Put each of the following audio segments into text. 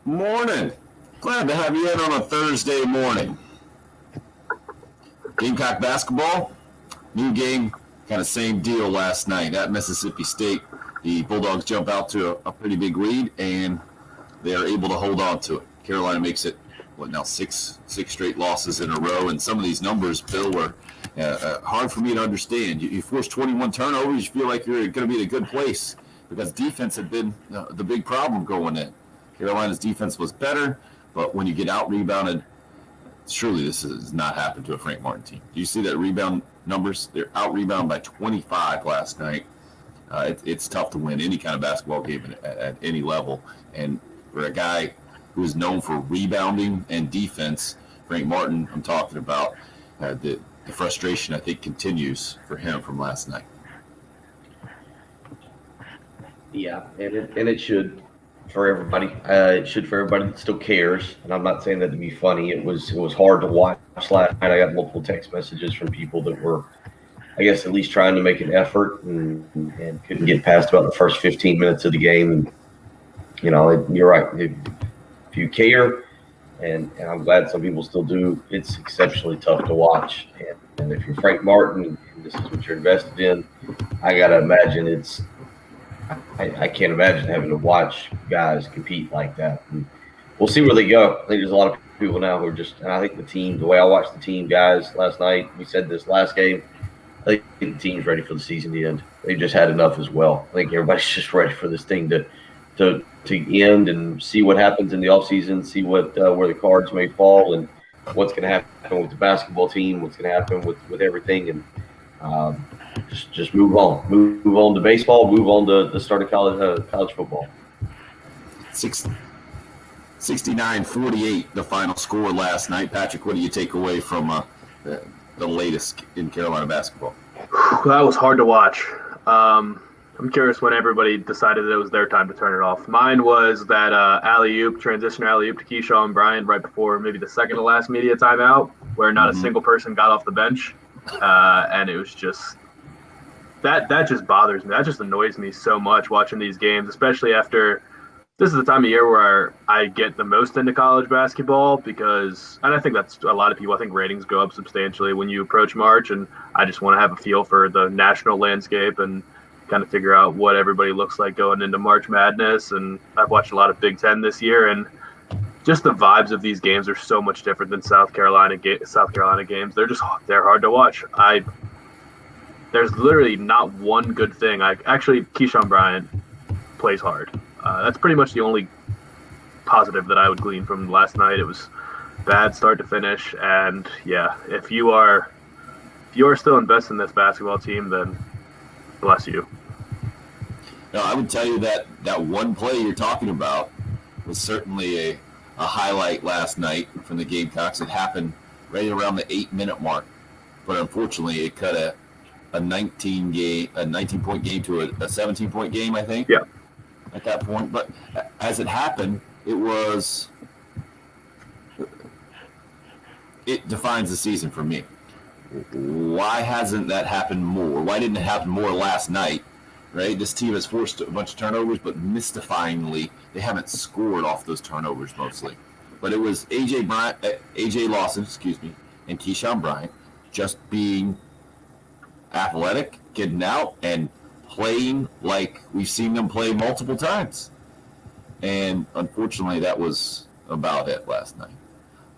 Morning. Glad to have you in on a Thursday morning. Gamecock basketball, new game, kind of same deal last night at Mississippi State. The Bulldogs jump out to a pretty big lead, and they are able to hold on to it. Carolina makes it, six straight losses in a row, and some of these numbers, Bill, were hard for me to understand. You force 21 turnovers, you feel like you're going to be in a good place because defense had been the big problem going in. Carolina's defense was better, but when you get out-rebounded, surely this has not happened to a Frank Martin team. Do you see that rebound numbers? They're out-rebounded by 25 last night. It's tough to win any kind of basketball game at any level. And for a guy who is known for rebounding and defense, Frank Martin, I'm talking about, the frustration, I think, continues for him from last night. Yeah, and it should for everybody. It should for everybody that still cares. And I'm not saying that to be funny. It was hard to watch last night. I got multiple text messages from people that were, I guess, at least trying to make an effort and couldn't get past about the first 15 minutes of the game. And, you're right. If you care, and I'm glad some people still do, it's exceptionally tough to watch. And if you're Frank Martin and this is what you're invested in, I got to imagine I can't imagine having to watch guys compete like that. And we'll see where they go. I think there's a lot of people now who are just – and I think the team, the way I watched the team guys last night, we said this last game, I think the team's ready for the season to end. They've just had enough as well. I think everybody's just ready for this thing to end and see what happens in the offseason, see what where the cards may fall and what's going to happen with the basketball team, what's going to happen with everything, and just move on. Move on to baseball, move on to the start of college football. 69-48, the final score last night. Patrick, what do you take away from the latest in Carolina basketball? That was hard to watch. I'm curious when everybody decided that it was their time to turn it off. Mine was that transition alley-oop to Keyshawn Bryant right before maybe the second to last media timeout, where not a single person got off the bench. And it was just that just bothers me. That just annoys me so much watching these games, especially after this is the time of year where I get the most into college basketball because, and I think that's a lot of people, I think ratings go up substantially when you approach March, and I just want to have a feel for the national landscape and kind of figure out what everybody looks like going into March Madness. And I've watched a lot of Big Ten this year, and just the vibes of these games are so much different than South Carolina games. They're hard to watch. There's literally not one good thing. Keyshawn Bryant plays hard. That's pretty much the only positive that I would glean from last night. It was bad start to finish, and yeah, if you are still invested in this basketball team, then bless you. No, I would tell you that one play you're talking about was certainly a highlight last night from the Gamecocks. It happened right around the 8-minute mark, but unfortunately it cut a 19-point game to a 17-point game, I think. Yeah. At that point, but as it happened, it defines the season for me. Why hasn't that happened more? Why didn't it happen more last night? Right, this team has forced a bunch of turnovers, but mystifyingly, they haven't scored off those turnovers mostly. But it was AJ Lawson, and Keyshawn Bryant just being athletic, getting out, and playing like we've seen them play multiple times. And unfortunately, that was about it last night.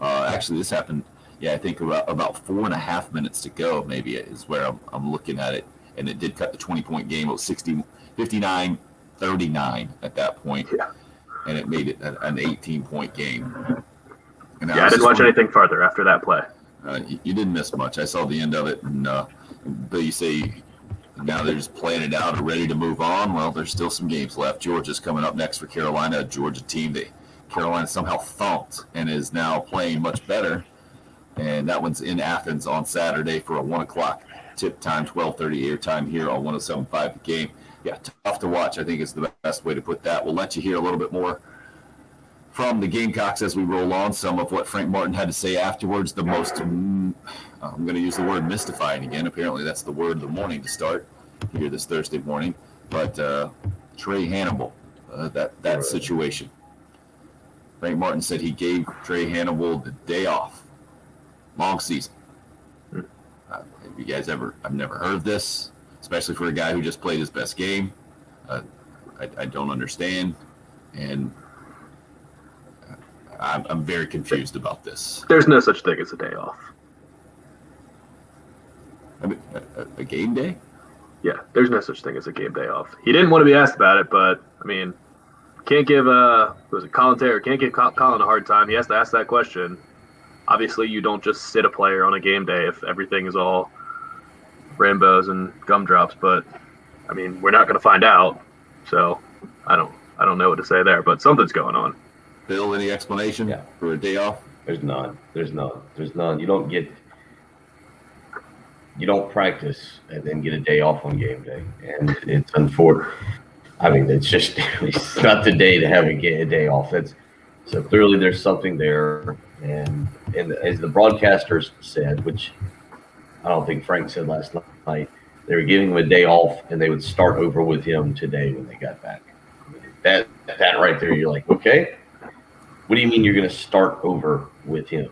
Actually, this happened, I think about 4.5 minutes to go, maybe is where I'm looking at it. And it did cut the 20-point game. It was 59-39 at that point. Yeah. And it made it an 18-point game. And I didn't watch anything further after that play. You didn't miss much. I saw the end of it. And but you say now they're just playing it out and ready to move on. Well, there's still some games left. Georgia's coming up next for Carolina, a Georgia team that Carolina somehow thumped and is now playing much better. And that one's in Athens on Saturday for a 1 o'clock tip time, 12:30 air time here on 107.5 The Game. Yeah, tough to watch, I think is the best way to put that. We'll let you hear a little bit more from the Gamecocks as we roll on, some of what Frank Martin had to say afterwards. The most, I'm going to use the word mystifying again. Apparently, that's the word of the morning to start here this Thursday morning. But Trey Hannibal, that situation. Frank Martin said he gave Trey Hannibal the day off. Long season. Have you guys I've never heard of this, especially for a guy who just played his best game. I don't understand. And I'm very confused about this. There's no such thing as a day off. I mean, a game day? Yeah, there's no such thing as a game day off. He didn't want to be asked about it, but I mean, can't give Colin Taylor can't give Colin a hard time. He has to ask that question. Obviously, you don't just sit a player on a game day if everything is all rainbows and gumdrops. But I mean, we're not going to find out, so I don't know what to say there. But something's going on. Bill, any explanation for a day off? There's none. You don't practice and then get a day off on game day, and it's unfortunate. I mean, it's not the day to have a day off. So clearly there's something there, and as the broadcasters said, which I don't think Frank said last night, they were giving him a day off, and they would start over with him today when they got back. I mean, that right there, you're like, okay, what do you mean you're going to start over with him?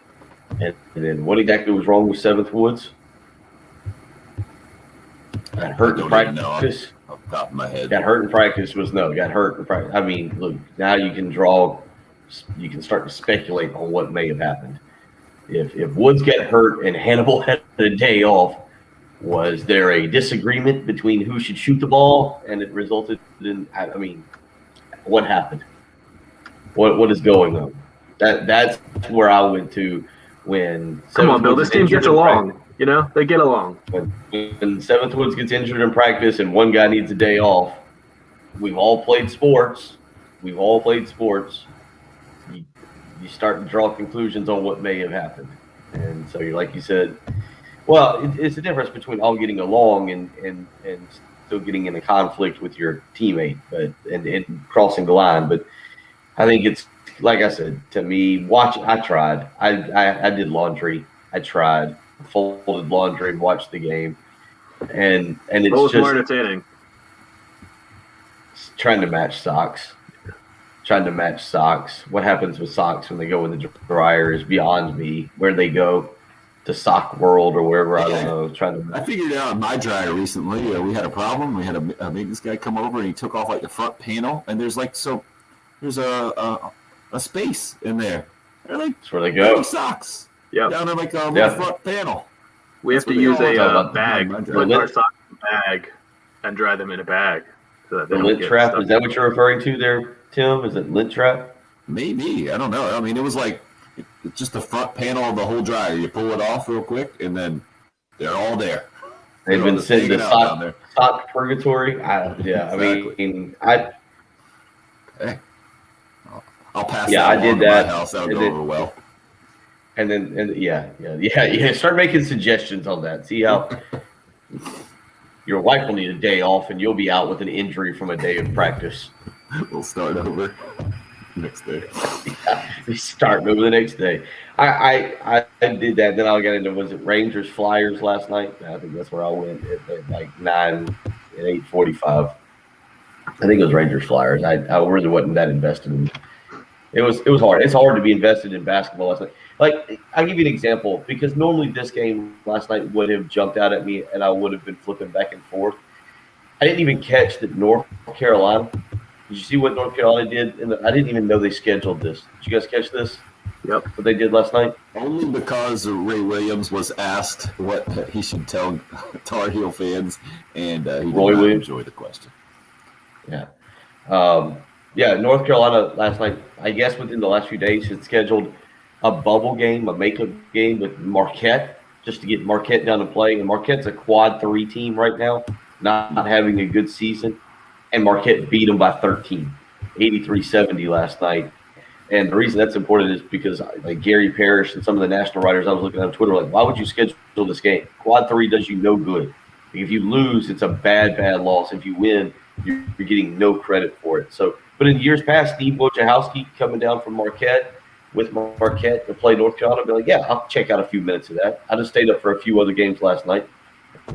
And then what exactly was wrong with Seventh Woods? Got hurt in practice. Off the top of my head. Got hurt in practice got hurt in practice. I mean, look, now you can start to speculate on what may have happened. If Woods got hurt and Hannibal had a day off, was there a disagreement between who should shoot the ball and it resulted in, I mean, what happened? What is going on? That's where I went to when. Come on, Bill. This team gets along. You know, they get along. When Seventh Woods gets injured in practice and one guy needs a day off, we've all played sports. You start to draw conclusions on what may have happened. And so, like you said, well, it's the difference between all getting along and still getting in a conflict with your teammate, and crossing the line. But I think it's, like I said, to me, I tried. I did laundry. I tried. Folded laundry and watched the game, and it's what was just more entertaining? Trying to match socks. What happens with socks when they go in the dryer is beyond me. Where they go to Sock World or wherever, I don't know. I figured it out in my dryer recently. We had a problem. We had a maintenance guy come over and he took off like the front panel, and there's a space in there. They're like, that's where they go. Socks. Yeah, down in like the front panel. We have to use a bag, put our socks in a bag, and dry them in a bag. So that the lint trap, is that what you're referring to there, Tim? Is it lint trap? Maybe. I don't know. I mean, it was like it's just the front panel of the whole dryer. You pull it off real quick, and then they're all there. They've been sitting to sock purgatory. Hey, I'll pass. Yeah, that I did to that. My house. That'll go over well. Yeah. Start making suggestions on that. See how your wife will need a day off, and you'll be out with an injury from a day of practice. We'll start over next day. We start over the next day. I did that. Then I got into, was it Rangers Flyers last night? I think that's where I went at like 9 at 8:45. I think it was Rangers Flyers. I really wasn't that invested in. It was hard. It's hard to be invested in basketball last night. Like, I'll give you an example, because normally this game last night would have jumped out at me and I would have been flipping back and forth. I didn't even catch that North Carolina. Did you see what North Carolina did? I didn't even know they scheduled this. Did you guys catch this? Yep. What they did last night? Only because Ray Williams was asked what he should tell Tar Heel fans, and he did not enjoy the question. Yeah. North Carolina last night, I guess within the last few days, had scheduled a bubble game, a makeup game with Marquette, just to get Marquette down to play. And Marquette's a quad 3 team right now, not having a good season. And Marquette beat them by 13, 83-70 last night. And the reason that's important is because like Gary Parrish and some of the national writers I was looking at on Twitter were like, why would you schedule this game? Quad 3 does you no good. If you lose, it's a bad loss. If you win, you're getting no credit for it. So But in years past, Steve Wojciechowski coming down from Marquette to play North Carolina, I'd be like, yeah, I'll check out a few minutes of that. I just stayed up for a few other games last night.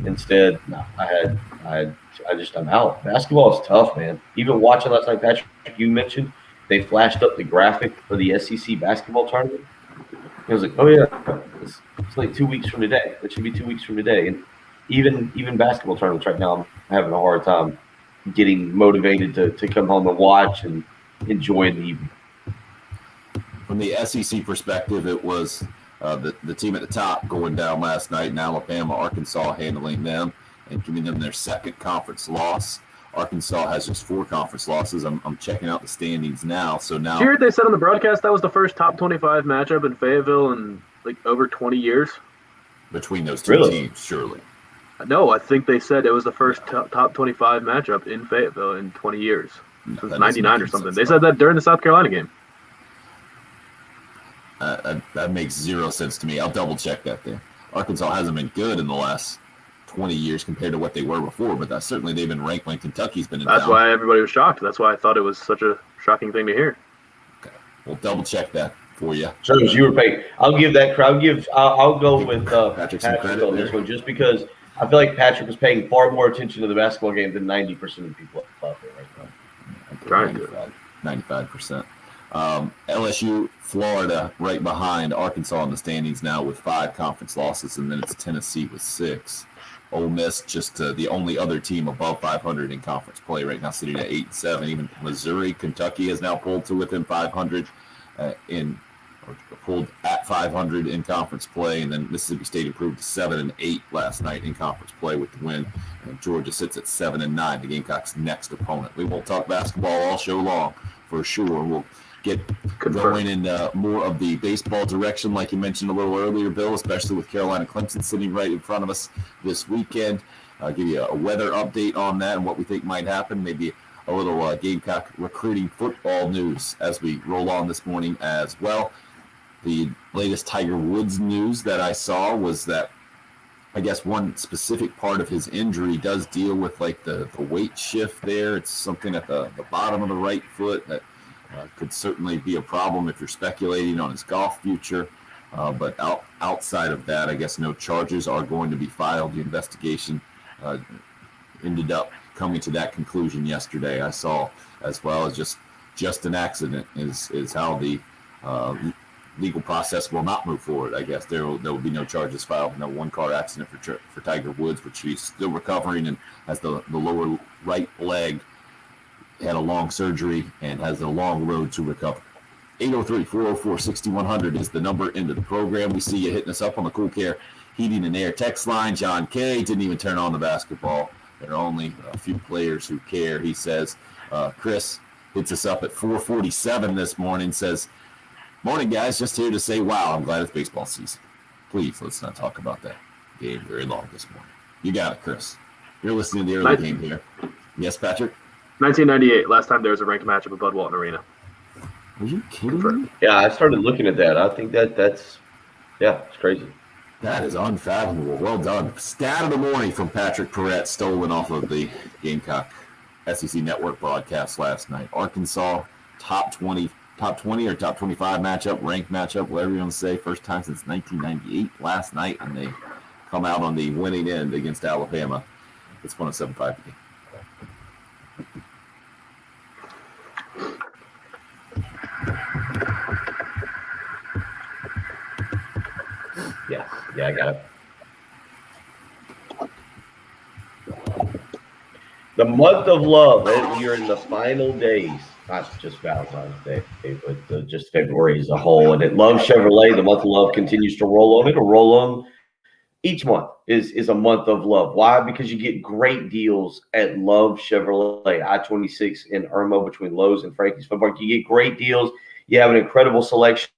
Instead, no, I'm out. Basketball is tough, man. Even watching last night, Patrick, you mentioned they flashed up the graphic for the SEC basketball tournament. I was like, oh yeah, it's like 2 weeks from today. It should be 2 weeks from today. And even basketball tournaments right now, I'm having a hard time getting motivated to come home and watch and enjoy the evening. From the SEC perspective, it was the team at the top going down last night in Alabama, Arkansas handling them and giving them their second conference loss. Arkansas has just 4 conference losses. I'm checking out the standings now. So now, did you hear they said on the broadcast that was the first top 25 matchup in Fayetteville in like over 20 years? Between those two teams, surely. No, I think they said it was the first top 25 matchup in Fayetteville in 20 years. Since 99 or something. They said that during the South Carolina game. That makes zero sense to me. I'll double check that there. Arkansas hasn't been good in the last 20 years compared to what they were before, but certainly they've been ranked when Kentucky's been in town. That's why everybody was shocked. That's why I thought it was such a shocking thing to hear. Okay, we'll double check that for you. So as you were paying, I'll give that. I'll go with Patrick some credit on this one, just because I feel like Patrick was paying far more attention to the basketball game than 90% of the people out there right now. Trying to 95%. LSU, Florida, right behind Arkansas in the standings now with 5 conference losses, and then it's Tennessee with 6. Ole Miss, just the only other team above 500 in conference play right now, sitting at 8-7. Even Missouri, Kentucky has now pulled to within 500 pulled at 500 in conference play, and then Mississippi State improved to 7-8 last night in conference play with the win. And Georgia sits at 7-9, the Gamecocks' next opponent. We won't talk basketball all show long for sure. We'll get going in more of the baseball direction, like you mentioned a little earlier, Bill, especially with Carolina Clemson sitting right in front of us this weekend. I'll give you a weather update on that and what we think might happen, maybe a little Gamecock recruiting football news as we roll on this morning as well. The latest Tiger Woods news that I saw was that I guess one specific part of his injury does deal with like the weight shift there. It's something at the bottom of the right foot that could certainly be a problem if you're speculating on his golf future. But outside of that, I guess no charges are going to be filed. The investigation ended up coming to that conclusion yesterday. I saw, as well as just an accident is how the legal process will not move forward. I guess there will be no charges filed. No one-car accident for Tiger Woods, which he's still recovering and has the lower right leg. Had a long surgery and has a long road to recover. 803-404-6100 is the number into the program. We see you hitting us up on the Cool Care Heating and Air text line. John K. didn't even turn on the basketball. There are only a few players who care, he says. Chris hits us up at 4:47 this morning, says, "Morning, guys. Just here to say, wow, I'm glad it's baseball season. Please, let's not talk about that game very long this morning." You got it, Chris. You're listening to the early game here. Yes, Patrick? 1998, last time there was a ranked matchup at Bud Walton Arena. Are you kidding me? Yeah, I started looking at that. I think that's it's crazy. That is unfathomable. Well done. Stat of the morning from Patrick Perrette, stolen off of the Gamecock SEC Network broadcast last night. Arkansas, top 20 or top 25 matchup, ranked matchup, whatever you want to say. First time since 1998 last night, and they come out on the winning end against Alabama. It's 107.5 game. Yeah, I got it. The month of love. You're in the final days, not just Valentine's Day, but just February as a whole. And at Love Chevrolet, the month of love continues to roll on. It'll roll on. Each month is a month of love. Why? Because you get great deals at Love Chevrolet, I-26 in Irmo between Lowe's and Frankie's Foot Park. You get great deals. You have an incredible selection.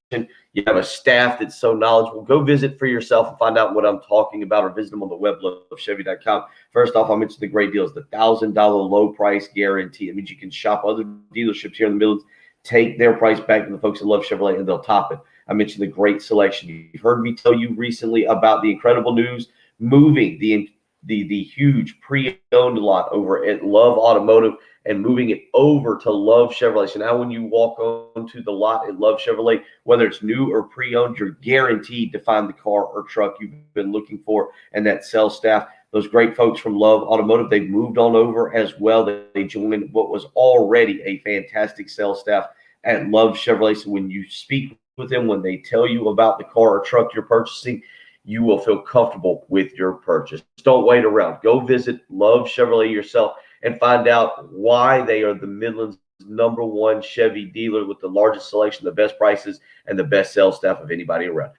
You have a staff that's so knowledgeable. Go visit for yourself and find out what I'm talking about, or visit them on the web, lovechevy.com. First off, I mentioned the great deals, the $1,000 low price guarantee. It means you can shop other dealerships here in the Midlands, take their price back to the folks that Love Chevrolet, and they'll top it. I mentioned the great selection. You've heard me tell you recently about the incredible news, moving the the huge pre-owned lot over at Love Automotive and moving it over to Love Chevrolet. So now when you walk onto the lot at Love Chevrolet, whether it's new or pre-owned, you're guaranteed to find the car or truck you've been looking for. And that sales staff, those great folks from Love Automotive, they've moved on over as well. They joined what was already a fantastic sales staff at Love Chevrolet. So when you speak with them, when they tell you about the car or truck you're purchasing, you will feel comfortable with your purchase. Don't wait around. Go visit Love Chevrolet yourself and find out why they are the Midland's #1 Chevy dealer with the largest selection, the best prices, and the best sales staff of anybody around.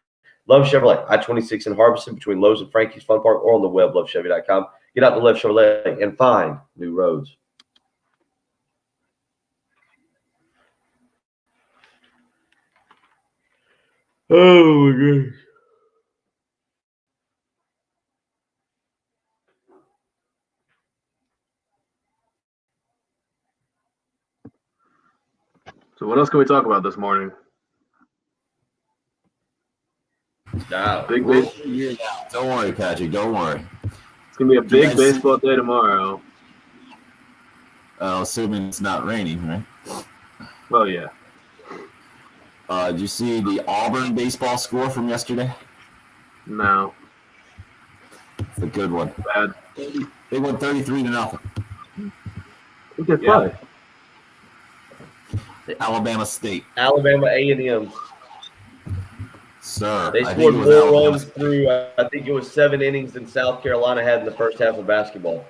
Love Chevrolet, I-26 in Harbison between Lowe's and Frankie's Fun Park, or on the web, lovechevy.com. Get out to Love Chevrolet and find new roads. Oh, my goodness. So what else can we talk about this morning? Big Don't worry, Patrick. Don't worry. It's going to be a big baseball day tomorrow. Assuming it's not raining, right? Well, yeah. Did you see the Auburn baseball score from yesterday? No. It's a good one. Bad. They won 33-0. Who did play? Alabama State. Alabama A&M. Sir, They scored more runs through, I think it was 7 innings than South Carolina had in the first half of basketball.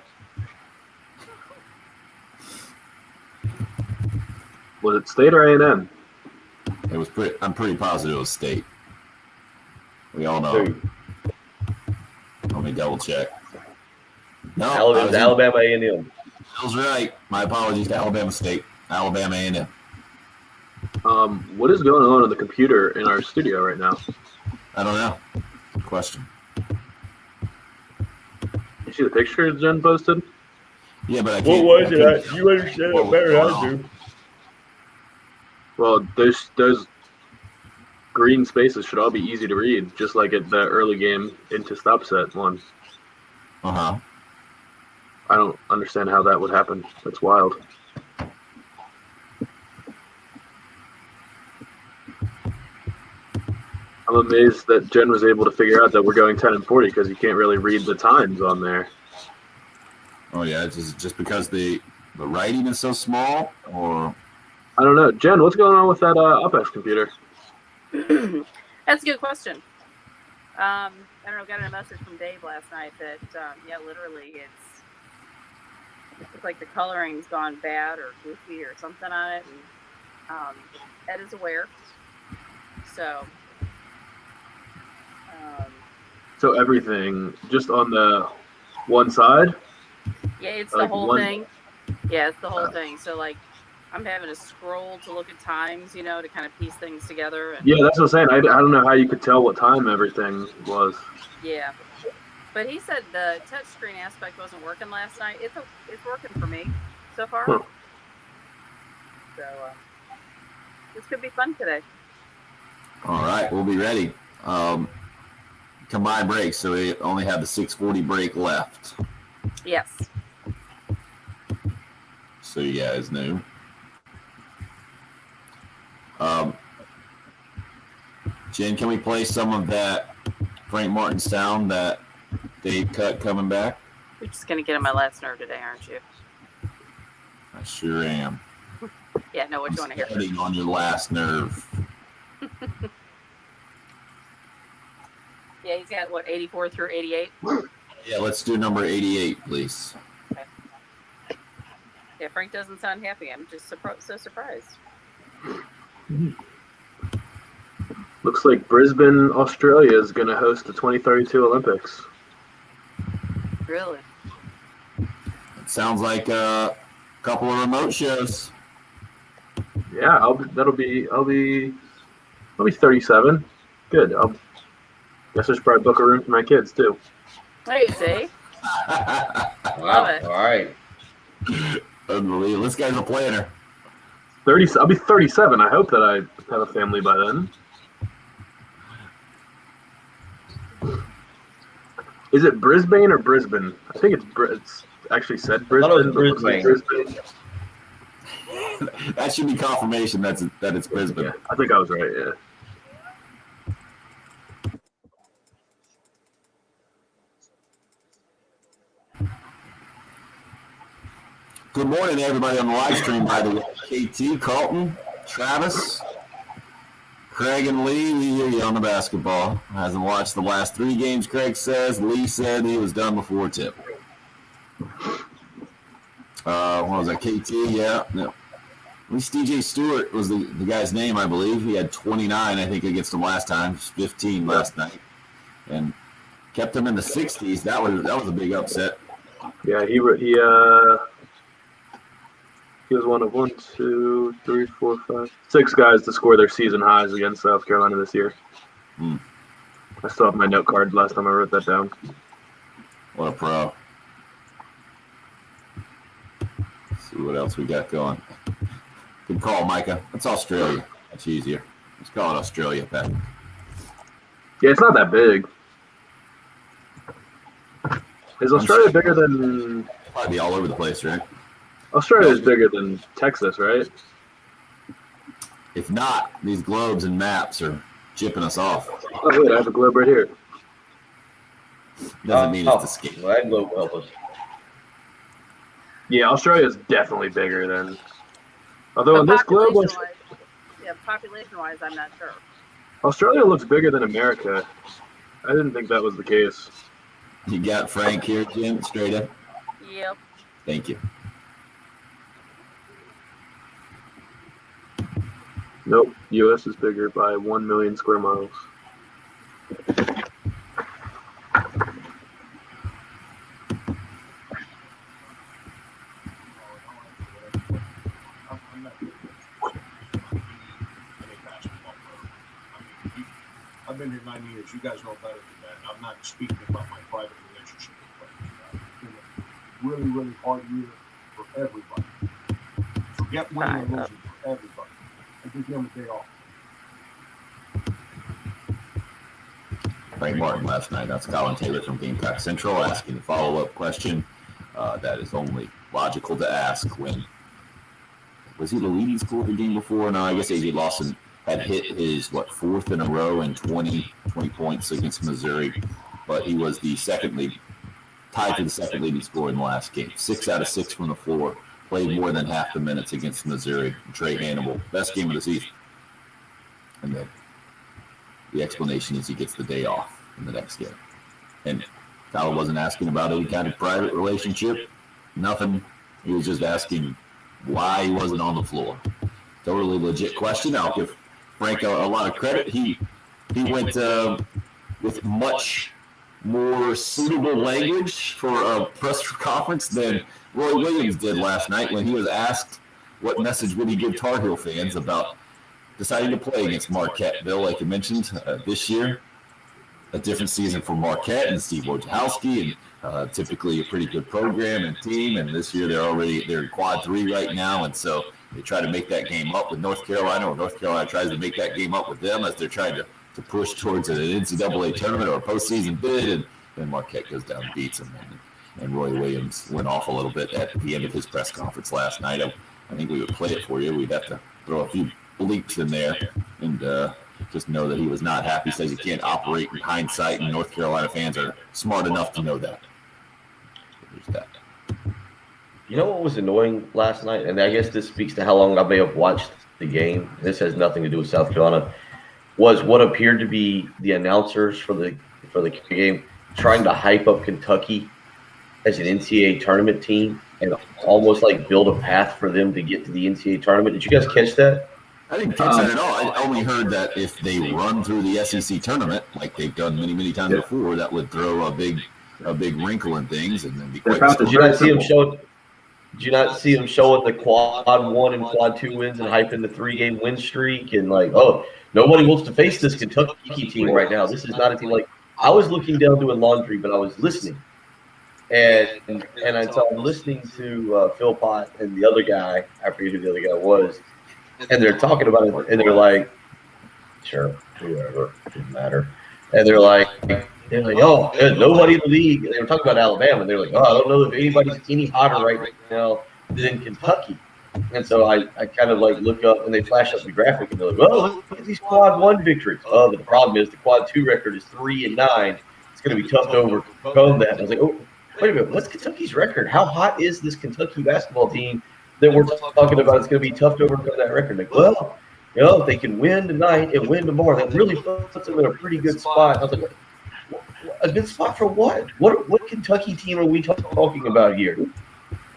Was it State or A&M? It was I'm pretty positive it was State. We all know. Let me double check. No, Alabama A&M. I was right. My apologies to Alabama State. Alabama A&M. What is going on in the computer in our studio right now? I don't know. Good question. You see the picture Jen posted? Yeah, but I can't. What was it? You understand it better than I do. Well, those green spaces should all be easy to read, just like at the early game into stop set one. Uh-huh. I don't understand how that would happen. That's wild. I'm amazed that Jen was able to figure out that we're going 10 and 40 because you can't really read the times on there. Oh yeah, it's just because the writing is so small, or I don't know. Jen, what's going on with that UpX computer? That's a good question. I don't know. Got a message from Dave last night that literally it's like the coloring's gone bad or goofy or something on it, and Ed is aware. So. So everything just on the one side? Yeah, it's the whole thing. Yeah, it's the whole thing. So like, I'm having to scroll to look at times, to kind of piece things together. And, yeah, that's what I'm saying. I don't know how you could tell what time everything was. Yeah, but he said the touchscreen aspect wasn't working last night. It's working for me so far. Huh. So this could be fun today. all right, we'll be ready. Combined breaks, so we only have the 6:40 break left. Yes. So you guys knew. Jen, can we play some of that Frank Martin sound that Dave cut coming back? You're just gonna get on my last nerve today, aren't you? I sure am. Yeah, no, what you want to hear? Starting on your last nerve. Yeah, he's got, 84 through 88? Yeah, let's do number 88, please. Okay. Yeah, Frank doesn't sound happy. I'm just so surprised. Looks like Brisbane, Australia is going to host the 2032 Olympics. Really? It sounds like a couple of remote shows. Yeah, I'll be 37. Good. Guess I should probably book a room for my kids too. There you see. Love it. All right. Unbelievable. This guy's a planner. 30. I'll be 37. I hope that I have a family by then. Is it Brisbane or Brisbane? I think it's actually said Brisbane. I thought it was Brisbane. That should be confirmation that it's Brisbane. Yeah, I think I was right. Yeah. Good morning, everybody on the live stream, by the way. KT, Carlton, Travis, Craig, and Lee. We hear you on the basketball. Hasn't watched the last 3 games, Craig says. Lee said he was done before tip. What was that, KT? Yeah. No. At least DJ Stewart was the guy's name, I believe. He had 29, I think, against him last time. 15 last night. And kept him in the 60s. That was a big upset. Yeah, he was one of 1, 2, 3, 4, 5, 6 guys to score their season highs against South Carolina this year. I still have my note card last time I wrote that down. What a pro. Let's see what else we got going. Good call, Micah. That's Australia. That's easier. Let's call it Australia, Pat. Yeah, it's not that big. Is Australia bigger than... Probably all over the place, right? Australia is bigger than Texas, right? If not, these globes and maps are chipping us off. Oh, wait, I have a globe right here. Doesn't mean it's the scale. Well, that globe will help us. Yeah, Australia is definitely bigger than... Although on this globe... Population-wise, I'm not sure. Australia looks bigger than America. I didn't think that was the case. You got Frank here, Jim, straight up? Yep. Thank you. Nope, U.S. is bigger by 1 million square miles. I've been here 9 years. You guys know better than that. I'm not speaking about my private relationship with players. It's been a really, really hard year for everybody. Forget winning or losing for everybody. I give them a day off. Frank Martin last night. That's Colin Taylor from Gamecock Central asking a follow-up question that is only logical to ask. When was he the leading scorer the game before? No, I guess A.J. Lawson had hit his, 4th in a row and 20 points against Missouri, but he was the tied for the second leading scorer in the last game. 6 out of 6 from the floor, played more than half the minutes against Missouri. Trey Hannibal, best game of the season. And then the explanation is he gets the day off in the next game. And Tyler wasn't asking about any kind of private relationship, nothing. He was just asking why he wasn't on the floor. Totally legit question. I'll give Frank a lot of credit. He went with much more suitable language for a press conference than Roy Williams did last night when he was asked what message would he give Tar Heel fans about deciding to play against Marquette. Bill, like you mentioned, this year, a different season for Marquette and Steve Wojciechowski, and typically a pretty good program and team. And this year they're in quad 3 right now, and so they try to make that game up with North Carolina, or North Carolina tries to make that game up with them as they're trying to push towards an NCAA tournament or a postseason bid, and then Marquette goes down and beats them. And Roy Williams went off a little bit at the end of his press conference last night. I think we would play it for you. We'd have to throw a few bleeps in there and just know that he was not happy. He says you can't operate in hindsight, and North Carolina fans are smart enough to know that. There's that. You know what was annoying last night? And I guess this speaks to how long I may have watched the game. This has nothing to do with South Carolina. Was what appeared to be the announcers for the game trying to hype up Kentucky as an NCAA tournament team and almost like build a path for them to get to the NCAA tournament. Did you guys catch that? I didn't catch that at all. I only heard that if they run through the SEC tournament, like they've done many, many times before, that would throw a big wrinkle in things and then be quite. Did you not see him show? Did you not see him showing the quad 1 and quad 2 wins and hyping the 3-game win streak and like, oh, nobody wants to face this Kentucky team right now. This is not a team like. I was looking down doing laundry, but I was listening, and so I'm listening to Phil Pott and the other guy. I forget who the other guy was, and they're talking about it, and they're like, "Sure, whoever, it doesn't matter," and they're like, They're like, oh, there's nobody in the league. They were talking about Alabama. And they're like, oh, I don't know if anybody's any hotter right now than Kentucky. And so I kind of like look up and they flash up the graphic and they're like, well, look at these quad 1 victories. Oh, but the problem is the quad 2 record is 3-9. It's going to be tough to overcome that. And I was like, oh, wait a minute. What's Kentucky's record? How hot is this Kentucky basketball team that we're talking about? It's going to be tough to overcome that record. Like, well, if they can win tonight and win tomorrow, that really puts them in a pretty good spot. I was like, a good spot for what? What Kentucky team are we talking about here?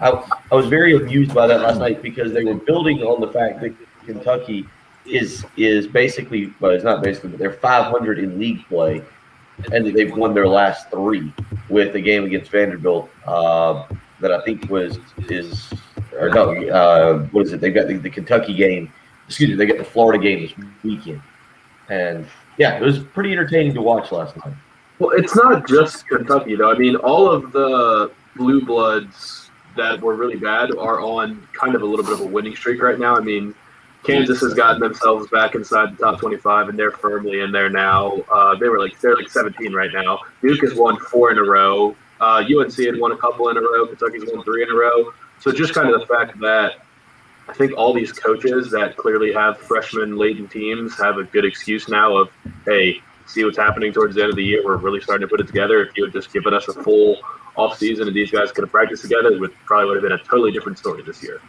I was very amused by that last night because they were building on the fact that Kentucky is basically, well, it's not basically, but they're 500 in league play, and that they've won their last 3 with a game against Vanderbilt that I think what is it? They've got the Kentucky game. Excuse me, they got the Florida game this weekend, and yeah, it was pretty entertaining to watch last night. Well, it's not just Kentucky, though. I mean, all of the blue bloods that were really bad are on kind of a little bit of a winning streak right now. I mean, Kansas has gotten themselves back inside the top 25, and they're firmly in there now. They're like 17 right now. Duke has won 4 in a row. UNC had won a couple in a row. Kentucky's won 3 in a row. So just kind of the fact that I think all these coaches that clearly have freshman-laden teams have a good excuse now of, hey, see what's happening towards the end of the year. We're really starting to put it together. If you had just given us a full offseason and these guys could have practiced together, it would have been a totally different story this year.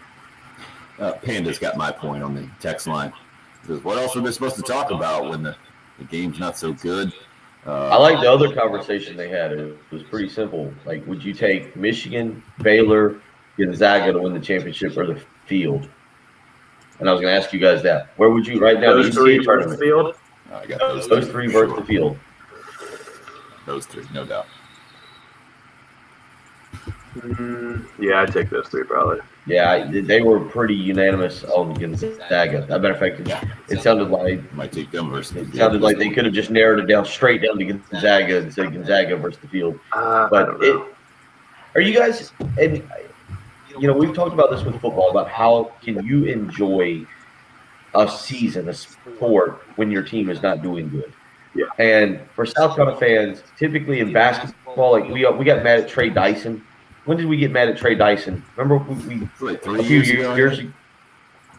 Panda's got my point on the text line. Because what else are they supposed to talk about when the game's not so good? I like the other conversation they had. It was pretty simple. Like, would you take Michigan, Baylor, Gonzaga to win the championship or the field? And I was going to ask you guys that. Where would you right now? Those 3 versus the field? I got those 3 versus the field. Those 3, no doubt. Yeah, I'd take those 3 probably. Yeah, they were pretty unanimous on Gonzaga. As a matter of fact, it sounded like might take them versus. It sounded like they could have just narrowed it down straight down to Gonzaga and said Gonzaga versus the field. But are you guys? And we've talked about this with football about how can you enjoy a season, a sport, when your team is not doing good. Yeah. And for South Carolina fans, typically in basketball, like we got mad at Trey Dyson. When did we get mad at Trey Dyson? Remember we like a few years ago?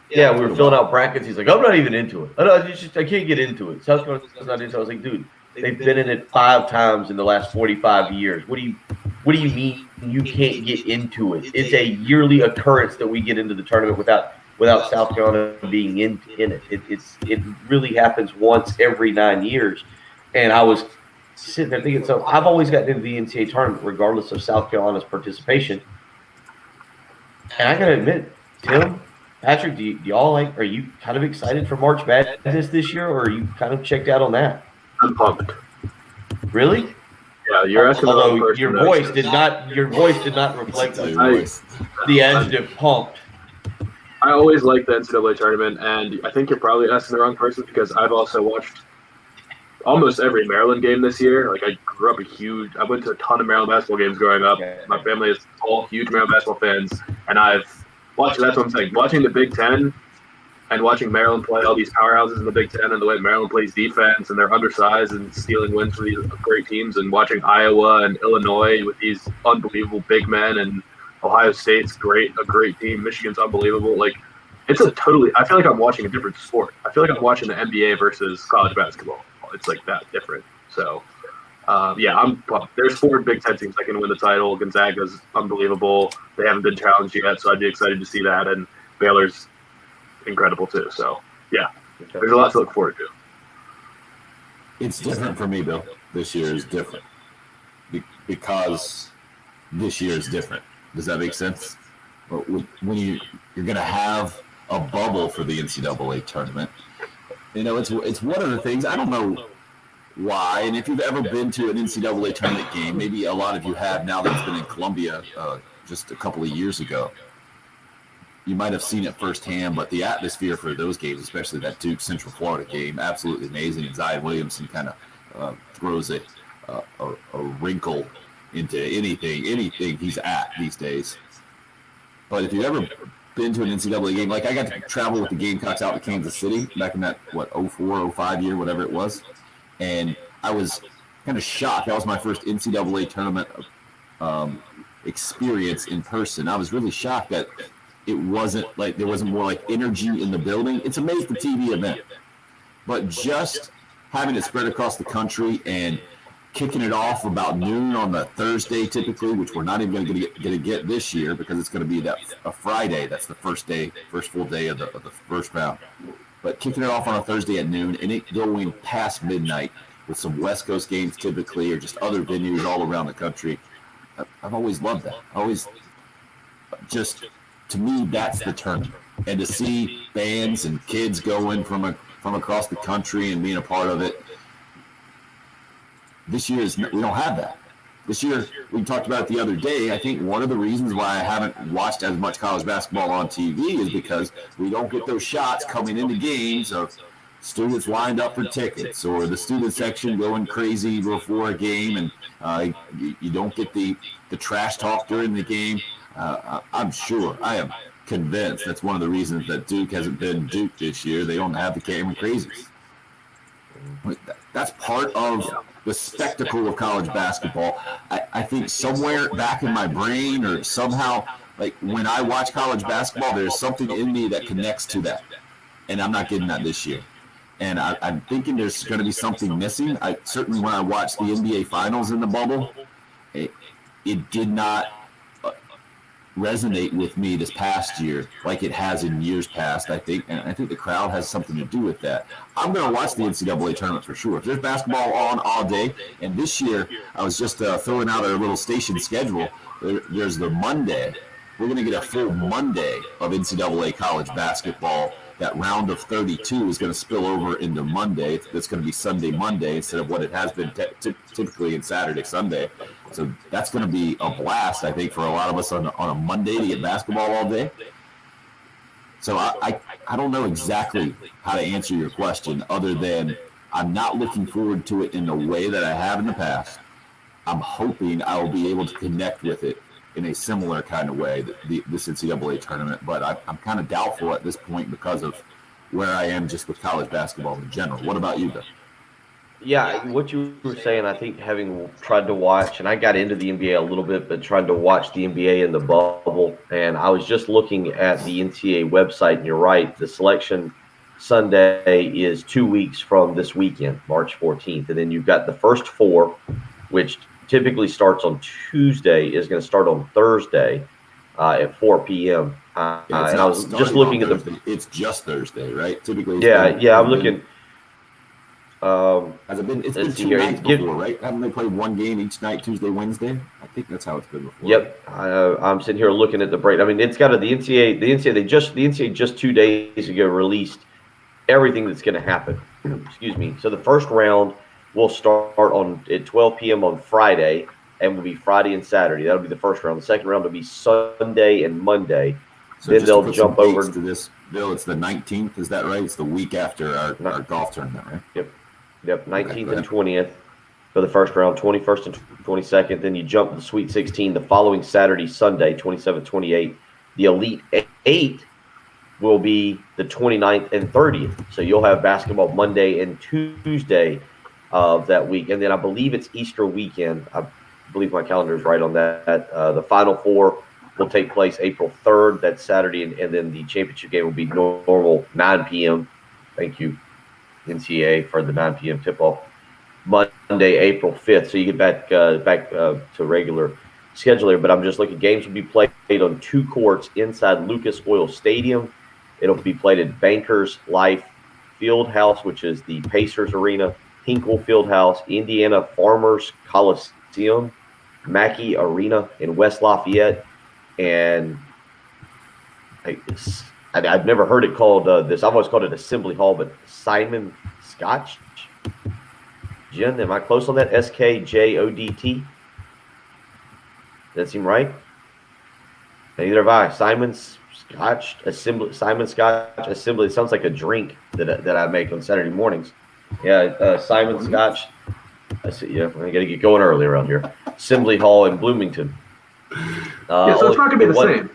Yeah, we were filling out brackets. He's like, I'm not even into it. I can't get into it. South Carolina's not into it. I was like, dude, they've been in it 5 times in the last 45 years. What do you mean you can't get into it? It's a yearly occurrence that we get into the tournament without South Carolina being in it. It really happens once every 9 years. And I was sitting there thinking, so I've always gotten into the NCAA tournament regardless of South Carolina's participation. And I gotta admit, Tim, Patrick, do y'all are you kind of excited for March Madness this year, or are you kind of checked out on that? I'm pumped. Really? Yeah, you're asking. Although your voice did not reflect the adjective pumped. I always liked the NCAA tournament, and I think you're probably asking the wrong person because I've also watched almost every Maryland game this year. Like, I grew up I went to a ton of Maryland basketball games growing up. My family is all huge Maryland basketball fans, and I've watched, that's what I'm saying, watching the Big Ten and watching Maryland play all these powerhouses in the Big Ten and the way Maryland plays defense and they're undersized and stealing wins for these great teams, and watching Iowa and Illinois with these unbelievable big men, and Ohio State's a great team. Michigan's unbelievable. Like, I feel like I'm watching a different sport. I feel like I'm watching the NBA versus college basketball. It's like that different. So, I'm pumped. There's 4 Big Ten teams that can win the title. Gonzaga's unbelievable. They haven't been challenged yet, so I'd be excited to see that. And Baylor's incredible too. So, yeah, there's a lot to look forward to. It's different for me, Bill. This year is different because this year is different. Does that make sense? When you're going to have a bubble for the NCAA tournament, it's one of the things. I don't know why, and if you've ever been to an NCAA tournament game, maybe a lot of you have now that it's been in Columbia just a couple of years ago. You might have seen it firsthand, but the atmosphere for those games, especially that Duke Central Florida game, absolutely amazing. And Zion Williamson kind of throws a wrinkle into anything he's at these days. But if you've ever been to an NCAA game, like I got to travel with the Gamecocks out to Kansas City back in that 04, 05 year, whatever it was, and I was kind of shocked. That was my first NCAA tournament experience in person. I was really shocked that it wasn't like there wasn't more like energy in the building. It's amazing the TV event, but just having it spread across the country and kicking it off about noon on the Thursday typically, which we're not even going to get this year because it's going to be a Friday. That's the first full day of the first round. But kicking it off on a Thursday at noon and it going past midnight with some West Coast games typically or just other venues all around the country. I've always loved that. To me, that's the tournament. And to see fans and kids going from across the country and being a part of it, this year we don't have that. This year, we talked about it the other day. I think one of the reasons why I haven't watched as much college basketball on TV is because we don't get those shots coming into games of students lined up for tickets or the student section going crazy before a game, and you don't get the trash talk during the game. I'm sure, I am convinced that's one of the reasons that Duke hasn't been Duke this year. They don't have the camera crazies. That's part of the spectacle of college basketball. I think somewhere back in my brain or somehow, like when I watch college basketball, there's something in me that connects to that. And I'm not getting that this year. And I'm thinking there's going to be something missing. Certainly when I watched the NBA Finals in the bubble, it did not resonate with me this past year like it has in years past, I think. And I think the crowd has something to do with that. I'm going to watch the NCAA tournament for sure. If there's basketball on all day, and this year I was just throwing out a little station schedule. There's the Monday. We're going to get a full Monday of NCAA college basketball. That round of 32 is going to spill over into Monday. It's going to be Sunday, Monday instead of what it has been typically in Saturday, Sunday. So that's going to be a blast, I think, for a lot of us on a Monday to get basketball all day. So I don't know exactly how to answer your question other than I'm not looking forward to it in the way that I have in the past. I'm hoping I will be able to connect with it in a similar kind of way, this NCAA tournament, but I'm kind of doubtful at this point because of where I am just with college basketball in general. What about you, Ben? Yeah, what you were saying, I think having tried to watch, and I got into the NBA a little bit, but tried to watch the NBA in the bubble, and I was just looking at the NCAA website, and you're right, the selection Sunday is 2 weeks from this weekend, March 14th, and then you've got the first four, which typically starts on Tuesday, is going to start on Thursday at 4 p.m. And I was just looking at it's just Thursday, right? Typically. I'm looking. Has it been? It's been 2 nights before, right? Haven't they played one game each night, Tuesday, Wednesday? I think that's how it's been before. Yep. I'm sitting here looking at the break. I mean, it's got the NCAA. The NCAA just 2 days ago released everything that's going to happen. Excuse me. So the first round will start at 12 p.m. on Friday, and will be Friday and Saturday. That'll be the first round. The second round will be Sunday and Monday. So then they'll jump over to this. Bill, it's the 19th. Is that right? It's the week after our golf tournament, right? Yep. 19th and 20th for the first round. 21st and 22nd. Then you jump to the Sweet 16 the following Saturday, Sunday, 27th, 28th. The Elite 8 will be the 29th and 30th. So you'll have basketball Monday and Tuesday of that week, and then I believe it's Easter weekend. I believe my calendar is right on that. The Final Four will take place April 3rd, that's Saturday, and then the championship game will be normal 9 p.m. Thank you, NCAA, for the 9 p.m. tip-off. Monday, April 5th, so you get back to regular schedule here, but I'm just looking. Games will be played on 2 courts inside Lucas Oil Stadium. It'll be played at Bankers Life Fieldhouse, which is the Pacers Arena, Hinkle Fieldhouse, Indiana Farmers Coliseum, Mackey Arena in West Lafayette, and I've never heard it called this. I've always called it Assembly Hall, but Simon Scotch. Jen, am I close on that? SKJODT? Does that seem right? Neither have I. Simon Scotch Assembly. It sounds like a drink that I make on Saturday mornings. Yeah, Simon Scotch. I see. Yeah, I got to get going early around here. Assembly Hall in Bloomington. So it's not going to be the same.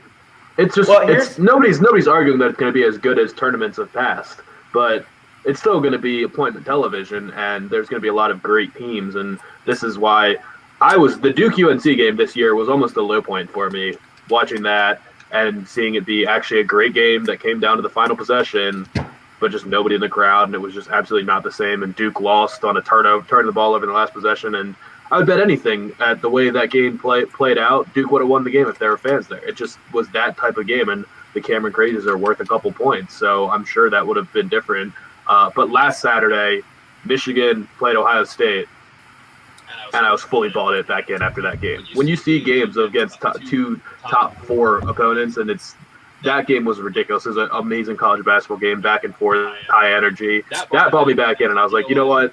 It's just nobody's arguing that it's going to be as good as tournaments of past, but it's still going to be appointment television, and there's going to be a lot of great teams. And this is why the Duke UNC game this year was almost a low point for me, watching that and seeing it be actually a great game that came down to the final possession, but just nobody in the crowd, and it was just absolutely not the same. And Duke lost on a turning the ball over in the last possession. And I would bet anything at the way that game played out, Duke would have won the game if there were fans there. It just was that type of game, and the Cameron Crazies are worth a couple points, so I'm sure that would have been different. But last Saturday, Michigan played Ohio State, and I was fully bought it back in after that game. When you see games against two top 4 opponents, and that game was ridiculous. It was an amazing college basketball game, back and forth, high energy. That brought me back in, and I was like, you know what?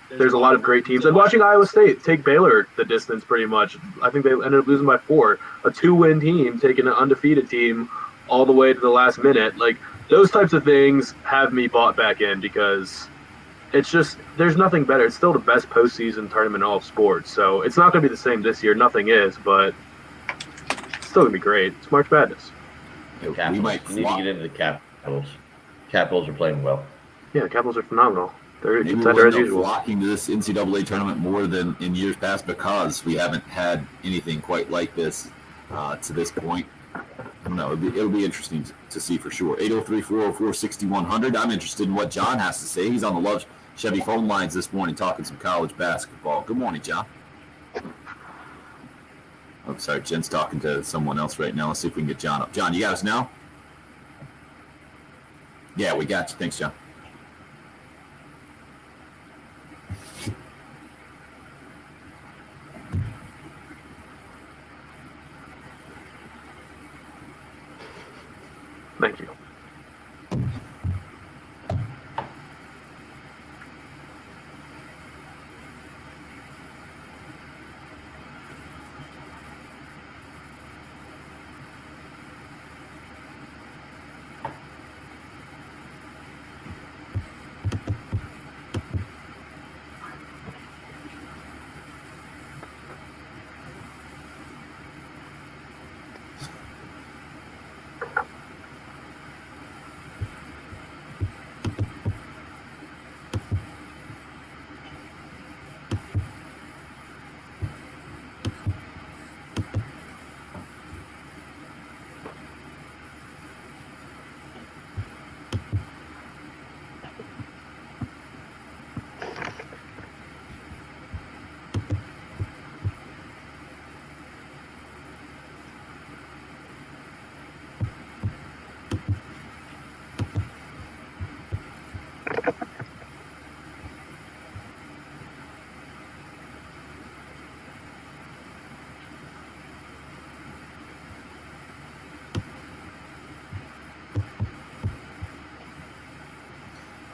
There's a lot of great teams. And watching Iowa State take Baylor the distance pretty much, I think they ended up losing by 4. A 2-win team taking an undefeated team all the way to the last minute. Like, those types of things have me bought back in, because it's just, there's nothing better. It's still the best postseason tournament in all of sports. So it's not going to be the same this year. Nothing is, but it's still going to be great. It's March Madness. We need to get into the Capitals. Capitals are playing well. Yeah, the Capitals are phenomenal. They're a Maybe contender as we're usual. flocking to this NCAA tournament more than in years past, because we haven't had anything quite like this to this point. I don't know. It'll be interesting to see for sure. 803-404-6100. I'm interested in what John has to say. He's on the Love Chevy phone lines this morning talking some college basketball. Good morning, John. Oh, sorry. Jen's talking to someone else right now. Let's see if we can get John up. John, you got us now? Yeah, we got you. Thanks, John. Thank you.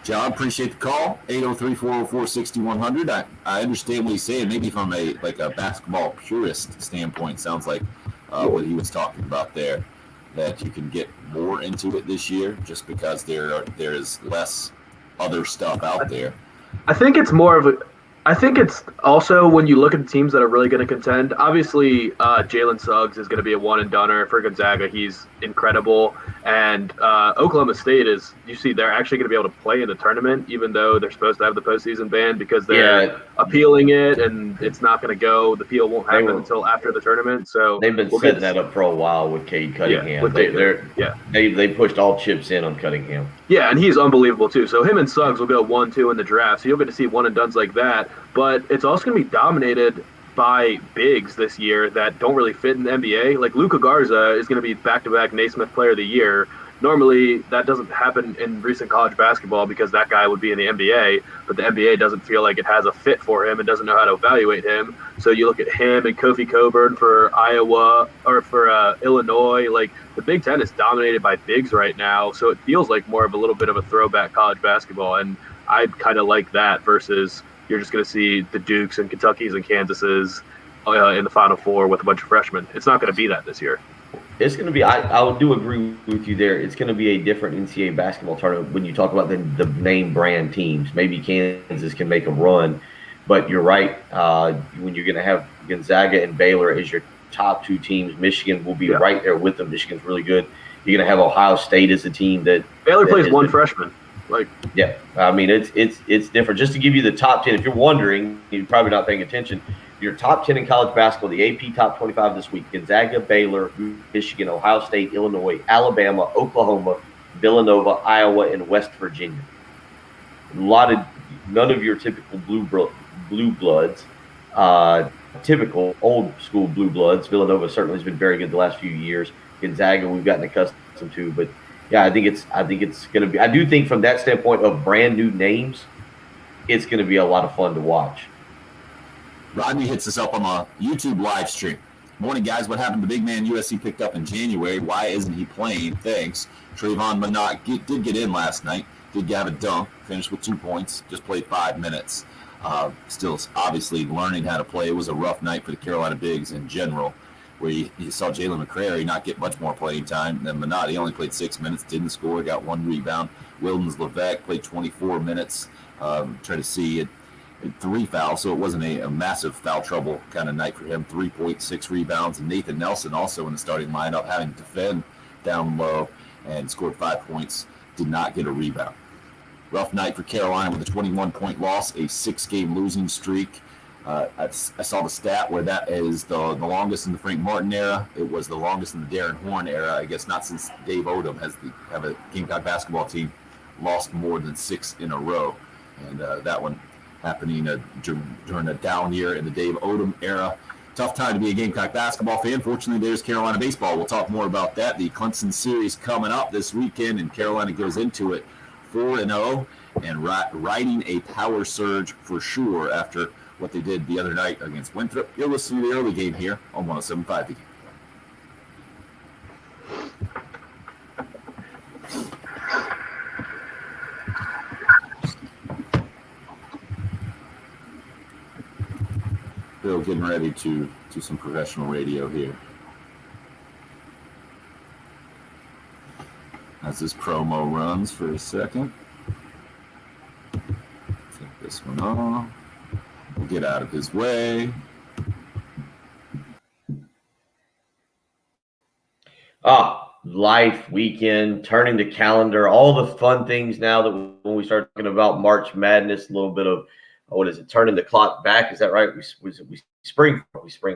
John, appreciate the call. 803-404-6100. I understand what he's saying. Maybe from a basketball purist standpoint, sounds like what he was talking about there, that you can get more into it this year just because there is less other stuff out there. I think it's more of a I think it's also when you look at the teams that are really going to contend, obviously Jalen Suggs is going to be a one-and-doner for Gonzaga. He's incredible. And Oklahoma State is, you see, they're actually going to be able to play in the tournament, even though they're supposed to have the postseason ban because they're appealing it, and it's not going to go. The appeal won't happen until after the tournament. So they've been setting that up for a while with Cade Cunningham. They pushed all chips in on Cunningham. Yeah, and he's unbelievable too. So him and Suggs will go 1-2 in the draft. So you'll get to see one-and-dones like that. But it's also going to be dominated by bigs this year that don't really fit in the NBA. Like Luka Garza is going to be back-to-back Naismith Player of the Year. Normally, that doesn't happen in recent college basketball because that guy would be in the NBA, but the NBA doesn't feel like it has a fit for him and doesn't know how to evaluate him. So you look at him and Kofi Cockburn for Iowa or for Illinois. Like the Big Ten is dominated by bigs right now, so it feels like more of a little bit of a throwback college basketball, and I kind of like that versus you're just going to see the Dukes and Kentuckys and Kansases in the Final Four with a bunch of freshmen. It's not going to be that this year. It's going to be, I do agree with you there. It's going to be a different NCAA basketball tournament when you talk about the name brand teams. Maybe Kansas can make a run, but you're right. When you're going to have Gonzaga and Baylor as your top two teams, Michigan will be right there with them. Michigan's really good. You're going to have Ohio State as a team that Baylor plays one freshman. Like, Yeah, I mean it's different. Just to give you the top 10, if you're wondering, you're probably not paying attention. Your top 10 in college basketball, the AP top 25 this week: Gonzaga, Baylor, Michigan, Ohio State, Illinois, Alabama, Oklahoma, Villanova, Iowa, and West Virginia. None of your typical blue bloods, typical old school blue bloods. Villanova certainly has been very good the last few years. Gonzaga, we've gotten accustomed to, but yeah, I think it's going to be. I do think from that standpoint of brand new names, it's going to be a lot of fun to watch. Rodney hits us up on the YouTube live stream. Morning, guys. What happened to the big man USC picked up in January? Why isn't he playing? Thanks. Trayvon Minott did get in last night. Did have a dunk. Finished with 2 points. Just played 5 minutes. Still, obviously, learning how to play. It was a rough night for the Carolina Bigs in general, where you saw Jalen McCrary not get much more playing time than Minott. He only played 6 minutes, didn't score, got 1 rebound. Wildens Levesque played 24 minutes. Try to see it. 3 fouls, so it wasn't a massive foul trouble kind of night for him. 3.6 rebounds. And Nathan Nelson also in the starting lineup, having to defend down low and scored 5 points. Did not get a rebound. Rough night for Carolina with a 21-point loss, a 6-game losing streak. I saw the stat where that is the longest in the Frank Martin era. It was the longest in the Darren Horn era. I guess not since Dave Odom have a Gamecock basketball team lost more than 6 in a row. And that one happening during a down year in the Dave Odom era. Tough time to be a Gamecock basketball fan. Fortunately, there's Carolina baseball. We'll talk more about that. The Clemson series coming up this weekend, and Carolina goes into it 4-0 and riding a power surge for sure after what they did the other night against Winthrop. You'll listen to the early game here on 107.5 The Game. Bill getting ready to do some professional radio here. As this promo runs for a second. Take this one off. We'll get out of his way. Life, weekend, turning the calendar, all the fun things now that when we start talking about March Madness, a little bit of, what is it, turning the clock back? Is that right? We spring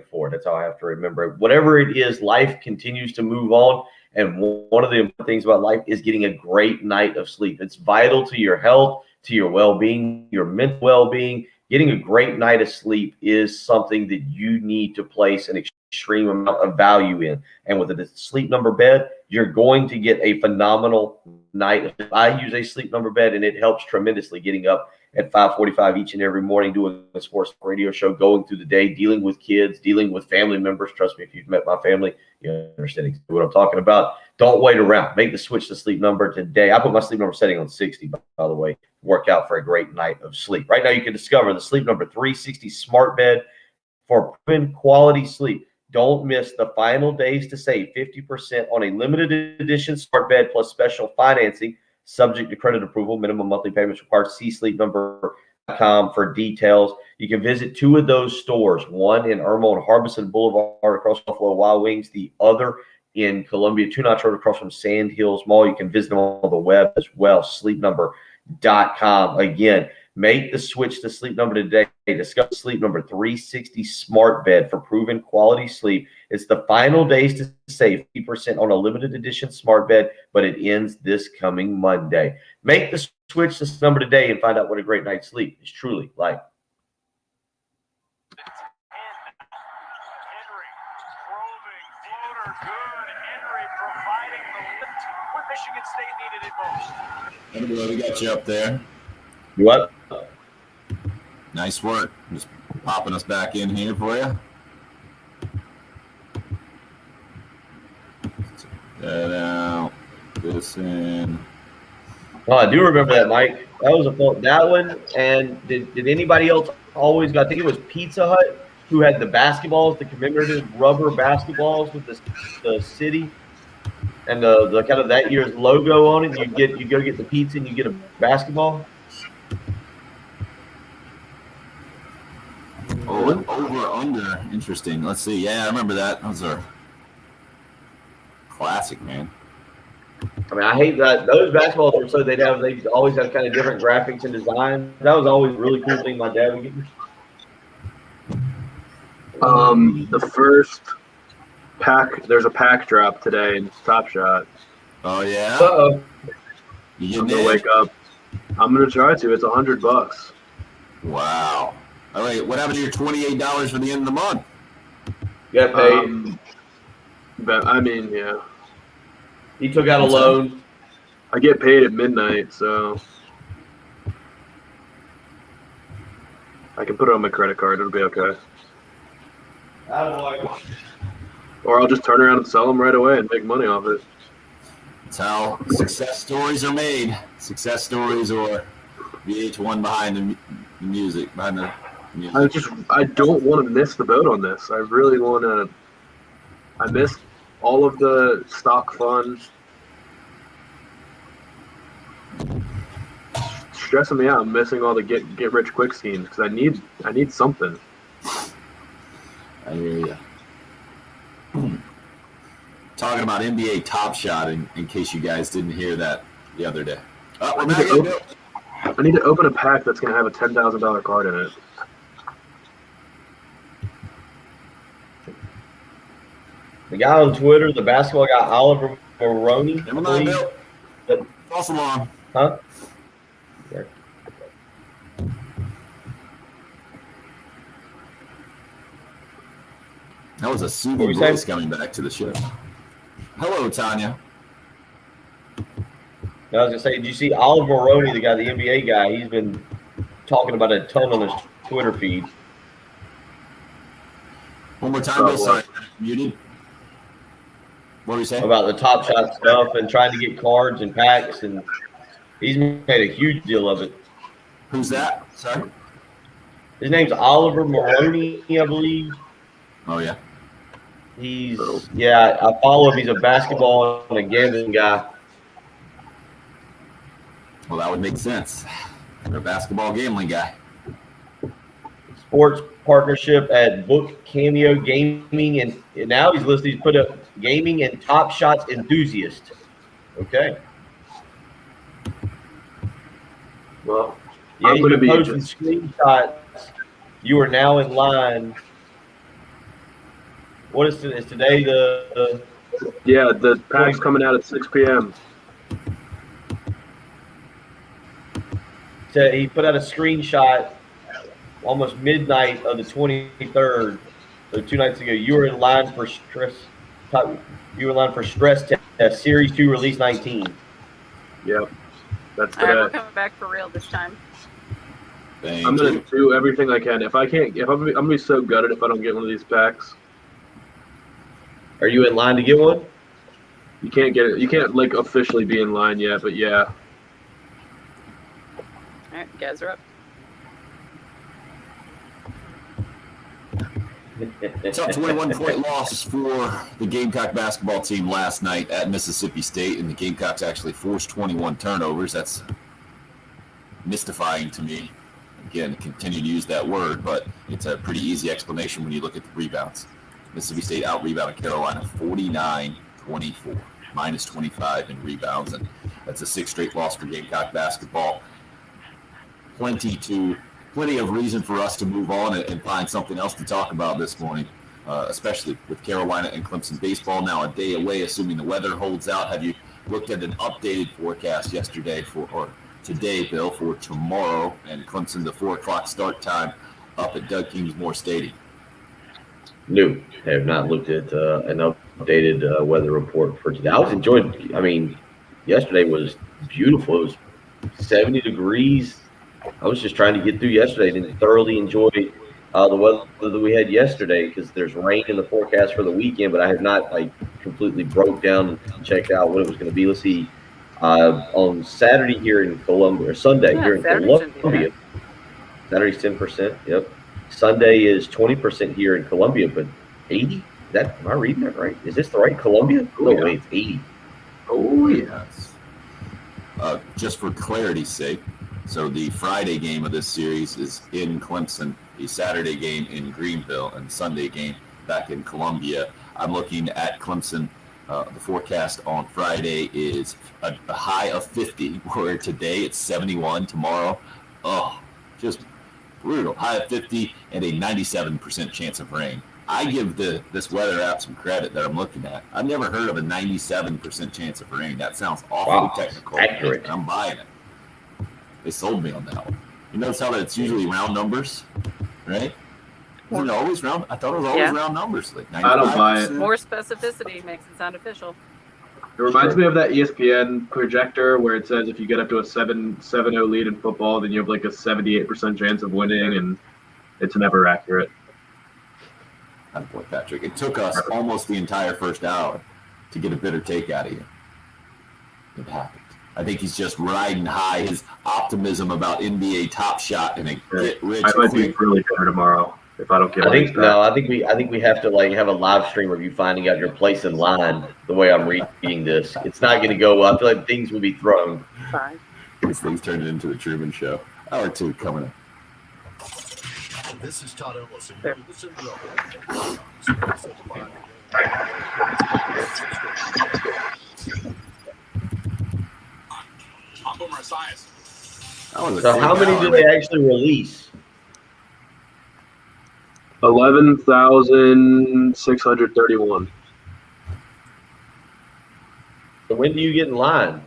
forward. That's how I have to remember it. Whatever it is, life continues to move on. And one of the important things about life is getting a great night of sleep. It's vital to your health, to your well-being, your mental well-being. Getting a great night of sleep is something that you need to place an extreme amount of value in. And with a sleep number bed, you're going to get a phenomenal night. I use a sleep number bed, and it helps tremendously getting up at 5:45 each and every morning, doing a sports radio show, going through the day, dealing with kids, dealing with family members. Trust me, if you've met my family, you understand exactly what I'm talking about. Don't wait around. Make the switch to sleep number today. I put my sleep number setting on 60, by the way. Work out for a great night of sleep. Right now, you can discover the Sleep Number 360 Smart Bed for proven quality sleep. Don't miss the final days to save 50% on a limited edition smart bed plus special financing, subject to credit approval. Minimum monthly payments required. See sleepnumber.com for details. You can visit 2 of those stores, one in Irma on Harbison Boulevard across Buffalo Wild Wings, the other in Columbia, 2 Notch Road across from Sand Hills Mall. You can visit them on the web as well, sleepnumber.com. Again, make the switch to Sleep Number today. Discover Sleep Number 360 Smart Bed for proven quality sleep. It's the final days to save 50% on a limited edition smart bed, but it ends this coming Monday. Make the switch to Sleep Number today and find out what a great night's sleep is truly like. Michigan State needed it most. We got you up there. What? Nice work. Just popping us back in here for you. Check that out. This in. Oh, I do remember that, Mike. That was that one. And did anybody else always got? I think it was Pizza Hut who had the basketballs, the commemorative rubber basketballs with the city and the kind of that year's logo on it. You go get the pizza and you get a basketball. Oh, over under. Interesting. Let's see. Yeah, I remember that. Those are classic, man. I mean, I hate that those basketballs were so they always have kind of different graphics and design. That was always a really cool thing my dad would get me. The first pack, there's a pack drop today in Top Shot. Oh yeah. Uh-oh. You I'm getting gonna wake up. I'm gonna try to. It's $100. Wow. All right. What happened to your $28 for the end of the month? Got paid. But I mean, yeah. He took out a loan. I get paid at midnight, so I can put it on my credit card. It'll be okay. Or I'll just turn around and sell them right away and make money off it. That's how success stories are made. Success stories or VH1 behind the music. Behind the music. I don't want to miss the boat on this. I really want to. I missed all of the stock fun. Stressing me out. I'm missing all the get rich quick schemes because I need something. I hear you. Talking about NBA Top Shot, in case you guys didn't hear that the other day. I need to open a pack that's going to have a $10,000 card in it. The guy on Twitter, the basketball guy, Oliver Maroney. Never mind, Bill. False alarm. Huh? That was a soothing voice coming back to the show. Hello, Tanya. I was going to say, did you see Oliver Maroney, the NBA guy? He's been talking about it a ton on his Twitter feed. One more time, Bill. Sorry. Muted. What were you saying? About the Top Shot stuff and trying to get cards and packs, and he's made a huge deal of it. Who's that? Sorry? His name's Oliver Maroney, I believe. Oh, yeah. I follow him. He's a basketball and a gambling guy. Well, that would make sense. You're a basketball gambling guy. Sports partnership at Book Cameo Gaming, and now he's listed. He's put up gaming and Top Shots enthusiast. Okay. Well, yeah, I'm he's going to been be posting screenshots. You are now in line. What is today? Is today the Yeah, the pack's coming out at 6 p.m. He put out a screenshot almost midnight of the 23rd, so 2 nights ago. You were in line for stress. You were in line for stress test, Series 2, Release 19. Yep, that's All right, we're today. coming back for real this time. I'm gonna do everything I can. If I'm gonna be so gutted if I don't get one of these packs. Are you in line to get one? You can't get it. You can't like officially be in line yet, but yeah. All right, you guys are up. It's a 21-point loss for the Gamecock basketball team last night at Mississippi State, and the Gamecocks actually forced 21 turnovers. That's mystifying to me. Again, continue to use that word, but it's a pretty easy explanation when you look at the rebounds. Mississippi State out-rebounded Carolina 49-24, minus 25 in rebounds, and that's a 6th straight loss for Gamecock basketball. Plenty of reason for us to move on and find something else to talk about this morning, especially with Carolina and Clemson baseball now a day away, assuming the weather holds out. Have you looked at an updated forecast yesterday or today, Bill, for tomorrow and Clemson, the 4 o'clock start time up at Doug Kingsmore Stadium? No, I have not looked at an updated weather report for today. I was enjoying. I mean, yesterday was beautiful. It was 70 degrees. I was just trying to get through yesterday and thoroughly enjoyed the weather that we had yesterday because there's rain in the forecast for the weekend, but I have not completely broke down and checked out what it was going to be. Let's see. On Saturday here in Columbia, or Sunday here in Columbia. Saturday's 10%. Yep. Sunday is 20% here in Columbia, but 80? Am I reading that right? Is this the right Columbia? No, wait, it's 80. Oh, yes. Just for clarity's sake, so the Friday game of this series is in Clemson, the Saturday game in Greenville, and Sunday game back in Columbia. I'm looking at Clemson The forecast on Friday is a high of 50, where today it's 71. Tomorrow, just brutal. High of 50 and a 97% chance of rain. I give this weather app some credit that I'm looking at. I've never heard of a 97% chance of rain. That sounds awfully technical. Accurate. I'm buying it. They sold me on that one. You notice how it's usually round numbers, right? Isn't it always round? I thought it was always round numbers. Like I don't buy it. More specificity makes it sound official. It reminds me of that ESPN projector where it says if you get up to a 7-0 lead in football, then you have like a 78% chance of winning, and it's never accurate. Boy, Patrick, it took us almost the entire first hour to get a bitter take out of you. It happened. I think he's just riding high. His optimism about NBA Top Shot and a get rich I might quick. be really bitter tomorrow if I don't get. I think we have to like have a live stream of you finding out your place in line. The way I'm reading this, it's not going to go well. I feel like things will be thrown. Fine. These things turned into a Truman Show. Hour 2 coming up. This is Todd Ellison. There. So how many did they actually release? 11,631. So when do you get in line?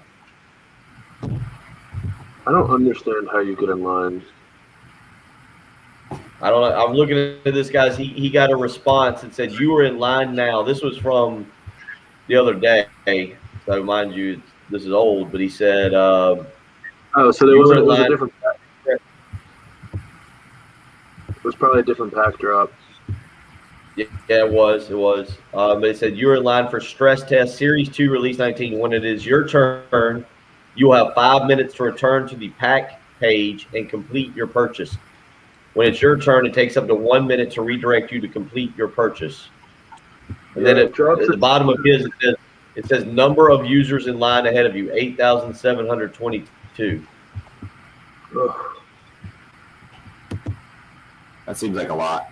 I don't understand how you get in line. I don't know. I'm looking at this guy's. He got a response that said you were in line now. This was from the other day. So mind you, this is old, but he said. So there was a different. It was probably a different pack drop. Yeah, it was. But it said you were in line for stress test series 2, release 19. When it is your turn, you will have 5 minutes to return to the pack page and complete your purchase. When it's your turn, it takes up to 1 minute to redirect you to complete your purchase. And then at the bottom of his, it says number of users in line ahead of you, 8,722. That seems like a lot.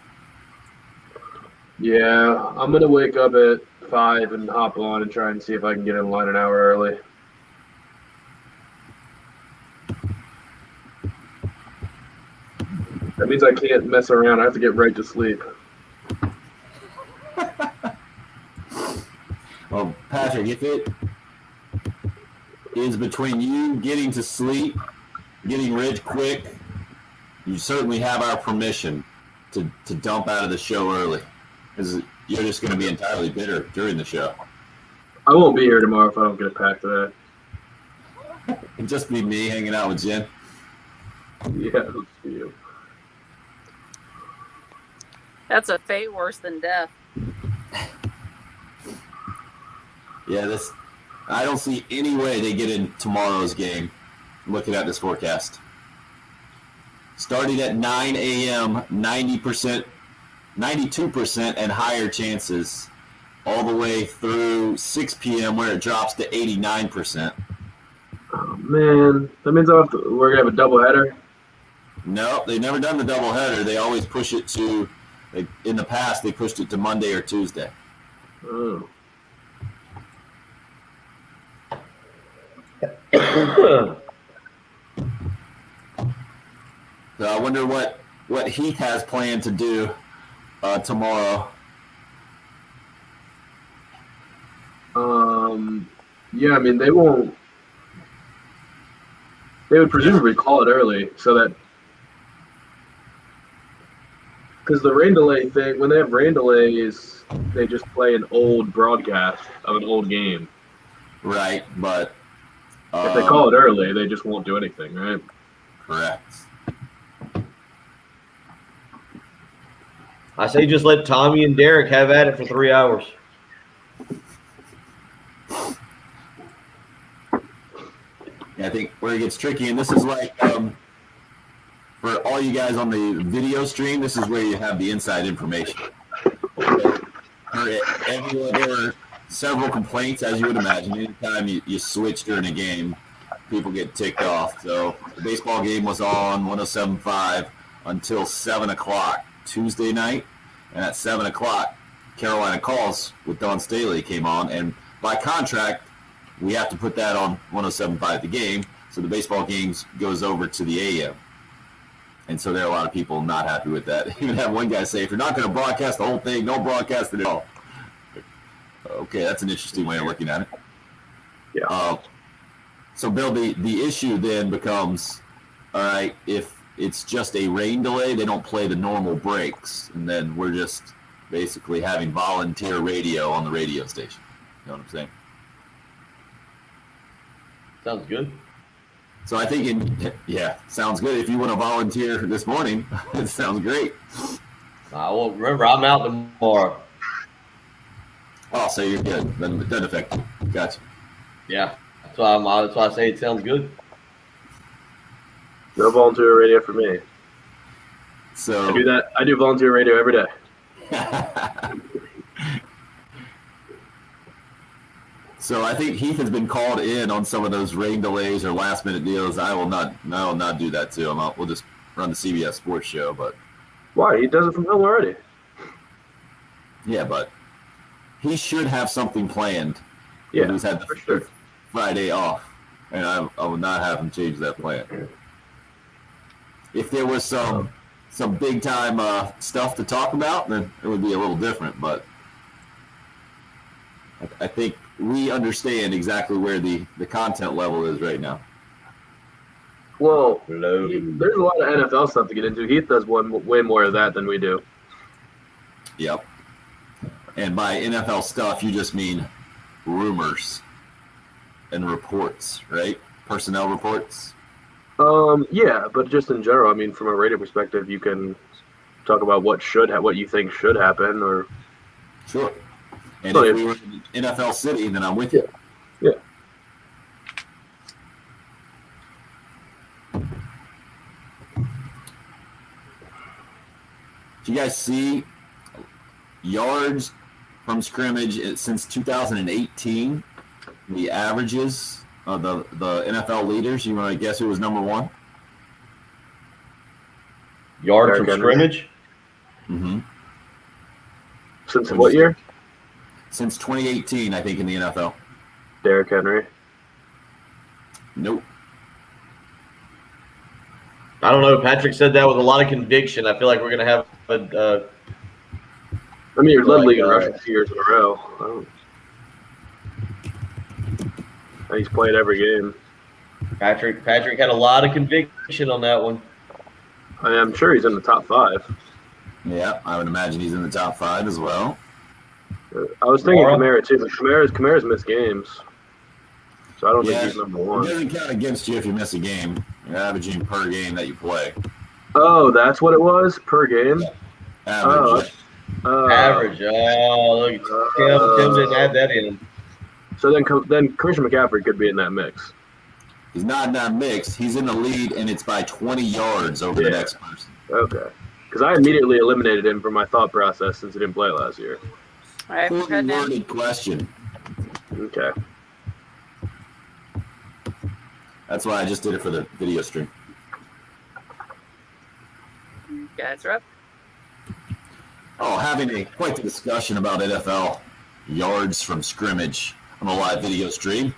Yeah, I'm gonna wake up at 5 and hop on and try and see if I can get in line an hour early. That means I can't mess around. I have to get right to sleep. Well, Patrick, if it is between you getting to sleep, getting rich quick, you certainly have our permission to dump out of the show early, because you're just going to be entirely bitter during the show. I won't be here tomorrow if I don't get a pack today. It'd just be me hanging out with Jen. Yeah, that's for you. That's a fate worse than death. Yeah, I don't see any way they get in tomorrow's game. Looking at this forecast. Starting at 9 a.m., 90%, 92% and higher chances, all the way through 6 p.m. where it drops to 89%. Oh, man. That means we're going to have a doubleheader? No, they've never done the doubleheader. They always push it to, in the past, they pushed it to Monday or Tuesday. Oh. So I wonder what Heath has planned to do tomorrow. Yeah, I mean, they would presumably call it early so that, because the rain delay thing, when they have rain delays, they just play an old broadcast of an old game. Right, but if they call it early, they just won't do anything, right? Correct. I say just let Tommy and Derek have at it for 3 hours. Yeah, I think where it gets tricky, and this is like for all you guys on the video stream, this is where you have the inside information. There were several complaints, as you would imagine. Anytime you switch during a game, people get ticked off. So the baseball game was on 107.5 until 7 o'clock Tuesday night. And at 7 o'clock, Carolina Calls with Don Staley came on. And by contract, we have to put that on 107.5 The Game, so the baseball games goes over to the AM. And so there are a lot of people not happy with that. Even have one guy say, if you're not going to broadcast the whole thing, don't broadcast it at all. Okay, that's an interesting way of looking at it. Yeah. So, Bill, the issue then becomes, all right, if it's just a rain delay, they don't play the normal breaks, and then we're just basically having volunteer radio on the radio station. You know what I'm saying? Sounds good. So I think, sounds good. If you want to volunteer this morning, it sounds great. I won't remember. I'm out tomorrow. Oh, so you're good. It doesn't affect you. Gotcha. Yeah, that's why I say it sounds good. No volunteer radio for me. So I do that. I do volunteer radio every day. So I think Heath has been called in on some of those rain delays or last minute deals. I will not do that too. We'll just run the CBS Sports Show. But Why? He does it from home already. yeah, but he should have something planned. Yeah, He's had for sure. Friday off, and I would not have him change that plan. If there was some big time stuff to talk about, then it would be a little different. But I think we understand exactly where the content level is right now. Well, Hello. there's a lot of NFL stuff to get into. Heath does way more of that than we do. Yep. And by NFL stuff, you just mean rumors and reports, right? Personnel reports. Yeah, but just in general, I mean, from a radio perspective, you can talk about what you think should happen, or Sure. And So if we were in NFL City, then I'm with you. Yeah. Do you guys see yards from scrimmage since 2018? The averages of the NFL leaders. You want to guess who was number one? Yards from Derrick Henry. scrimmage? Mm-hmm. Since what year? Since 2018, I think, in the NFL. Derrick Henry. Nope. I don't know. Patrick said that with a lot of conviction. I feel like we're going to have a I mean, you're led league in Like, rushing 2 years in a row. And he's played every game. Patrick had a lot of conviction on that one. I mean, I'm sure he's in the top 5. Yeah, I would imagine he's in the top 5 as well. I was thinking Kamara? Kamara too, but Kamara's missed games, so I don't think he's number It 1. doesn't count against you if you miss a game. You're averaging per game that you play. Oh, that's what it was per game. Average. Average. Oh, look. Tim didn't add that in. So then Christian McCaffrey could be in that mix. He's not in that mix. He's in the lead, and it's by 20 yards over the next person. Okay, because I immediately eliminated him from my thought process since he didn't play last year. All right, Poorly good now. worded question. Okay. That's why I just did it for the video stream. Guys are up. Oh, having quite the discussion about NFL yards from scrimmage on a live video stream.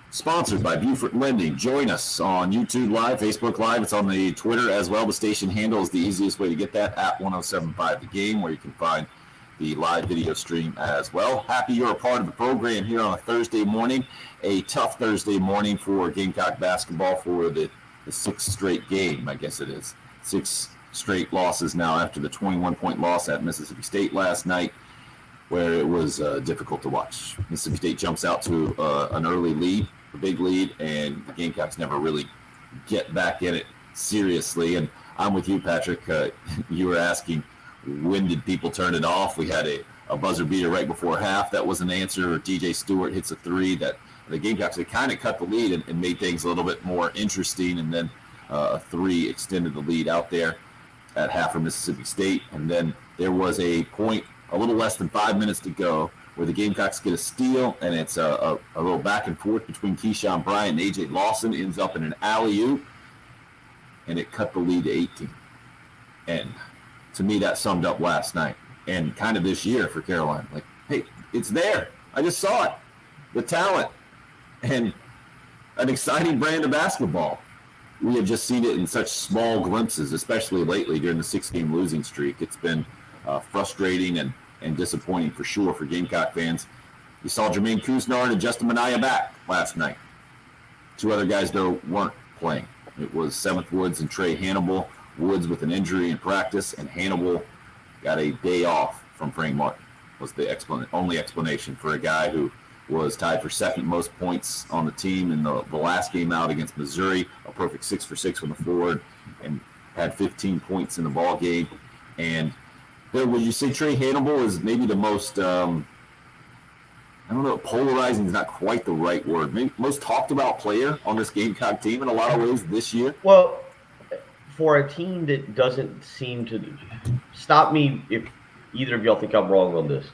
Sponsored by Buford Lending. Join us on YouTube Live, Facebook Live. It's on the Twitter as well. The station handle is the easiest way to get that, at 1075 The Game, where you can find the live video stream as well. Happy you're a part of the program here on a Thursday morning. A tough Thursday morning for Gamecock basketball for the 6th straight game, I guess it is. 6 straight losses now after the 21-point loss at Mississippi State last night, where it was difficult to watch. Mississippi State jumps out to an early lead, a big lead, and the Gamecocks never really get back in it seriously. And I'm with you, Patrick. You were asking, when did people turn it off? We had a buzzer beater right before half. That was an answer. DJ Stewart hits a 3 that the Gamecocks had kind of cut the lead and made things a little bit more interesting. And then a 3 extended the lead out there at half for Mississippi State. And then there was a point, a little less than 5 minutes to go, where the Gamecocks get a steal, and it's a little back and forth between Keyshawn Bryant and A.J. Lawson. Ends up in an alley-oop, and it cut the lead to 18. And to me, that summed up last night and kind of this year for Carolina. Like, hey, it's there. I just saw it. The talent and an exciting brand of basketball. We have just seen it in such small glimpses, especially lately during the 6-game losing streak. It's been frustrating and disappointing for sure for Gamecock fans. You saw Jermaine Couisnard and Justin Minaya back last night. 2 other guys, though, weren't playing. It was Seventh Woods and Trey Hannibal. Woods with an injury in practice, and Hannibal got a day off from Frank Martin, was the only explanation for a guy who was tied for second most points on the team in the last game out against Missouri, a perfect 6 for 6 from the forward, and had 15 points in the ball game. And would you say Trey Hannibal is maybe the most, I don't know, polarizing is not quite the right word, maybe most talked about player on this Gamecock team in a lot of ways this year? Well, for a team that doesn't seem to stop me if either of y'all think I'm wrong on this.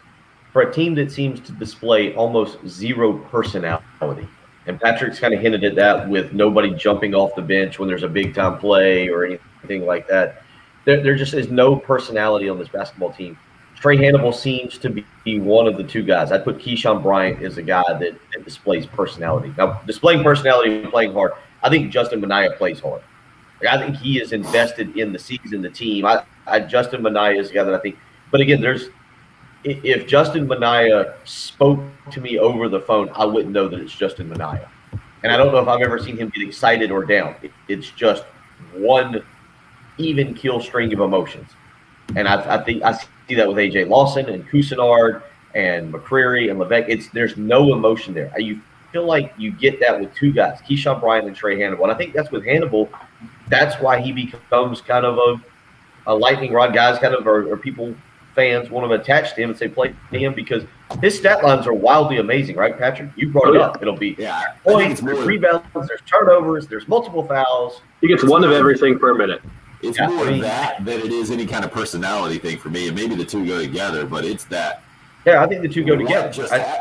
For a team that seems to display almost zero personality, and Patrick's kind of hinted at that with nobody jumping off the bench when there's a big-time play or anything like that. There just is no personality on this basketball team. Trey Hannibal seems to be one of the 2 guys. I put Keyshawn Bryant as a guy that displays personality. Now, displaying personality and playing hard, I think Justin Minaya plays hard. I think he is invested in the season, the team. Justin Minaya is a guy that I think – but again, if Justin Minaya spoke to me over the phone, I wouldn't know that it's Justin Minaya. And I don't know if I've ever seen him get excited or down. It's just one even kill string of emotions. And I think I see that with A.J. Lawson and Couisnard and McCreary and Levesque. There's no emotion there. You feel like you get that with 2 guys, Keyshawn Bryant and Trey Hannibal. And I think that's with Hannibal. That's why he becomes kind of a lightning rod. Guys kind of or people – fans want to attach to him and say play to him because his stat lines are wildly amazing, right, Patrick? You brought it up. It'll be points, there's rebounds, there's turnovers, there's multiple fouls. He gets one of everything per minute. It's more that than it is any kind of personality thing for me. And maybe the 2 go together, but it's that. Yeah, I think the 2 go together.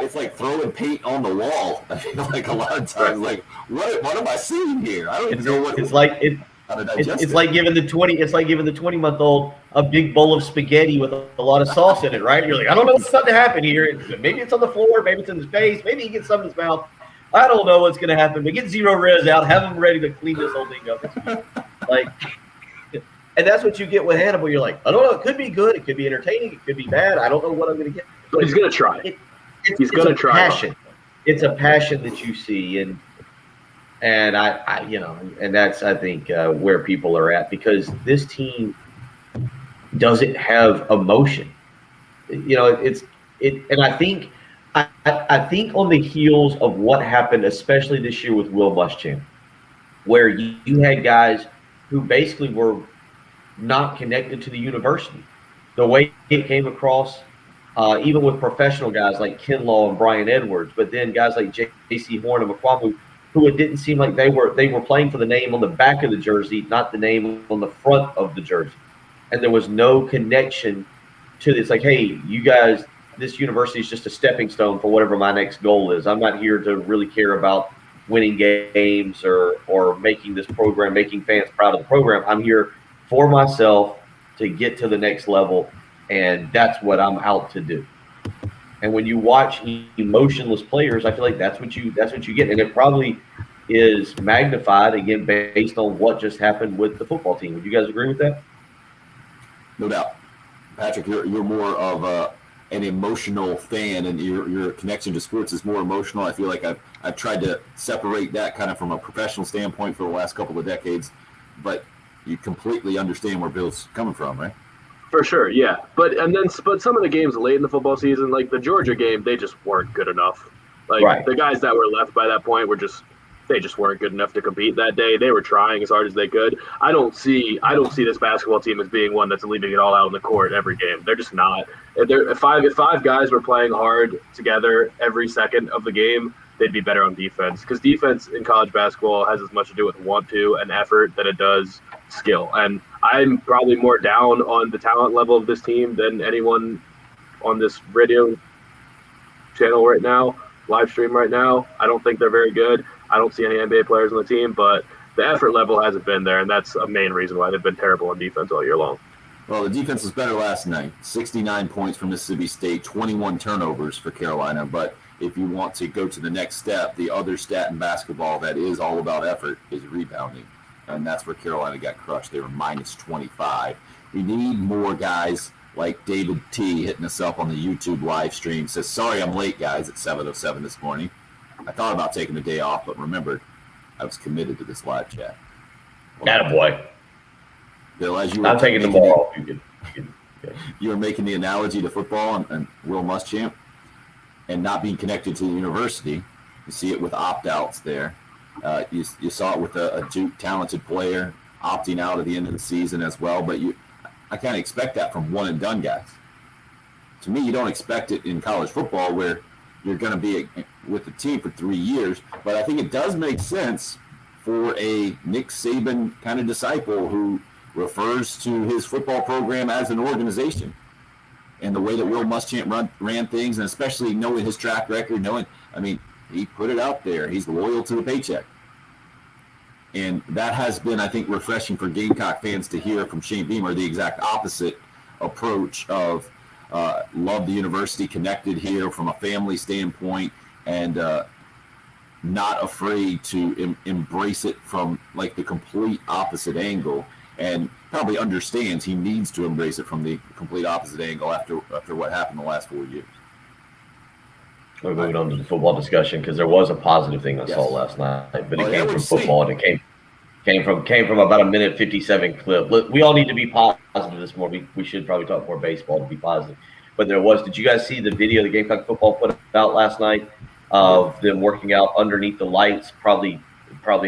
It's like throwing paint on the wall. I feel like a lot of times, like, what am I seeing here? I don't even know what it's like. It's like giving the 20-month-old a big bowl of spaghetti with a lot of sauce in it, right? You're like, I don't know what's about to happen here. Maybe it's on the floor, maybe it's in his face, maybe he gets some in his mouth. I don't know what's going to happen, but get Zero Res out, have him ready to clean this whole thing up. And that's what you get with Hannibal. You're like, I don't know, it could be good, it could be entertaining, it could be bad. I don't know what I'm going to get. But he's going to try. He's going to try. Passion. It's a passion that you see, and I and that's I think where people are at because this team doesn't have emotion. And I think on the heels of what happened, especially this year with Will Muschamp, where you had guys who basically were not connected to the university, the way it came across, even with professional guys like Kinlaw and Brian Edwards, but then guys like J.C. Horn and McQuamu, who it didn't seem like they were playing for the name on the back of the jersey, not the name on the front of the jersey. And there was no connection to this. Like, hey, you guys, this university is just a stepping stone for whatever my next goal is. I'm not here to really care about winning games or making this program, making fans proud of the program. I'm here for myself to get to the next level, and that's what I'm out to do. And when you watch emotionless players, I feel like that's what you get, and it probably is magnified again based on what just happened with the football team. Would you guys agree with that? No doubt, Patrick. You're more of an emotional fan, and your connection to sports is more emotional. I feel like I've tried to separate that kind of from a professional standpoint for the last couple of decades, but you completely understand where Bill's coming from, right? For sure, yeah. But some of the games late in the football season, like the Georgia game, they just weren't good enough. Like The guys that were left by that point they just weren't good enough to compete that day. They were trying as hard as they could. I don't see this basketball team as being one that's leaving it all out on the court every game. They're just not. If five guys were playing hard together every second of the game, they'd be better on defense. Because defense in college basketball has as much to do with want to and effort than it does skill. And I'm probably more down on the talent level of this team than anyone on this radio channel right now, live stream right now. I don't think they're very good. I don't see any NBA players on the team, but the effort level hasn't been there, and that's a main reason why they've been terrible on defense all year long. Well, the defense was better last night. 69 points from Mississippi State, 21 turnovers for Carolina. But if you want to go to the next step, the other stat in basketball that is all about effort is rebounding. And that's where Carolina got crushed. They were minus 25. We need more guys like David T hitting us up on the YouTube live stream. Says, sorry I'm late, guys, at 7:07 this morning. I thought about taking the day off, but remembered I was committed to this live chat. Attaboy. Bill, as you I'm were taking the ball off. You were making the analogy to football and Will Muschamp and not being connected to the university. You see it with opt-outs there. You saw it with a Duke talented player opting out at the end of the season as well. But I kind of expect that from one-and-done guys. To me, you don't expect it in college football where you're going to be with the team for 3 years. But I think it does make sense for a Nick Saban kind of disciple who refers to his football program as an organization, and the way that Will Muschamp ran things, and especially knowing his track record, he put it out there. He's loyal to the paycheck. And that has been, I think, refreshing for Gamecock fans to hear from Shane Beamer, the exact opposite approach of love the university, connected here from a family standpoint, and not afraid to embrace it from like the complete opposite angle. And probably understands he needs to embrace it from the complete opposite angle after what happened the last 4 years. We're moving on to the football discussion because there was a positive thing I saw last night, but it came from football, and it came from about a minute 57 clip. Look, we all need to be positive this morning. We should probably talk more baseball to be positive. But did you guys see the video the Gamecock football put out last night of them working out underneath the lights? Probably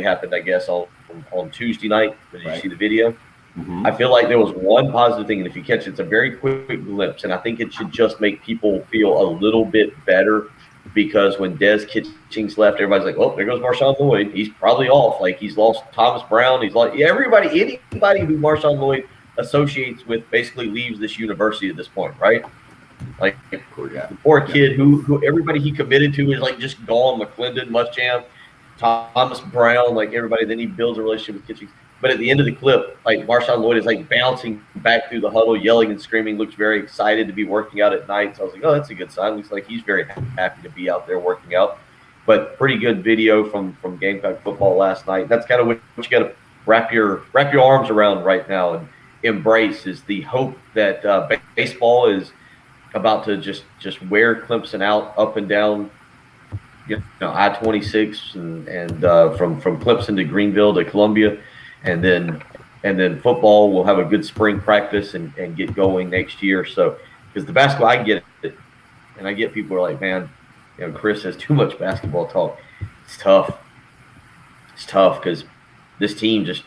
happened, I guess, on Tuesday night. Did you see the video? Mm-hmm. I feel like there was one positive thing, and if you catch it, it's a very quick glimpse, and I think it should just make people feel a little bit better, because when Des Kitchings left, everybody's like, "Oh, there goes Marshawn Lloyd. He's probably off. Like, he's lost Thomas Brown. He's like anybody who Marshawn Lloyd associates with basically leaves this university at this point, right? Like, the poor kid who everybody he committed to is like just gone. McClendon, Muschamp, Thomas Brown, like everybody. Then he builds a relationship with Kitchings. But at the end of the clip, like Marshawn Lloyd is like bouncing back through the huddle, yelling and screaming, looks very excited to be working out at night. So I was like, oh, that's a good sign. Looks like he's very happy to be out there working out. But pretty good video from Gamecock football last night. That's kind of what you got to wrap your arms around right now and embrace, is the hope that baseball is about to just wear Clemson out up and down, I-26 and from Clemson to Greenville to Columbia. And then football will have a good spring practice and get going next year. So, because the basketball, I get it, and I get people are like, man, Chris has too much basketball talk. It's tough. It's tough because this team just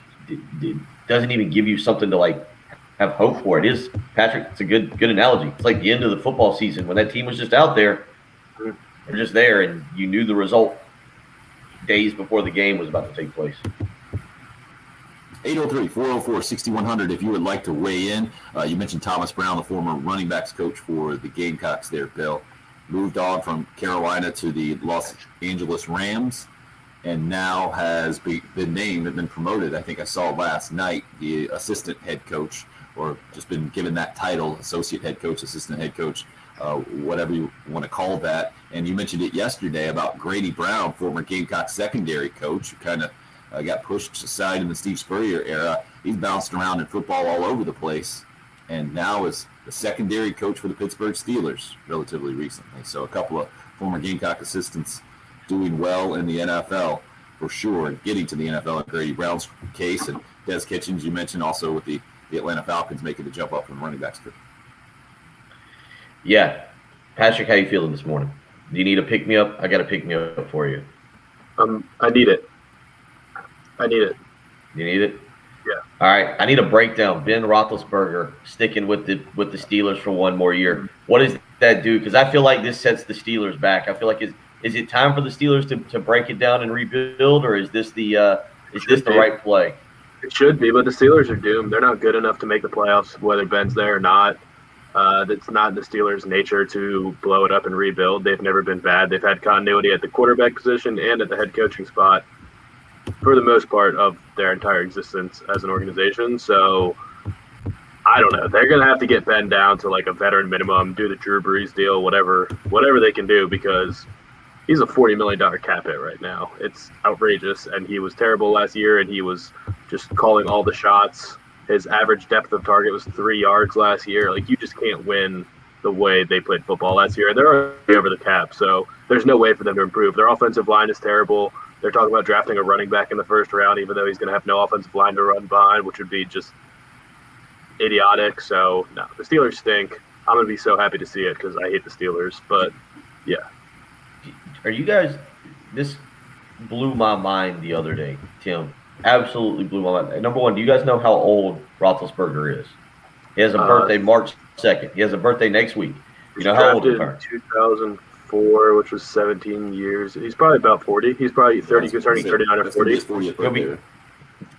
doesn't even give you something to like have hope for. It is, Patrick, it's a good analogy. It's like the end of the football season when that team was just out there. They're just there, and you knew the result days before the game was about to take place. 803-404-6100 if you would like to weigh in. You mentioned Thomas Brown, the former running backs coach for the Gamecocks there, Bill. Moved on from Carolina to the Los Angeles Rams, and now has been named and been promoted. I think I saw last night, the assistant head coach, or just been given that title, associate head coach, assistant head coach, whatever you want to call that. And you mentioned it yesterday about Grady Brown, former Gamecock secondary coach, who kind of got pushed aside in the Steve Spurrier era. He's bounced around in football all over the place, and now is the secondary coach for the Pittsburgh Steelers relatively recently. So a couple of former Gamecock assistants doing well in the NFL for sure, and getting to the NFL in Grady Brown's case. And Des Kitchings, you mentioned also with the Atlanta Falcons making the jump up from running backs. Yeah. Patrick, how you feeling this morning? Do you need a pick-me-up? I got a pick-me-up for you. I need it. I need it. You need it? Yeah. All right. I need a breakdown. Ben Roethlisberger sticking with the Steelers for one more year. What does that do? Because I feel like this sets the Steelers back. I feel like is it time for the Steelers to break it down and rebuild, or is this the right play? It should be, but the Steelers are doomed. They're not good enough to make the playoffs, whether Ben's there or not. It's not in the Steelers' nature to blow it up and rebuild. They've never been bad. They've had continuity at the quarterback position and at the head coaching spot for the most part of their entire existence as an organization. So I don't know. They're gonna have to get Ben down to like a veteran minimum, do the Drew Brees deal, whatever they can do, because he's a $40 million cap hit right now. It's outrageous, and he was terrible last year, and he was just calling all the shots. His average depth of target was 3 yards last year. Like, you just can't win the way they played football last year. And they're already over the cap, so there's no way for them to improve. Their offensive line is terrible. They're talking about drafting a running back in the first round, even though he's going to have no offensive line to run behind, which would be just idiotic. So, no, the Steelers stink. I'm going to be so happy to see it because I hate the Steelers. But, yeah. Are you guys – this blew my mind the other day, Tim. Absolutely blew my mind. Number one, do you guys know how old Roethlisberger is? He has a birthday March 2nd. He has a birthday next week. You know how old he is? 2004, which was 17 years. He's probably about 40. He's probably 30, turning 39 or 40. He'll be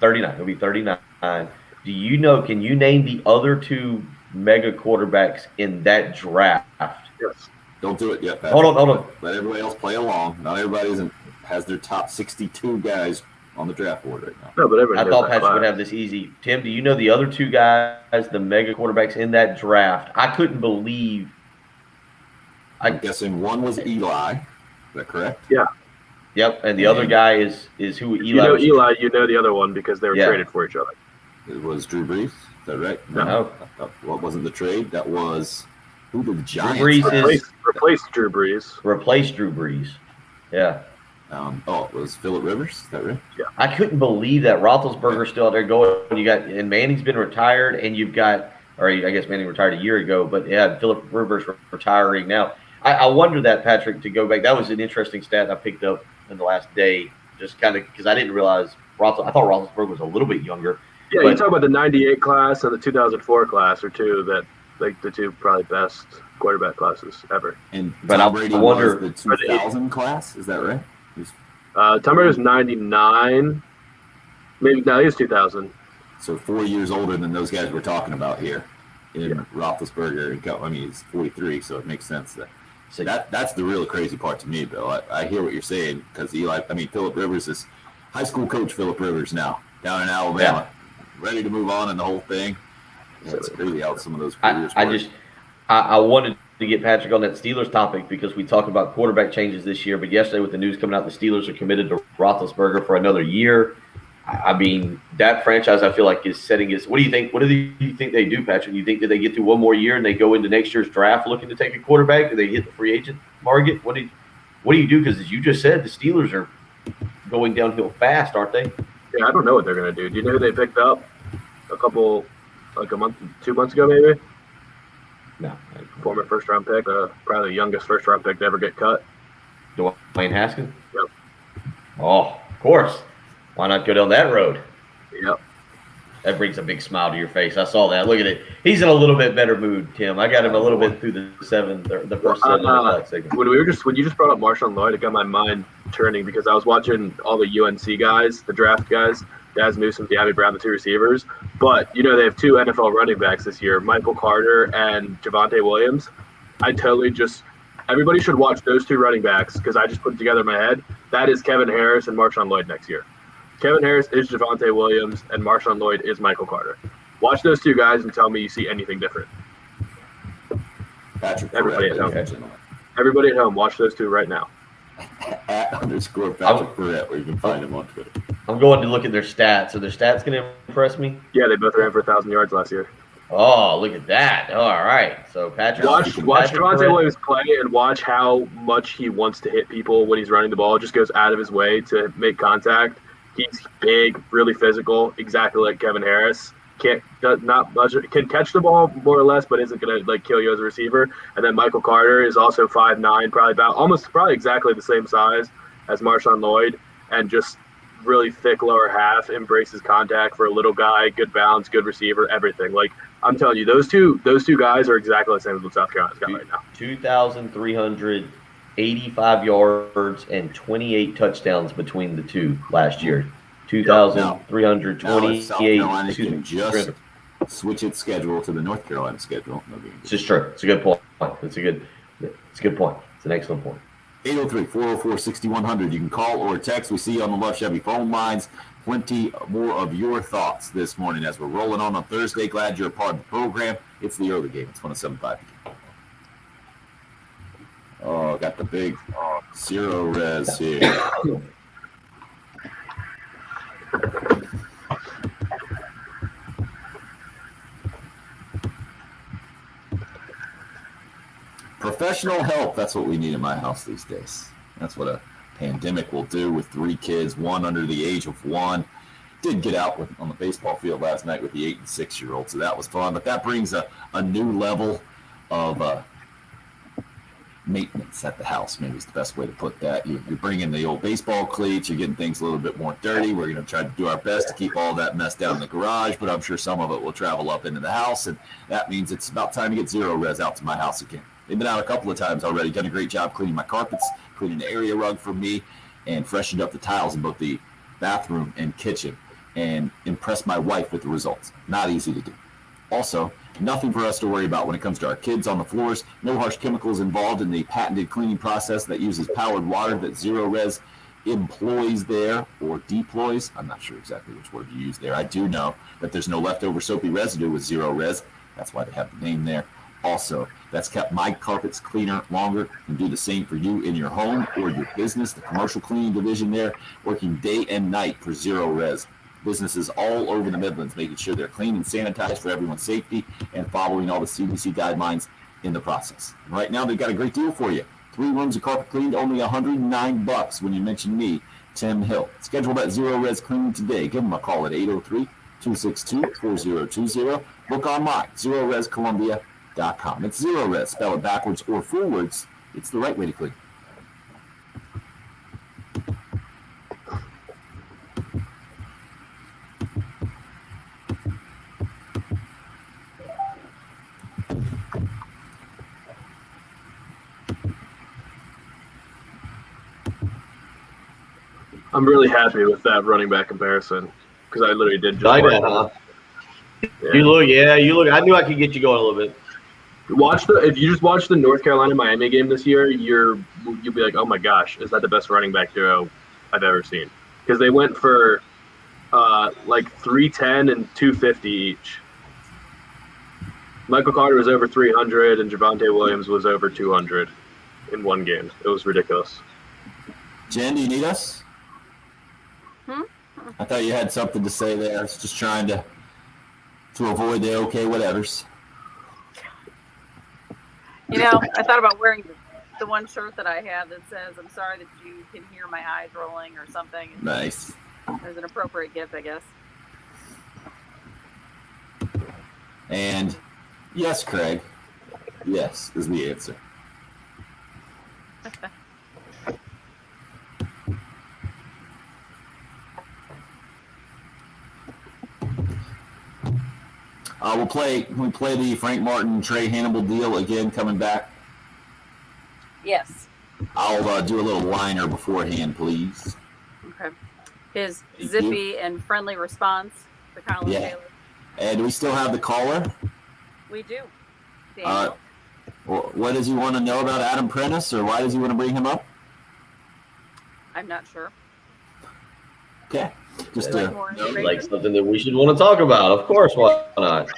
39. He'll be 39. Do you know, can you name the other two mega quarterbacks in that draft? Yes. Don't do it yet, Patrick. Hold on. Let everybody else play along. Not everybody has their top 62 guys on the draft board right now. No, but I thought Patrick would have this easy. Tim, do you know the other two guys, the mega quarterbacks in that draft? I couldn't believe. I'm guessing one was Eli. Is that correct? Yeah. Yep, and the other guy is who Eli. You know Eli, you know the other one because they were traded for each other. It was Drew Brees. Is that right? No. What wasn't the trade? That was who the Giants replaced Drew Brees. Replaced Drew Brees. Yeah. It was Phillip Rivers. Is that right? Yeah. I couldn't believe that Roethlisberger's still out there going. And Manning's been retired, and you've got, or I guess Manning retired a year ago, but yeah, Phillip Rivers retiring now. I wonder that, Patrick, to go back. That was an interesting stat I picked up in the last day, just kind of because I didn't realize I thought Roethlisberger was a little bit younger. Yeah, you talk about the '98 class and the 2004 class, or two that like the two probably best quarterback classes ever. And Tom Brady was the 2000 class. Is that right? Tom Brady was 99. Maybe no, he was 2000. So 4 years older than those guys we're talking about here. In Roethlisberger, I mean, he's 43, so it makes sense that. So that's the real crazy part to me, Bill. I hear what you're saying because Phillip Rivers is high school coach Phillip Rivers now down in Alabama, ready to move on and the whole thing. It's crazy how some of those careers work. I wanted to get Patrick on that Steelers topic because we talked about quarterback changes this year, but yesterday with the news coming out, the Steelers are committed to Roethlisberger for another year. I mean, that franchise I feel like is setting his. What do you think? What do you think they do, Patrick? Do you think that they get through one more year and they go into next year's draft looking to take a quarterback? Do they hit the free agent market? What do you do? Because as you just said, the Steelers are going downhill fast, aren't they? Yeah, I don't know what they're gonna do. Do you know who they picked up a month, 2 months ago, maybe? No. Former first-round pick, probably the youngest first-round pick to ever get cut. Dwayne Haskins? Yep. Oh, of course. Why not go down that road? Yep. That brings a big smile to your face. I saw that. Look at it. He's in a little bit better mood, Tim. I got him a little bit through the first 7 seconds. When you just brought up Marshawn Lloyd, it got my mind turning because I was watching all the UNC guys, the draft guys, Daz Newsome, De'Ami Brown, the two receivers. But, they have 2 NFL running backs this year, Michael Carter and Javonte Williams. Everybody should watch those 2 running backs because I just put it together in my head. That is Kevin Harris and Marshawn Lloyd next year. Kevin Harris is Javonte Williams, and Marshawn Lloyd is Michael Carter. Watch those 2 guys and tell me you see anything different. Patrick, everybody at home, watch those 2 right now. @_Patrick Perrette, where you can find him on Twitter. I'm going to look at their stats. Are their stats going to impress me? Yeah, they both ran for 1,000 yards last year. Oh, look at that. All right. So, Patrick. Watch Javonte Williams play and watch how much he wants to hit people when he's running the ball. Just goes out of his way to make contact. He's big, really physical, exactly like Kevin Harris. Can catch the ball more or less, but isn't going to kill you as a receiver. And then Michael Carter is also 5'9", probably exactly the same size as Marshawn Lloyd, and just really thick lower half, embraces contact for a little guy, good balance, good receiver, everything. I'm telling you, those two guys are exactly the same as what South Carolina's got right now. 2,385 yards and 28 touchdowns between the 2 last year. 2,328. South Carolina can just switch its schedule to the North Carolina schedule. This is true. It's a good point. It's a good point. It's an excellent point. 803-404-6100. You can call or text. We see you on the Love Chevy phone lines. plenty more of your thoughts this morning as we're rolling on Thursday. Glad you're a part of the program. It's the early game. It's 107.5. Oh, got the big zero res here. Professional help, that's what we need in my house these days. That's what a pandemic will do with 3 kids, one under the age of 1. Did get out on the baseball field last night with the 8 and 6-year-old, so that was fun. But that brings a new level of maintenance at the house, maybe is the best way to put that. You're bringing the old baseball cleats, you're getting things a little bit more dirty. We're going to try to do our best to keep all that mess down in the garage, but I'm sure some of it will travel up into the house, and that means it's about time to get zero res out to my house again. They've been out a couple of times already, done a great job cleaning my carpets, cleaning the area rug for me, and freshened up the tiles in both the bathroom and kitchen, and impressed my wife with the results. Not easy to do. Also, nothing for us to worry about when it comes to our kids on the floors. No harsh chemicals involved in the patented cleaning process that uses powered water that Zero Res employs there, or deploys. I'm not sure exactly which word you use there. I do know that there's no leftover soapy residue with Zero Res. That's why they have the name there. Also, that's kept my carpets cleaner longer. And do the same for you in your home or your business. The commercial cleaning division there, working day and night for Zero Res. Businesses all over the Midlands, making sure they're clean and sanitized for everyone's safety and following all the CDC guidelines in the process. And right now, they've got a great deal for you. 3 rooms of carpet cleaned, only $109 when you mention me, Tim Hill. Schedule that Zero Res cleaning today. Give them a call at 803-262-4020. Book online, ZeroResColumbia.com. It's Zero Res. Spell it backwards or forwards. It's the right way to clean. I'm really happy with that running back comparison because I literally did just. Like that, huh? Yeah. You look. I knew I could get you going a little bit. If you just watch the North Carolina Miami game this year, you'll be like, oh my gosh, is that the best running back duo I've ever seen? Because they went for like 310 and 250 each. Michael Carter was over 300 and Javonte Williams was over 200 in one game. It was ridiculous. Jen, do you need us? I thought you had something to say there. I was just trying to avoid the okay whatevers. You know, I thought about wearing the one shirt that I have that says, I'm sorry that you can hear my eyes rolling or something. Nice. As an appropriate gift, I guess. And yes, Craig. Yes is the answer. We play the Frank Martin, Trey Hannibal deal again coming back. Yes. I'll do a little liner beforehand, please. Okay. His zippy and friendly response to Colin Taylor. And we still have the caller. We do. Daniel. What does he want to know about Adam Prentice, or why does he want to bring him up? I'm not sure. Okay. Just like something that we should want to talk about. Of course, why not?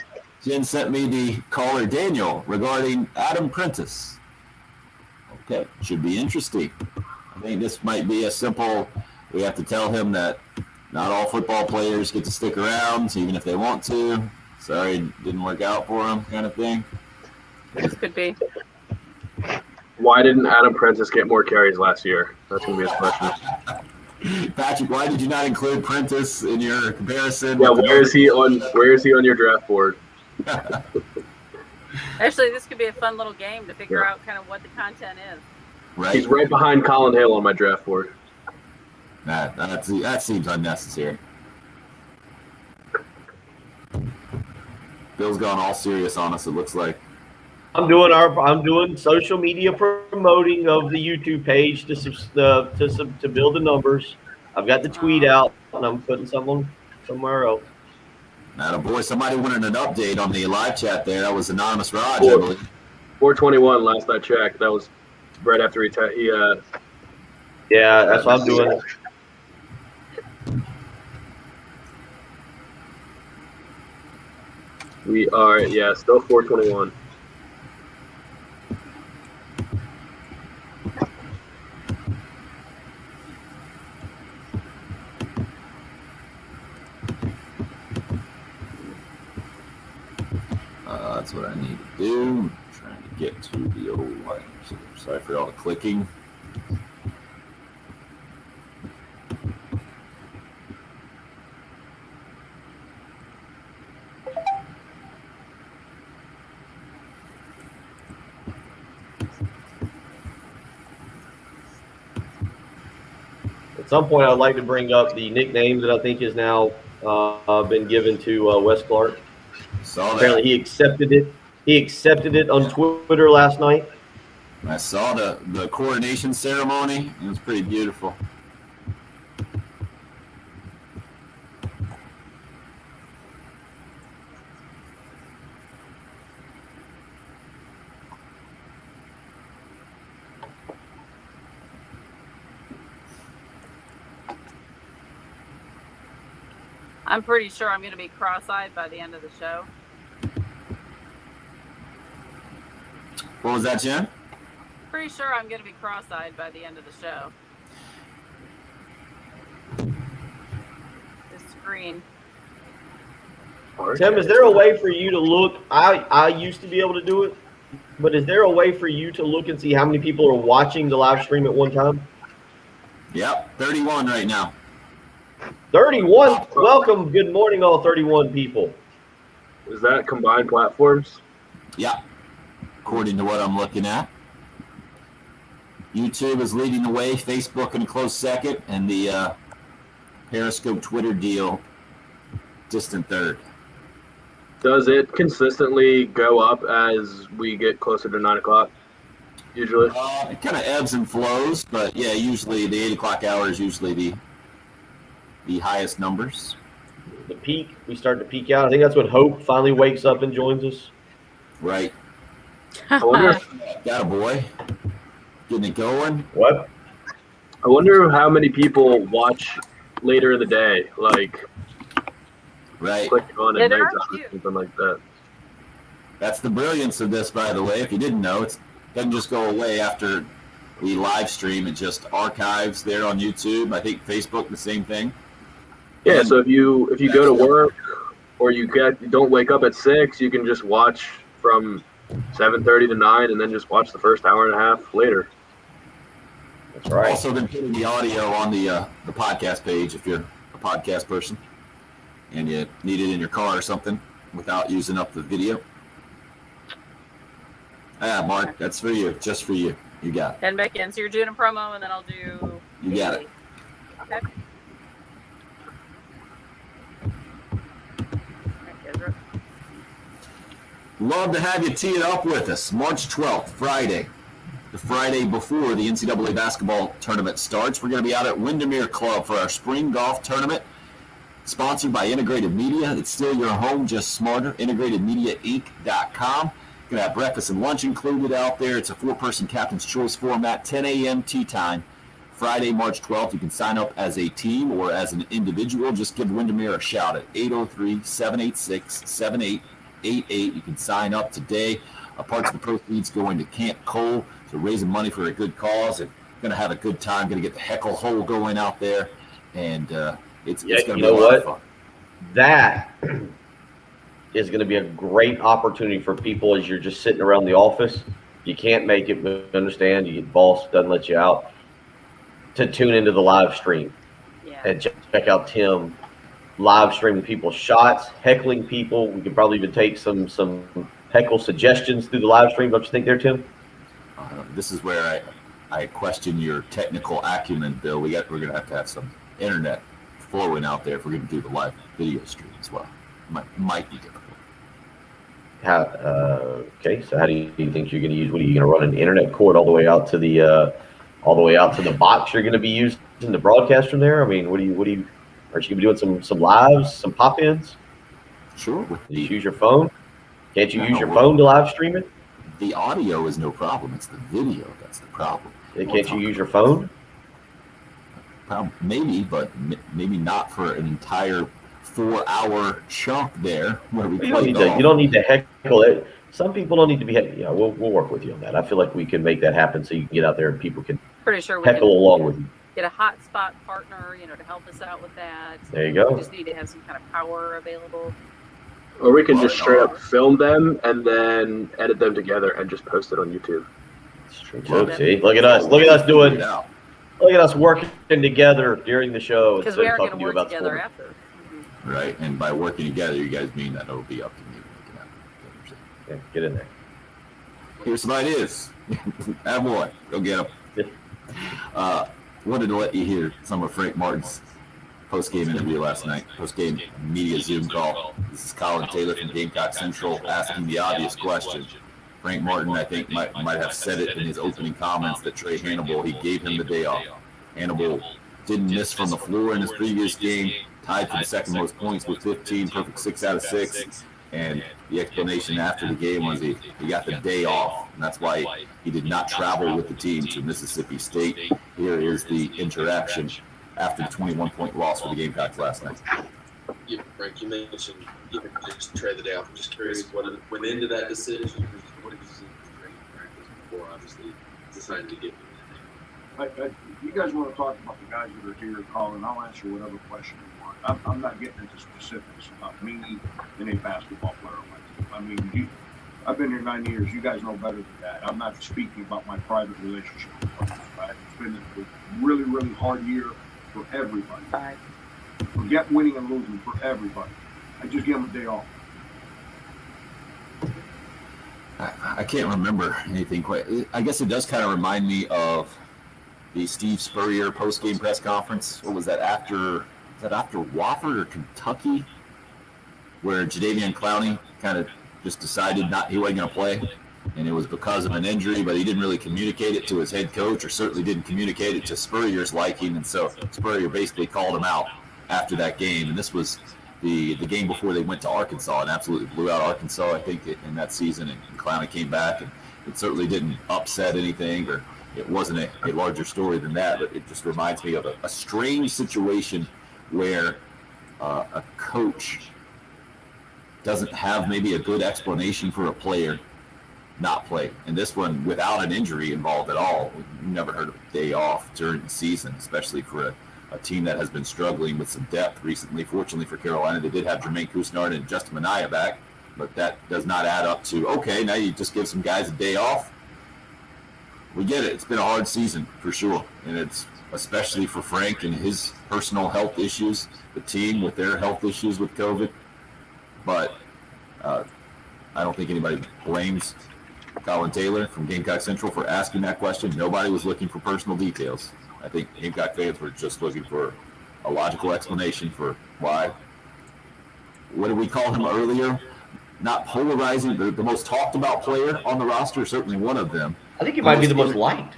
Jen sent me the caller, Daniel, regarding Adam Prentice. Okay, should be interesting. I think this might be a simple, we have to tell him that not all football players get to stick around, even if they want to. Sorry, it didn't work out for him, kind of thing. This could be. Why didn't Adam Prentice get more carries last year? That's going to be his question. Patrick, why did you not include Prentice in your comparison? Yeah, where is he on your draft board? Actually, this could be a fun little game to figure out kind of what the content is. Right. He's right behind Colin Hill on my draft board. That seems unnecessary. Bill's gone all serious on us, it looks like. I'm doing social media promoting of the YouTube page to build the numbers. I've got the tweet out and I'm putting someone somewhere else. Boy, somebody wanted an update on the live chat there. That was Anonymous Raj, I believe. 421 last I checked. That was right after he yeah, that's what I'm doing. We are, still 421. That's what I need to do. I'm trying to get to the old line. Sorry for all the clicking. At some point, I'd like to bring up the nickname that I think is now been given to Wes Clark. Saw that. Apparently, he accepted it. He accepted it on Twitter last night. I saw the coronation ceremony. It was pretty beautiful. I'm pretty sure I'm going to be cross-eyed by the end of the show. What was that, Jen? Pretty sure I'm going to be cross-eyed by the end of the show. The screen. Tim, is there a way for you to look? I used to be able to do it, but is there a way for you to look and see how many people are watching the live stream at one time? Yep, 31 right now. 31. Welcome. Good morning, all 31 people. Is that combined platforms? Yeah, according to what I'm looking at. YouTube is leading the way, Facebook in a close second, and the Periscope Twitter deal distant third. Does it consistently go up as we get closer to 9 o'clock? Usually? It kind of ebbs and flows, but yeah, usually the 8 o'clock hour is usually the highest numbers. The peak, we start to peak out. I think that's when Hope finally wakes up and joins us. Right. I wonder, Got a boy. Getting it going. What? I wonder how many people watch later in the day, like Right. clicking on Yeah, at there night are time, few. something like that. That's the brilliance of this, by the way. If you didn't know, it doesn't just go away after we live stream. It just archives there on YouTube. I think Facebook, the same thing. Yeah, so if you go to work or you don't wake up at 6, you can just watch from 7:30 to 9, and then just watch the first hour and a half later. That's right. Also, been putting the audio on the podcast page if you're a podcast person and you need it in your car or something without using up the video. Mark, that's for you, just for you. You got it. Head back in. So you're doing a promo, and then I'll do. You got it. Okay. Love to have you tee it up with us. March 12th, Friday. The Friday before the NCAA basketball tournament starts. We're going to be out at Windermere Club for our spring golf tournament. Sponsored by Integrated Media. It's still your home, just smarter. IntegratedMediaInc.com. Going to have breakfast and lunch included out there. It's a 4-person captain's choice format, 10 a.m. tee time. Friday, March 12th. You can sign up as a team or as an individual. Just give Windermere a shout at 803-786-7888. You can sign up today. Parts of the proceeds going to Camp Cole, so raising money for a good cause, and going to have a good time. Going to get the heckle hole going out there, and it's going to be a lot of fun. That is going to be a great opportunity for people as you're just sitting around the office. You can't make it, but understand your boss doesn't let you out, to tune into the live stream and check out Tim live streaming people's shots, heckling people. We could probably even take some heckle suggestions through the live stream. Don't you think there, Tim? This is where I question your technical acumen, Bill. We're going to have some internet flowing out there if we're going to do the live video stream as well. Might be difficult. Okay, so how do you think you're going to use? What are you going to run an internet cord all the way out to the box you're going to be using to broadcast from there? I mean, what do you? Are you going to be doing some lives, some pop-ins? Sure. You use your phone? Can't you use your phone to live stream it? The audio is no problem. It's the video that's the problem. Can't you use your phone? Maybe, but maybe not for an entire 4-hour chunk there where we You don't played need golf. to. You don't need to heckle it. Some people don't need to be. Yeah, we'll work with you on that. I feel like we can make that happen so you can get out there and people can Pretty sure we heckle can along with you. get a hotspot partner, to help us out with that. There you go. We just need to have some kind of power available. Or we can just straight up film them and then edit them together and just post it on YouTube. It's true too. See, look at us. Look at us doing. Yeah. Look at us working together during the show Because instead we of are going talking to to you work about together sport. after. Right. And by working together, you guys mean that it'll be up to me. Yeah, get in there. Here's some ideas. Have one. Go get them. Wanted to let you hear some of Frank Martin's post-game interview last night. Post-game media Zoom call. This is Colin Taylor from Gamecock Central asking the obvious question. Frank Martin, I think, might have said it in his opening comments that Trey Hannibal, he gave him the day off. Hannibal didn't miss from the floor in his previous game, tied for the second most points with 15, perfect 6 out of 6. And the explanation after the game was he got the day off, and that's why he did not travel with the team to Mississippi State. Here is the interaction after the 21-point loss for the Gamecocks last night. Yeah, Frank, you mentioned giving just Trey the day off. I'm just curious what went into that decision. What did you see in training practice before obviously deciding to get him in there? You guys want to talk about the guys that are here calling, I'll answer whatever question you want. I'm not getting into specifics about me and a basketball player on my team. I've been here 9 years. You guys know better than that. I'm not speaking about my private relationship with players. Right? It's been a really, really hard year for everybody. Forget winning and losing for everybody. I just give them a day off. I can't remember anything quite. I guess it does kind of remind me of the Steve Spurrier post-game press conference. What was that after? Was that after Wofford or Kentucky, where Jadeveon Clowney kind of just decided he wasn't going to play, and it was because of an injury, but he didn't really communicate it to his head coach, or certainly didn't communicate it to Spurrier's liking, and so Spurrier basically called him out after that game. And this was the game before they went to Arkansas and absolutely blew out Arkansas, I think, in that season. And Clowney came back, and it certainly didn't upset anything, or it wasn't a larger story than that. But it just reminds me of a strange situation where a coach doesn't have maybe a good explanation for a player not play. And this one, without an injury involved at all, we've never heard of a day off during the season, especially for a team that has been struggling with some depth recently. Fortunately for Carolina, they did have Jermaine Couisnard and Justin Minaya back, but that does not add up to, okay, now you just give some guys a day off. We get it. It's been a hard season for sure, and it's especially for Frank and his personal health issues, the team with their health issues with COVID. But I don't think anybody blames Colin Taylor from Gamecock Central for asking that question. Nobody was looking for personal details. I think Gamecock fans were just looking for a logical explanation for why. What did we call him earlier? Not polarizing, but the most talked about player on the roster, certainly one of them. I think he might be the most liked.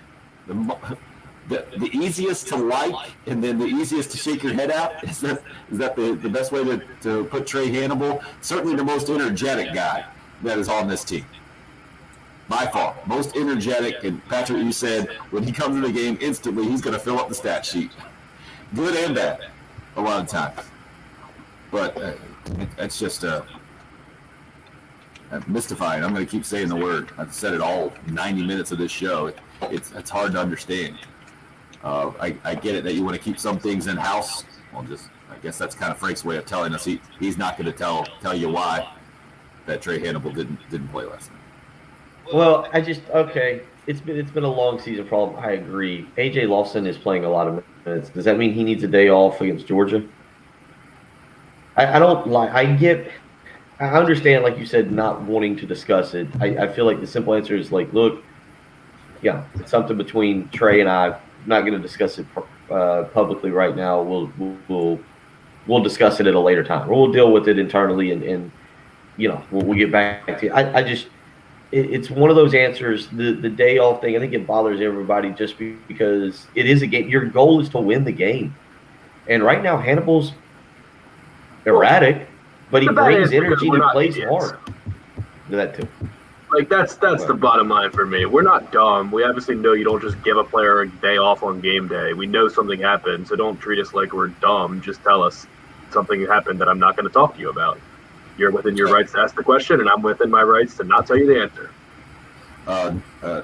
The easiest to like and then the easiest to shake your head at? Is that the best way to put Trey Hannibal? Certainly the most energetic guy that is on this team. By far, most energetic. And Patrick, you said when he comes in the game, instantly he's going to fill up the stat sheet. Good and bad, a lot of times. But it's just mystifying. I'm going to keep saying the word. I've said it all 90 minutes of this show. It's hard to understand. I get it that you want to keep some things in house. Well, I guess that's kind of Frank's way of telling us he's not going to tell you why that Trey Hannibal didn't play last night. Well, it's been a long season problem. I agree. AJ Lawson is playing a lot of minutes. Does that mean he needs a day off against Georgia? I don't like. I understand, like you said, not wanting to discuss it. I feel like the simple answer is like, look, yeah, it's something between Trey and I. I'm not going to discuss it publicly right now. We'll discuss it at a later time. Or we'll deal with it internally, and we'll get back to you. It's one of those answers. The day off thing, I think it bothers everybody just because it is a game. Your goal is to win the game, and right now Hannibal's erratic, but he brings energy to plays hard. That too. Like that's the bottom line for me. We're not dumb. We obviously know you don't just give a player a day off on game day. We know something happened, so don't treat us like we're dumb. Just tell us. something happened that I'm not going to talk to you about. You're within your rights to ask the question, and I'm within my rights to not tell you the answer.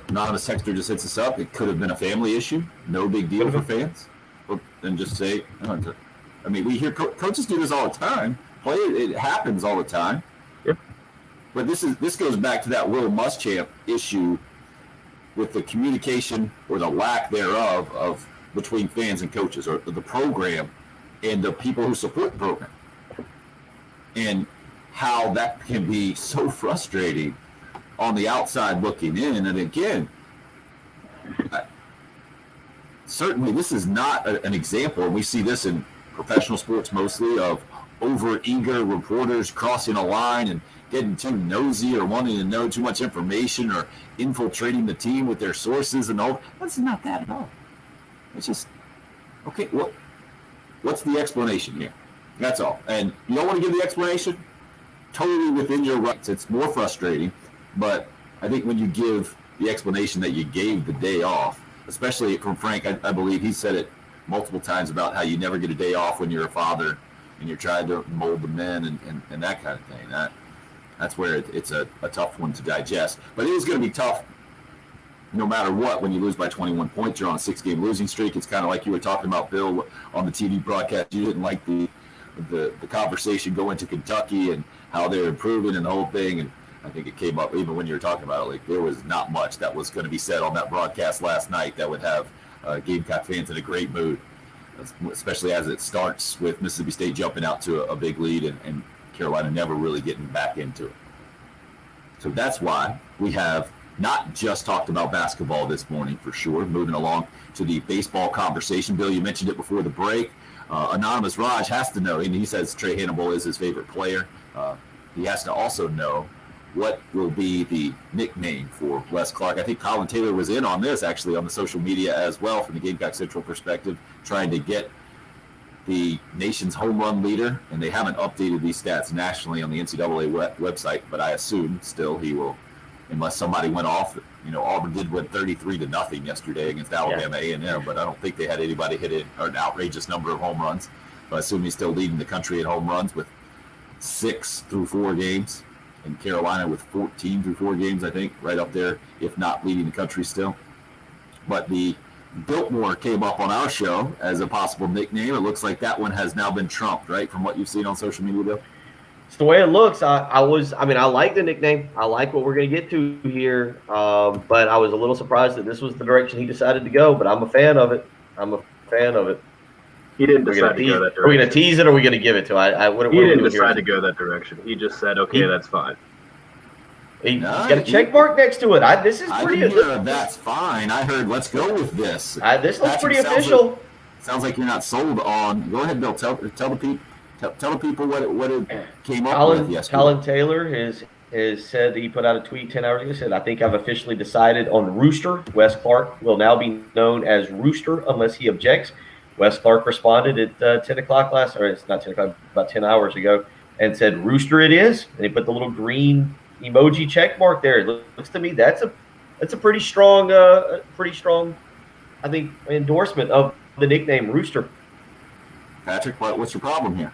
Anonymous texter just hits us up. It could have been a family issue. No big deal for fans. And just say, I mean, we hear coaches do this all the time. It happens all the time. Yep. But this goes back to that Will Muschamp issue with the communication or the lack thereof of between fans and coaches, or the program and the people who support the program, and how that can be so frustrating on the outside looking in. And again, certainly this is not an example, and we see this in professional sports mostly, of over-eager reporters crossing a line and getting too nosy or wanting to know too much information or infiltrating the team with their sources and all. That's not that at all. It's just, okay, what's the explanation here? That's all. And you don't want to give the explanation? Totally within your rights. It's more frustrating, but I think when you give the explanation that you gave the day off, especially from Frank, I believe he said it multiple times about how you never get a day off when you're a father and you're trying to mold the men and that kind of thing. That's where it's a tough one to digest. But it is going to be tough no matter what when you lose by 21 points. You're on a 6-game losing streak. It's kind of like you were talking about, Bill, on the TV broadcast. You didn't like the conversation going to Kentucky and how they're improving and the whole thing. And I think it came up even when you were talking about it. Like, there was not much that was going to be said on that broadcast last night that would have Gamecock fans in a great mood, especially as it starts with Mississippi State jumping out to a big lead and Carolina never really getting back into it. So that's why we have not just talked about basketball this morning, for sure. Moving along to the baseball conversation. Bill, you mentioned it before the break. Anonymous Raj has to know, and he says Trey Hannibal is his favorite player. He has to also know what will be the nickname for Wes Clark. I think Colin Taylor was in on this, actually, on the social media as well, from the Gamecock Central perspective, trying to get the nation's home run leader, and they haven't updated these stats nationally on the NCAA website, but I assume still he will, unless somebody went off. Auburn did win 33-0 yesterday against Alabama A&M, but I don't think they had anybody hit an outrageous number of home runs. But I assume he's still leading the country in home runs with 6 through 4 games, and Carolina with 14 through 4 games, I think, right up there, if not leading the country still. But the Biltmore came up on our show as a possible nickname. It looks like that one has now been trumped, right, from what you've seen on social media, Bill? It's the way it looks. I like the nickname. I like what we're going to get to here. But I was a little surprised that this was the direction he decided to go. But I'm a fan of it. He didn't decide to go that direction. Are we going to tease it or are we going to give it to him? He didn't decide to go that direction. He just said, okay, that's fine. He's got a check mark next to it. That's fine. I heard, let's go with this. This looks pretty official. Sounds like you're not sold on. Go ahead, Bill. Tell the people what it came up with yesterday. Colin Taylor has said that he put out a tweet 10 hours ago. He said, I think I've officially decided on Rooster. Wes Clark will now be known as Rooster unless he objects. Wes Clark responded at 10 o'clock it's not 10 o'clock, about 10 hours ago, and said, Rooster it is. And he put the little green emoji check mark there. It looks to me that's a pretty strong, I think, endorsement of the nickname Rooster. Patrick, what's your problem here?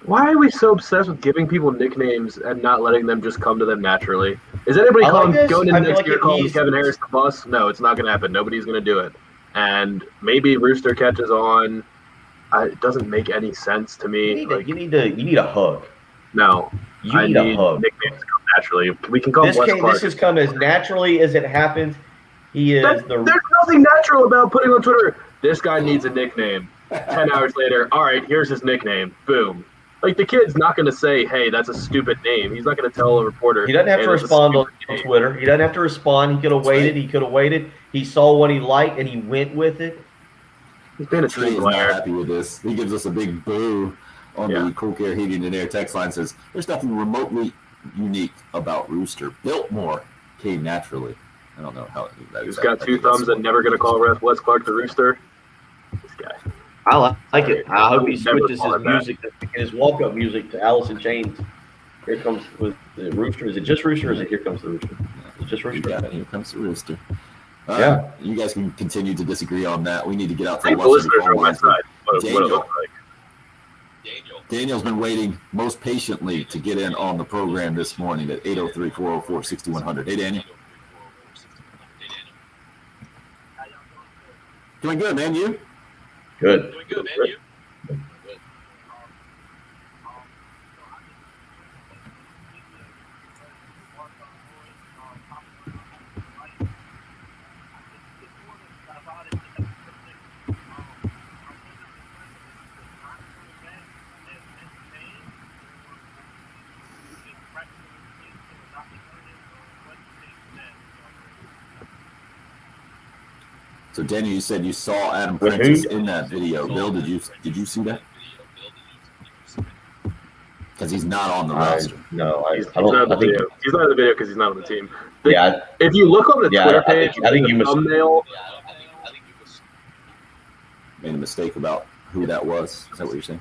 Why are we so obsessed with giving people nicknames and not letting them just come to them naturally? Is anybody going into next year calling Kevin Harris the boss? No, it's not going to happen. Nobody's going to do it. And maybe Rooster catches on. It doesn't make any sense to me. You need a hug. No, I need a hug. Nicknames come naturally. We can call him Wes Clark. This has come as naturally as it happens. There's nothing natural about putting on Twitter, this guy needs a nickname. 10 hours later, all right, here's his nickname. Boom. Like, the kid's not going to say, hey, that's a stupid name. He's not going to tell a reporter. He doesn't have to respond on Twitter. He doesn't have to respond. He could have waited. He saw what he liked, and he went with it. He's been a Trey is not happy with this. He gives us a big boo on the Cool Care Heating and Air text line. Says, there's nothing remotely unique about Rooster. Biltmore came naturally. I don't know how. He's got 2 thumbs and never going to call Wes Clark the Rooster. This guy. I like it. I hope he switches his music, his walk-up music, to Alice in Chains. Here comes the Rooster. Is it just Rooster or is it Here Comes the Rooster? It's just Rooster. Here comes the Rooster. Yeah. You guys can continue to disagree on that. We need to get out to the listeners are on my side. What it looks like. Daniel's been waiting most patiently to get in on the program this morning at 803-404-6100. Hey, Daniel. Doing good, man. You? Good. Doing good, man. You? So, Daniel, you said you saw Adam Prentice in that video. Bill, did you see that? Because he's not on the roster. No, He's not in the video. He's not in the video because he's not on the team. Yeah. If you look on the Twitter page, I think you thumbnail. Made a mistake about who that was. Is that what you're saying?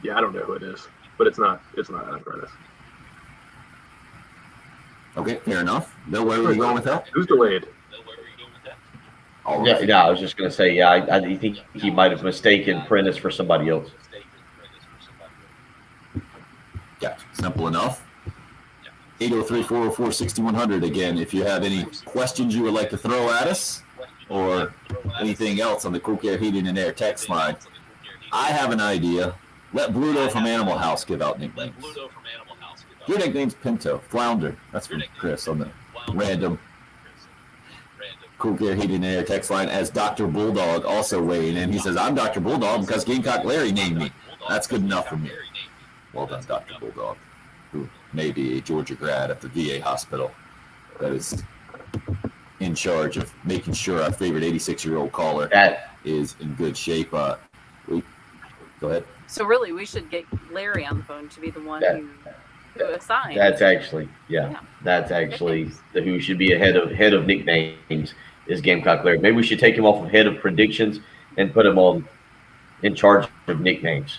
Yeah, I don't know who it is, but it's not Adam Prentice. Okay, fair enough. Bill, where were you going with that? Who's delayed? Yeah, I was just gonna say, I think he might have mistaken Prentice for somebody else. Yeah, simple enough. 803-404-6100 again. If you have any questions you would like to throw at us or anything else on the Cool Care Heating and Air text line, I have an idea. Let Bluto from Animal House give out nicknames. Your nickname's Pinto, Flounder. That's from Chris on the random Cool Care Heating and Air text line, as Dr. Bulldog also weighing in. He says, I'm Dr. Bulldog because Gamecock Larry named me. That's good enough for me. Well done, Dr. Bulldog, who may be a Georgia grad at the VA hospital that is in charge of making sure our favorite 86-year-old caller is in good shape. Go ahead. So really, we should get Larry on the phone to be the one who assigns. That's actually, that's actually who should be head of nicknames is Gamecock Larry. Maybe we should take him off of head of predictions and put him in charge of nicknames.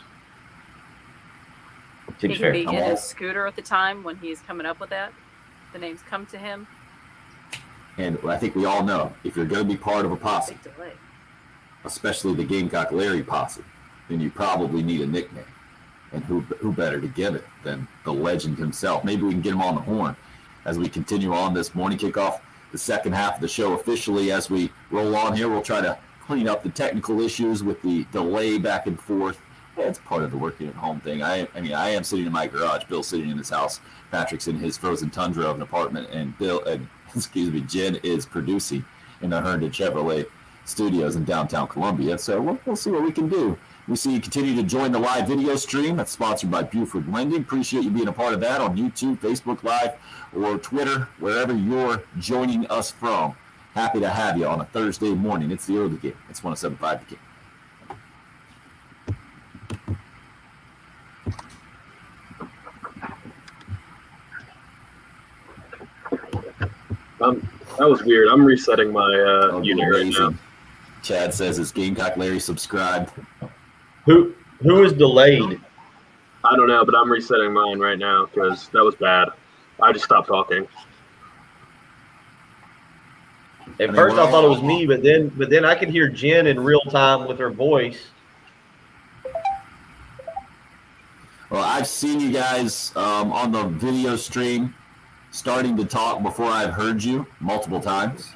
He can be in his scooter at the time when he's coming up with that. The names come to him. And I think we all know, if you're going to be part of a posse, especially the Gamecock Larry posse, then you probably need a nickname. And who better to give it than the legend himself? Maybe we can get him on the horn as we continue on this morning kickoff, the second half of the show officially. As we roll on here, we'll try to clean up the technical issues with the delay back and forth. Yeah, it's part of the working at home thing. I am sitting in my garage. Bill's sitting in his house. Patrick's in his frozen tundra of an apartment, and Jen is producing in the Herndon Chevrolet studios in downtown Columbia. So we'll see what we can do. We see you continue to join the live video stream. That's sponsored by Buford Lending. Appreciate you being a part of that on YouTube, Facebook Live, or Twitter, wherever you're joining us from. Happy to have you on a Thursday morning. It's the early game. It's 107.5 The Game. That was weird. I'm resetting my unit right now. Chad says, is Gamecock Larry subscribed? Who is delayed? I don't know, but I'm resetting mine right now because that was bad. I just stopped talking. At first I thought it was me, but then I could hear Jen in real time with her voice. Well, I've seen you guys on the video stream starting to talk before I've heard you multiple times.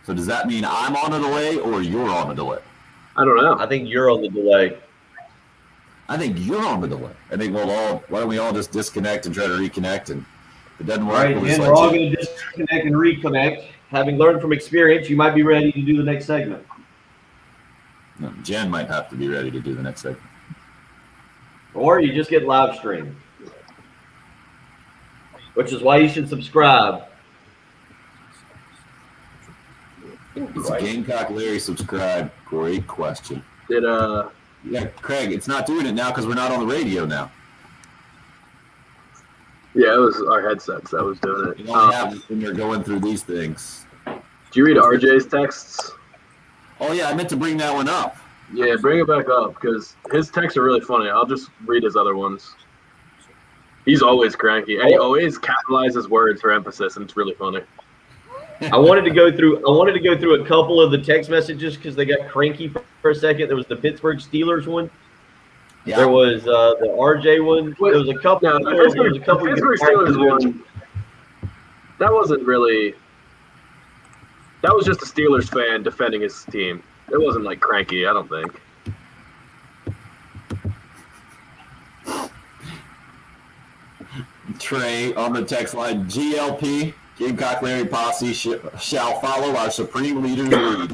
So does that mean I'm on a delay or you're on a delay? I don't know. I think you're on the delay. I think you're on the delay. I think why don't we all just disconnect and try to reconnect? And if it doesn't work, All right, Jen, we're all going to disconnect and reconnect. Having learned from experience, you might be ready to do the next segment. No, Jen might have to be ready to do the next segment. Or you just get live stream, which is why you should subscribe. Is Gamecock Larry subscribed? Great question. Yeah, Craig, it's not doing it now because we're not on the radio now. Yeah, it was our headsets that was doing it. It only happens when you're going through these things. Do you read RJ's texts? Oh, yeah, I meant to bring that one up. Yeah, bring it back up because his texts are really funny. I'll just read his other ones. He's always cranky, and he always capitalizes words for emphasis, and it's really funny. I wanted to go through a couple of the text messages because they got cranky for a second. There was the Pittsburgh Steelers one. Yeah. There was the RJ one. There was a couple. No, the Pittsburgh Steelers one. That wasn't really. That was just a Steelers fan defending his team. It wasn't like cranky, I don't think. Trey on the text line, GLP, Gamecock Larry Posse shall follow our supreme leader's lead.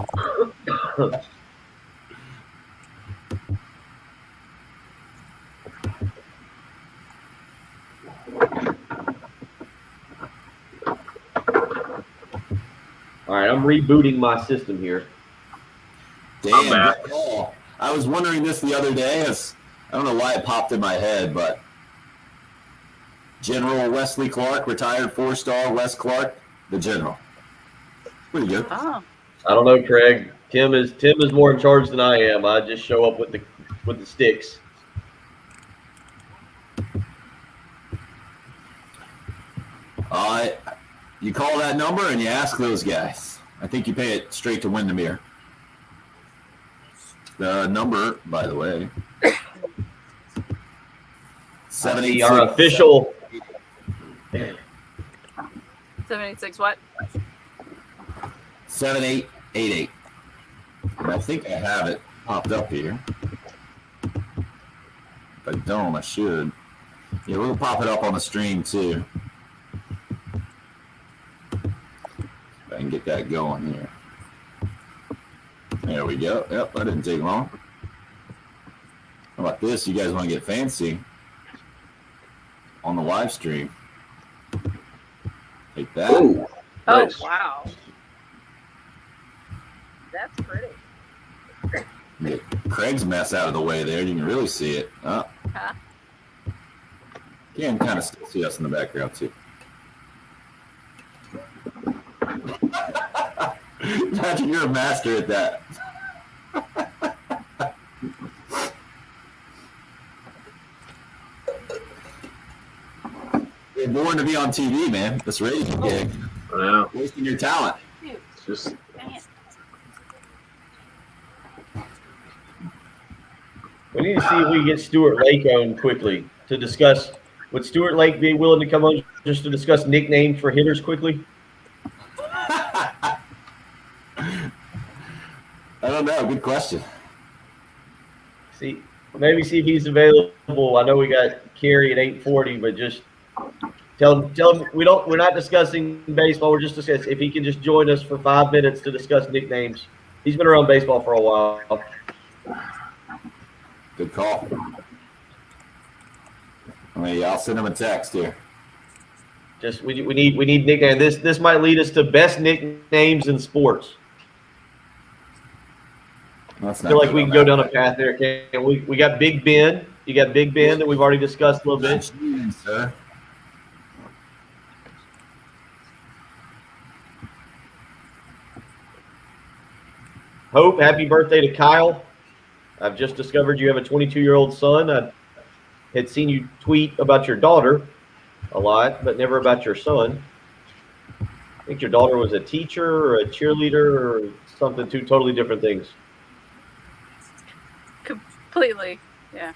All right, I'm rebooting my system here. Damn. Oh, I was wondering this the other day. I don't know why it popped in my head, but General Wesley Clark, retired 4-star Wes Clark, the general. Pretty good. Oh. I don't know, Craig. Tim is more in charge than I am. I just show up with the sticks. You call that number and you ask those guys. I think you pay it straight to Windermere. The number, by the way, 786. Our official 786 what? 7888. And I think I have it popped up here. If I don't, I should. Yeah, we'll pop it up on the stream too. If I can get that going here. There we go. Yep, that didn't take long. How about this? You guys want to get fancy on the live stream? Take that. Ooh, nice. Oh, wow. That's pretty. Get Craig's mess out of the way there. You can really see it. Oh. Huh? You can kind of still see us in the background, too. Patrick, you're a master at that. You're born to be on TV, man. This radio gig. I know. Wasting your talent. It's just. We need to see if we can get Stuart Lake on quickly to discuss. Would Stuart Lake be willing to come on just to discuss nicknames for hitters quickly? I don't know. Good question. Maybe see if he's available. I know we got Kerry at 8:40, but just tell him we're not discussing baseball. We're just discussing if he can just join us for 5 minutes to discuss nicknames. He's been around baseball for a while. Good call. I'll send him a text here. Just we need nicknames. This might lead us to best nicknames in sports. I feel like we can go down a path there. We got Big Ben. You got Big Ben that we've already discussed a little bit. Sir. Hope, happy birthday to Kyle. I've just discovered you have a 22-year-old son. I had seen you tweet about your daughter a lot, but never about your son. I think your daughter was a teacher or a cheerleader or something, two totally different things. Completely, yeah.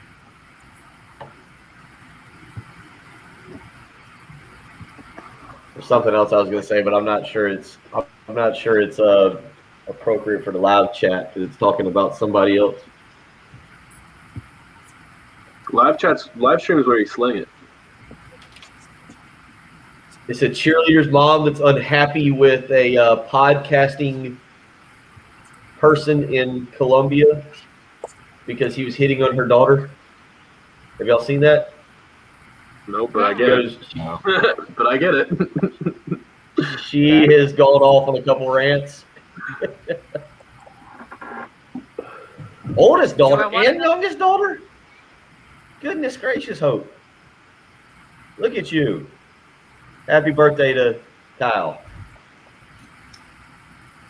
There's something else I was going to say, but I'm not sure it's appropriate for the live chat because it's talking about somebody else. Live stream is where you sling it. It's a cheerleader's mom that's unhappy with a podcasting person in Colombia because he was hitting on her daughter. Have y'all seen that? No, but I get it. But I get it. She has gone off on a couple rants. Oldest daughter and youngest daughter? Goodness gracious, Hope. Look at you. Happy birthday to Kyle.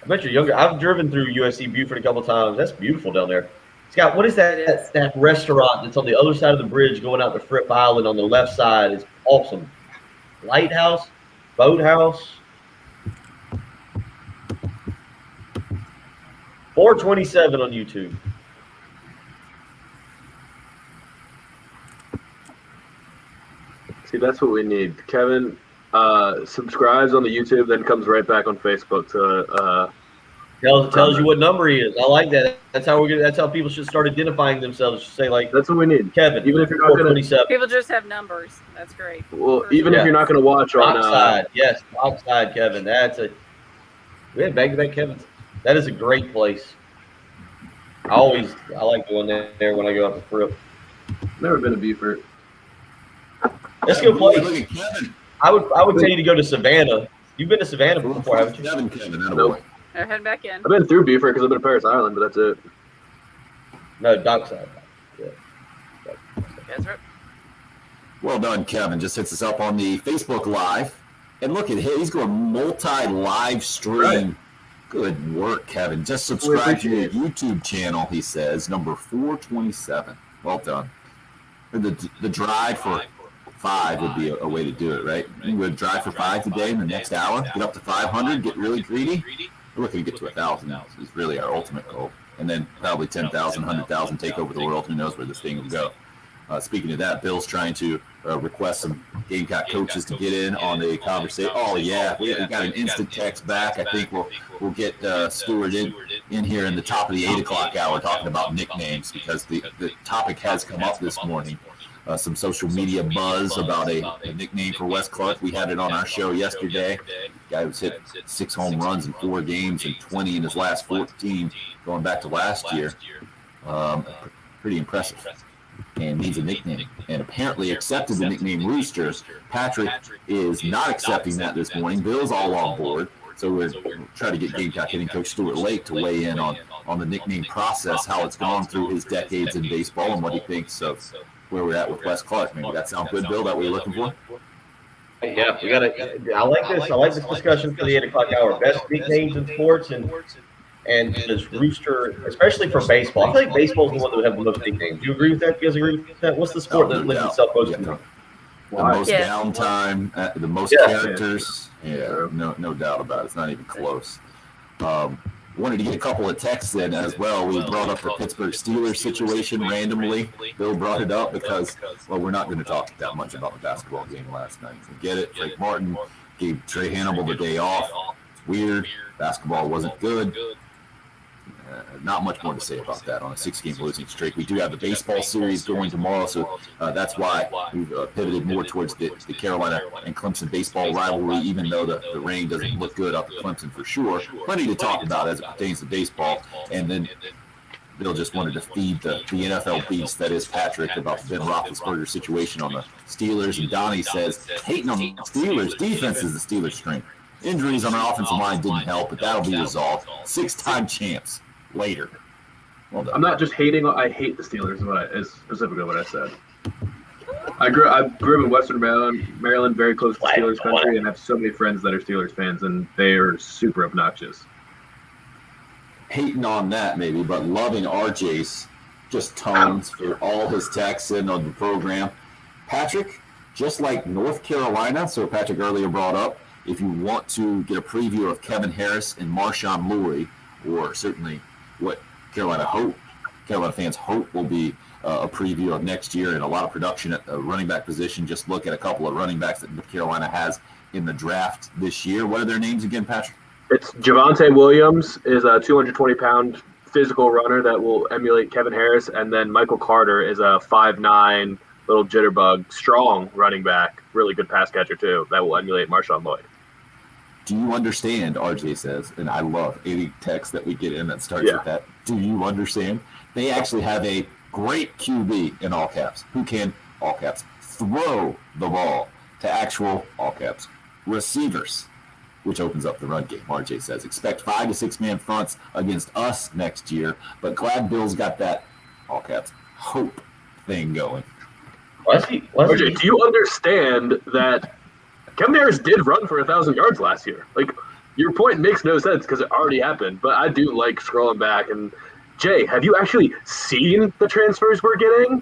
I bet you're younger. I've driven through USC Beaufort a couple times. That's beautiful down there. Scott, what is that restaurant that's on the other side of the bridge going out to Fripp Island on the left side? It's awesome. Lighthouse? Boathouse? 427 on YouTube. See, that's what we need. Kevin subscribes on the YouTube, then comes right back on Facebook to tells you what number he is. I like that. That's how people should start identifying themselves. Just say like, that's what we need. Kevin, Even if you're not gonna, people just have numbers. That's great. well, even if you're not gonna watch on Dockside, yes, Dockside, Kevin. We have back-to-back Kevins. That is a great place. I like going there when I go out to Fripp. Never been to Beaufort. Let's go play. Look at Kevin. I would tell you to go to Savannah. You've been to Savannah before, haven't you? Kevin, Nope. They're heading back in. I've been through Beaufort because I've been to Paris Island, but that's it. No, Dockside. Yeah. That's right. Well done, Kevin. Just hits us up on the Facebook Live. And look at him. He's going multi-live stream. Right. Good work, Kevin. Just subscribe to your YouTube channel, he says, number 427. Well done. The drive for 5 would be a way to do it, right? You would drive for 5 today in the next hour, get up to 500, get really greedy. We're looking to get to 1,000 now. Is really our ultimate goal. And then probably 10,000, 100,000 take over the world. Who knows where this thing will go. Speaking of that, Bill's trying to request some Gamecock coaches to get in on the conversation. Oh, yeah, we got an instant text back. I think we'll get Stewart in here in the top of the 8 o'clock hour talking about nicknames because the topic has come up this morning. Some social media buzz about a nickname for Wes Clark. We had it on our show yesterday. Guy was hit 6 home runs in 4 games and 20 in his last 14 going back to last year. Pretty impressive. And needs a nickname. And apparently accepted the nickname Rooster. Patrick is not accepting that this morning. Bill's all on board. So we're trying to get Gamecock hitting coach Stuart Lake to weigh in on the nickname process, how it's gone through his decades in baseball, and what he thinks of where we're at with Wes Clark. Maybe that sound good, Bill? That what you're looking for? Yeah, we got to. I like this. I like this discussion for the 8 o'clock hour. Best nicknames in sports and this Rooster, especially for baseball. I feel like baseball is the one that would have the most nicknames. Do you agree with that? You guys agree with that? What's the sport that lends itself most to that? The most downtime, the most characters. Yeah, no doubt about it. It's not even close. Wanted to get a couple of texts in as well. We brought up the Pittsburgh Steelers situation randomly. Bill brought it up because, well, we're not going to talk that much about the basketball game last night. We get it. Frank Martin gave Trey Hannibal the day off. It's weird. Basketball wasn't good. Not much more to say about that on a 6-game losing streak. We do have the baseball series going tomorrow, so that's why we've pivoted more towards the Carolina and Clemson baseball rivalry, even though the rain doesn't look good up at Clemson for sure. Plenty to talk about as it pertains to baseball. And then Bill just wanted to feed the NFL beast that is Patrick about the Ben Roethlisberger situation on the Steelers. And Donnie says, hating on the Steelers, defense is the Steelers' strength. Injuries on our offensive line didn't help, but that'll be resolved. 6-time champs. Later. Well done. I'm not just hating. I hate the Steelers. Is specifically what I said. I grew up in Western Maryland, very close to Steelers country, and have so many friends that are Steelers fans, and they are super obnoxious. Hating on that maybe, but loving RJ's just tones for all his texts in on the program. Patrick, just like North Carolina, so Patrick earlier brought up, if you want to get a preview of Kevin Harris and Marshawn Louis, or certainly what Carolina fans hope will be a preview of next year and a lot of production at the running back position. Just look at a couple of running backs that Carolina has in the draft this year. What are their names again, Patrick? It's Javonte Williams is a 220-pound physical runner that will emulate Kevin Harris, and then Michael Carter is a 5'9", little jitterbug, strong running back, really good pass catcher too, that will emulate Marshawn Lloyd. Do you understand, RJ says, and I love any text that we get in that starts with that. Do you understand? They actually have a great QB in all caps who can, all caps, throw the ball to actual, all caps, receivers, which opens up the run game. RJ says, expect 5 to 6-man fronts against us next year, but glad Bill's got that, all caps, hope thing going. RJ, do you understand that Kevin Harris did run for 1,000 yards last year? Like, your point makes no sense because it already happened, but I do like scrolling back. And Jay, have you actually seen the transfers we're getting?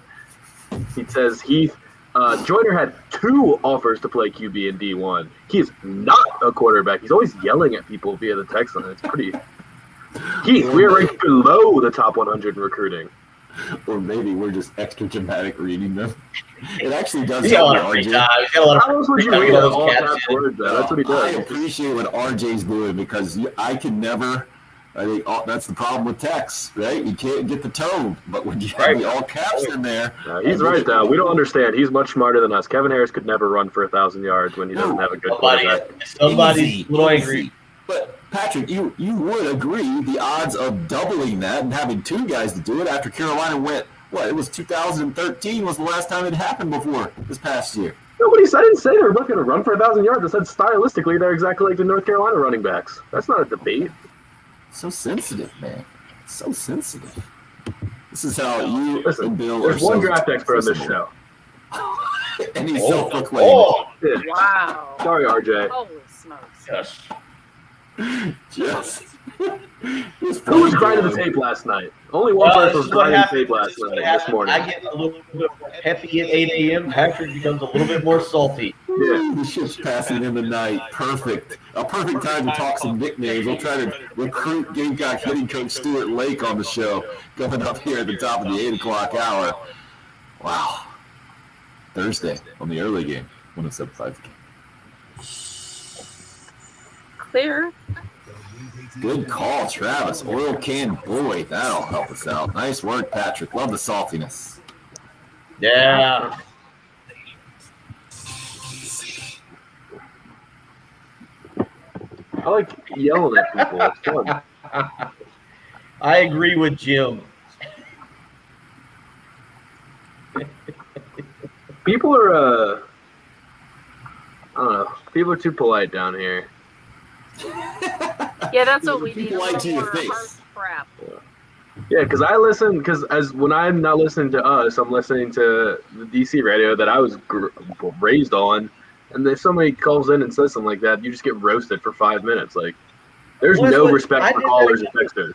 He says Joyner had 2 offers to play QB in D1. He is not a quarterback. He's always yelling at people via the text line. It's pretty. Keith, we are ranked below the top 100 in recruiting. Or maybe we're just extra dramatic reading them. It actually does He's got a help lot me, of free RJ. time. He's got a lot How of else would you free read time. all Those cats caps in. words, though? That's what he I does. appreciate what RJ's doing because I can never. I think that's the problem with text, right? You can't get the tone, but when you have the all caps in there, He's right, though. We don't understand. He's much smarter than us. Kevin Harris could never run for 1,000 yards when he doesn't have a good quarterback. Somebody's a little angry. Easy. But Patrick, you would agree the odds of doubling that and having two guys to do it after Carolina went, it was 2013 was the last time it happened before this past year. Nobody said, I didn't say they were not going to run for 1,000 yards. I said stylistically they're exactly like the North Carolina running backs. That's not a debate. So sensitive, man. So sensitive. This is how you Listen, and Bill there's are one so draft expert on this sensible. show. And he's self-proclaimed. Yeah. Wow. Sorry, RJ. Holy smokes. Yes. Just, Who was grinding the tape last night? Only one person was grinding the tape last night, this morning. I get a little bit more peppy at 8 a.m. Patrick becomes a little bit more salty. Yeah. The ship's passing in the night. Perfect. A perfect time to talk some nicknames. We'll try to recruit Gamecock hitting coach Stuart Lake on the show coming up here at the top of the 8 o'clock hour. Wow. Thursday on the early game. 107.5 game. Clear. Good call, Travis. Oil can boy. That'll help us out. Nice work, Patrick. Love the saltiness. Yeah. I like yelling at people. It's fun. I agree with Jim. People are, I don't know. People are too polite down here. Yeah, that's what we need. People A like to little your more face. harsh crap. Yeah, because I listen, when I'm not listening to us, I'm listening to the DC radio that I was raised on. And if somebody calls in and says something like that, you just get roasted for 5 minutes. Like, there's no respect for callers and texters.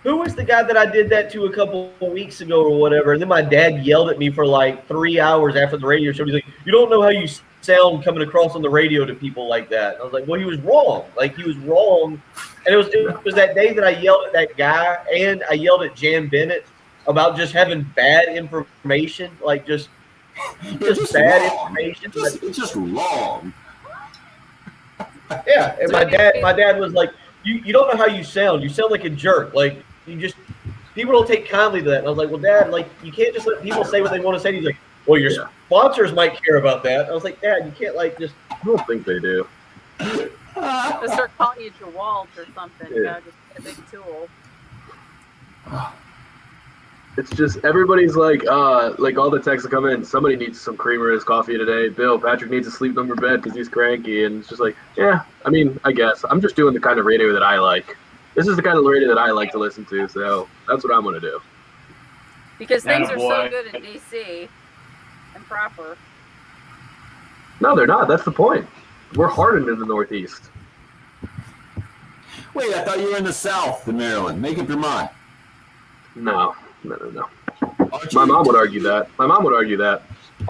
Who was the guy that I did that to a couple of weeks ago or whatever? And then my dad yelled at me for like 3 hours after the radio show. He's like, "You don't know how you sound coming across on the radio to people like that." And I was like, well, he was wrong. Like, he was wrong. And it was that day that I yelled at that guy and I yelled at Jan Bennett about just having bad information, like just bad wrong. information. It's just wrong. Yeah, and my dad was like, you don't know how you sound. You sound like a jerk. Like, people don't take kindly to that. And I was like, well, Dad, like, you can't just let people say what they want to say. And he's like, well, your sponsors might care about that. I was like, Dad, you can't like just. I don't think they do. They'll start calling you Jawalt or something. Yeah. You know, just a big tool. It's just everybody's like all the texts that come in. Somebody needs some creamer in his coffee today. Patrick needs a sleep number bed because he's cranky, and it's just like, yeah. I mean, I guess I'm just doing the kind of radio that I like. This is the kind of radio that I like to listen to, so that's what I'm gonna do. Because things are so good in DC and proper. No, they're not. That's the point. We're hardened in the Northeast. Wait, I thought you were in the South in Maryland. Make up your mind. No. My mom would argue that. I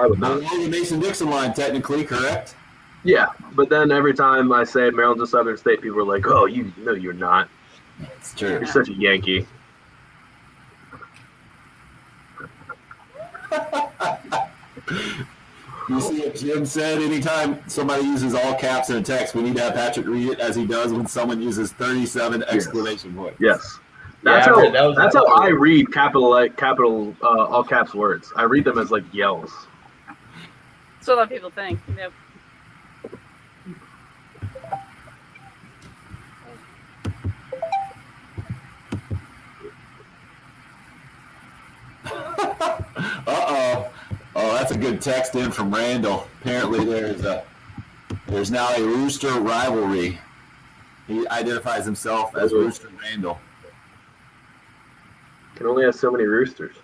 would Not not. along the Mason-Dixon line, technically, correct? Yeah, but then every time I say Maryland's a Southern state, people are like, "Oh, you're not. It's true. You're such a Yankee." You see what Jim said? Anytime somebody uses all caps in a text, we need to have Patrick read it as he does when someone uses 37 exclamation points. Yes. Yeah, That's how I read capital all caps words. I read them as like yells. That's what a lot of people think. Yep. Uh-oh. Oh, that's a good text in from Randall. Apparently there's now a Rooster rivalry. He identifies himself as Rooster Randall. Can only have so many roosters.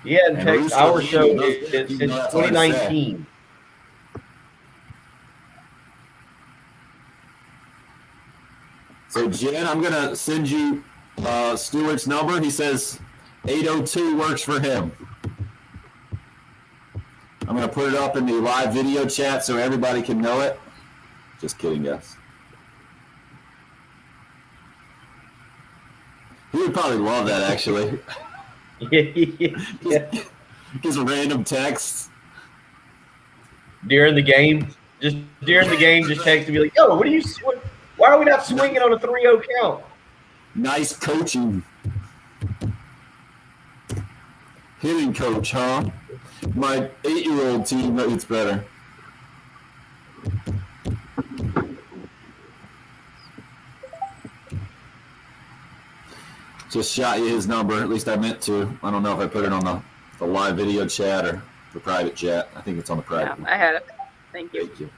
Yeah, and text Rooster our show Randall, since you know that's hard to 2019. So, Jen, I'm going to send you Stewart's number. He says 802 works for him. I'm going to put it up in the live video chat so everybody can know it. Just kidding, guys. He probably love that, actually. Yeah. Just random texts. During the game, just text to be like, "Yo, why are we not swinging on a 3-0 count?" Nice coaching. Hitting coach, huh? My 8-year-old team knows better. Just shot you his number. At least I meant to. I don't know if I put it on the live video chat or the private chat. I think it's on the private. Yeah, I had it. Thank you. Thank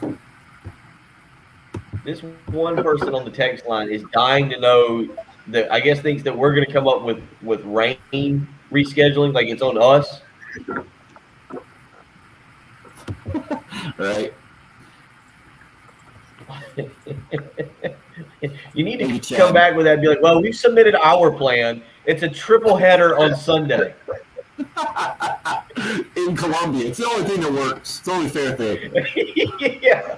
you. This one person on the text line is dying to know that I guess thinks that we're going to come up with rain rescheduling, like it's on us. Right. You need to come back with that and be like, well, we've submitted our plan. It's a triple header on Sunday. In Columbia. It's the only thing that works. It's the only fair thing. Yeah.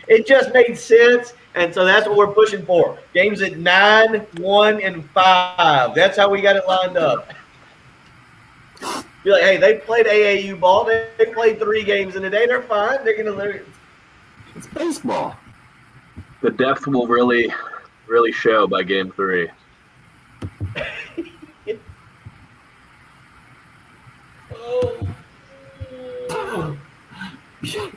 It just made sense, and so that's what we're pushing for. Games at 9, 1, and 5. That's how we got it lined up. Be like, hey, they played AAU ball. They played 3 games in a day. They're fine. They're going to It's baseball. The depth will really, really show by game 3.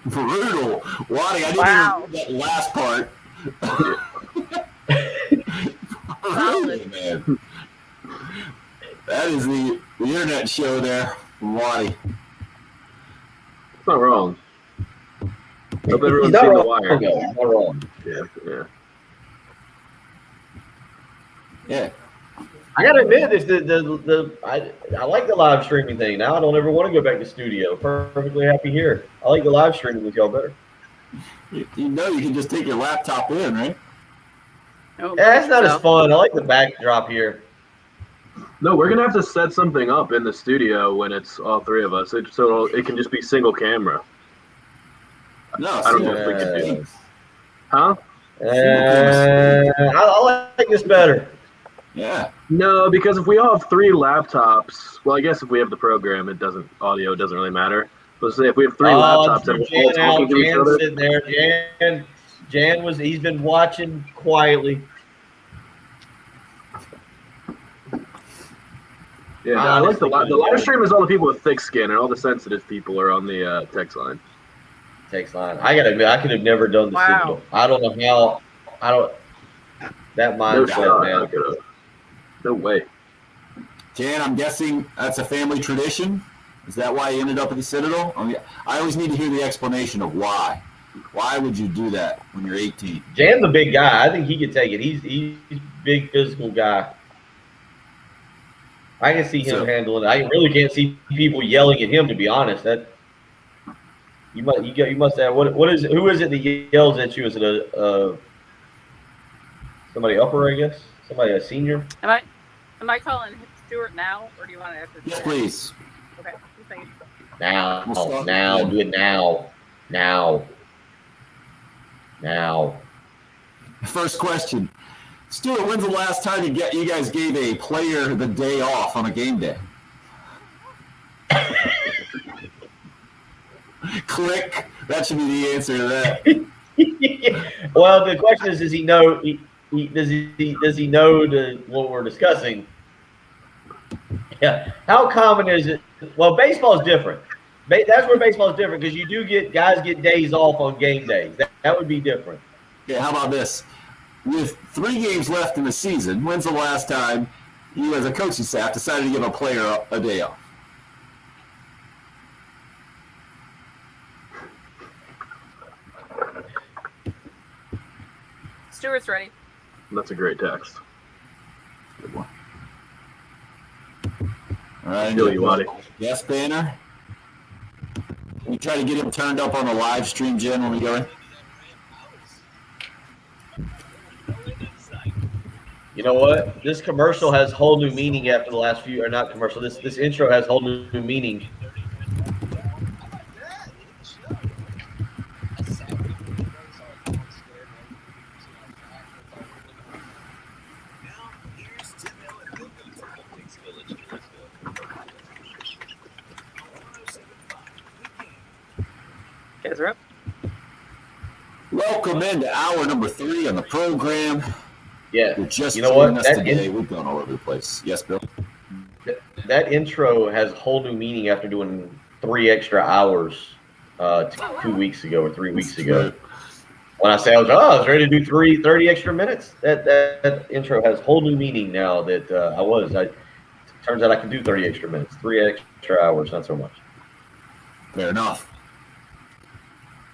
Brutal. Waddy, I didn't Wow. even get that last part. Solid. Man. That is the internet show there from Waddy. It's not wrong. Hope He's everyone's not seen The wrong. Wire. Okay, he's not wrong. Yeah. Yeah. I gotta admit, I like the live streaming thing. Now I don't ever want to go back to studio. Perfectly happy here. I like the live streaming with y'all better. You know you can just take your laptop in, right? Oh, Yeah, that's not so. as fun. I like the backdrop here. No, we're gonna have to set something up in the studio when it's all 3 of us. So it can just be single camera. No, I don't know if we can do that. Huh? I like this better. Yeah. No, because if we all have 3 laptops, well, I guess if we have the program, audio doesn't really matter. Let's say if we have 3 laptops and we're all talking to each Jan's other. sitting there. He's been watching quietly. Yeah, I like the live stream is all the people with thick skin, and all the sensitive people are on the text line. Text line. I gotta admit, I could have never done the Wow. signal. I don't know how. That No mindset, shot. man. No way. Jan, I'm guessing that's a family tradition. Is that why you ended up at the Citadel? I always need to hear the explanation of why. Why would you do that when you're 18? Jan's a big guy. I think he could take it. He's a big physical guy. I can see him handling it. I really can't see people yelling at him. To be honest, you must have who is it that yells at you? Is it somebody upper? I guess somebody a senior. Am I calling Stuart now, or do you want to after? Yes, please. Okay. Just thinking. Now, Yeah. do it now. First question. Stuart, when's the last time you guys gave a player the day off on a game day? Click. That should be the answer to that. Well, the question is, does he know? Does he know what we're discussing? Yeah. How common is it? Well, baseball is different. That's where baseball is different because you do get guys get days off on game days. That would be different. Yeah, how about this? With 3 games left in the season, when's the last time you as a coaching staff decided to give a player a day off? Stuart's ready. That's a great text. Good one. All right, Feel you, Waddy. Yes, Banner. Can you try to get him turned up on the live stream, Jen, when we go in? You know what? This commercial has whole new meaning after the last few, or not commercial. This intro has whole new meaning. Welcome into hour number 3 on the program. Yeah. You're just You know joining what? us today. We've gone all over the place. Yes, Bill? That intro has a whole new meaning after doing 3 extra hours 2 weeks ago or 3 weeks ago. When I say I was ready to do 30 extra minutes, that intro has whole new meaning now that turns out I can do 30 extra minutes, 3 extra hours, not so much. Fair enough.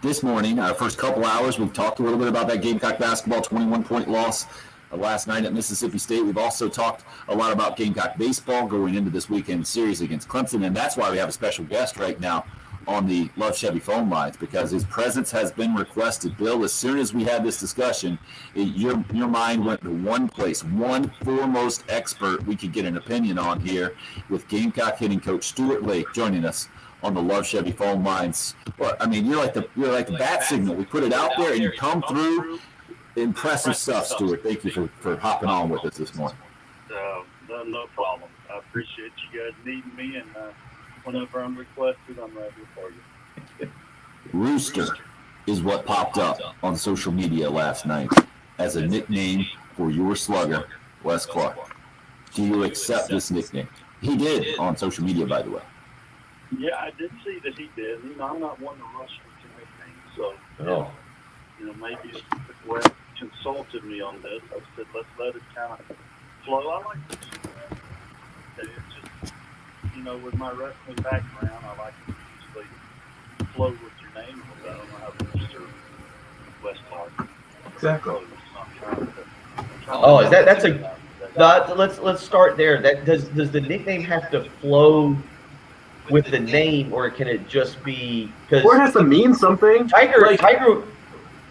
This morning, our first couple hours, we've talked a little bit about that Gamecock basketball 21-point loss last night at Mississippi State. We've also talked a lot about Gamecock baseball going into this weekend series against Clemson, and that's why we have a special guest right now on the Love Chevy phone lines, because his presence has been requested. Bill, as soon as we had this discussion, your mind went to one place, one foremost expert we could get an opinion on here, with Gamecock hitting coach Stuart Lake joining us on the Love Chevy phone lines. Well, I mean, you're like the bat signal. We put it out there, and you come through. Impressive stuff, Stuart. Thank you for hopping on with us this morning. No problem. I appreciate you guys needing me, and whenever I'm requested, I'm ready for you. Rooster is what popped up on social media last night as a nickname for your slugger, Wes Clark. Do you accept this nickname? He did on social media, by the way. Yeah, I did see that he did. You know, I'm not one to rush into nicknames, so maybe if Wes consulted me on this, I said let's let it kind of flow. I like this. It's just, with my wrestling background, I like to usually flow with your name. I don't know how to Mr. Wes Clark. Exactly. Let's start there. That does the nickname have to flow with the name, or can it just be? Or it has to mean something. Tiger,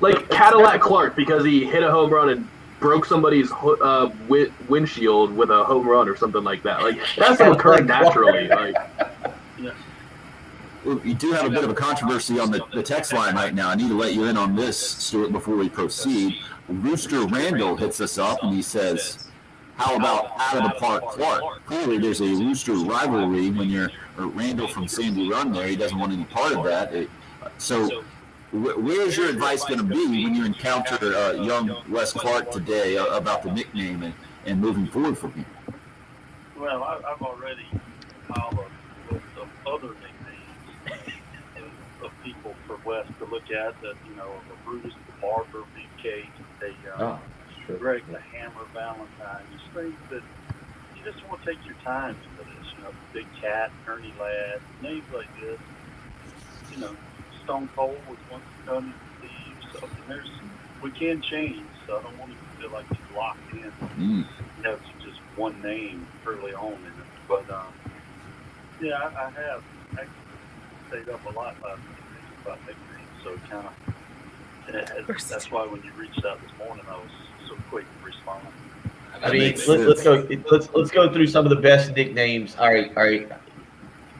like Cadillac Clark, because he hit a home run and broke somebody's windshield with a home run or something like that. Like, that's occurring naturally. Like, Well, you do have a bit of a controversy on the text line right now. I need to let you in on this, Stuart, before we proceed. Rooster Randall hits us up, and he says, how about out of the park Clark? Clearly, there's a Rooster rivalry when you're Randall from Sandy Run there. He doesn't want any part of that. So where's your advice going to be when you encounter young Wes Clark today about the nickname and moving forward from here? Well, I've already compiled a list of other nicknames of people for Wes to look at. That a Brutus the Barber, Beefcake, Greg the Hammer Valentine. Just things that you just want to take your time into this. Big Cat, Ernie Ladd, names like this. Stone Cold was once done in Steve. So we can change. So I don't want you to feel like you're locked in. You have just one name early on in it. But I have actually stayed up a lot last night about nicknames. So kind of that's why when you reached out this morning, I was so quick to respond. I mean, let's go through some of the best nicknames. All right.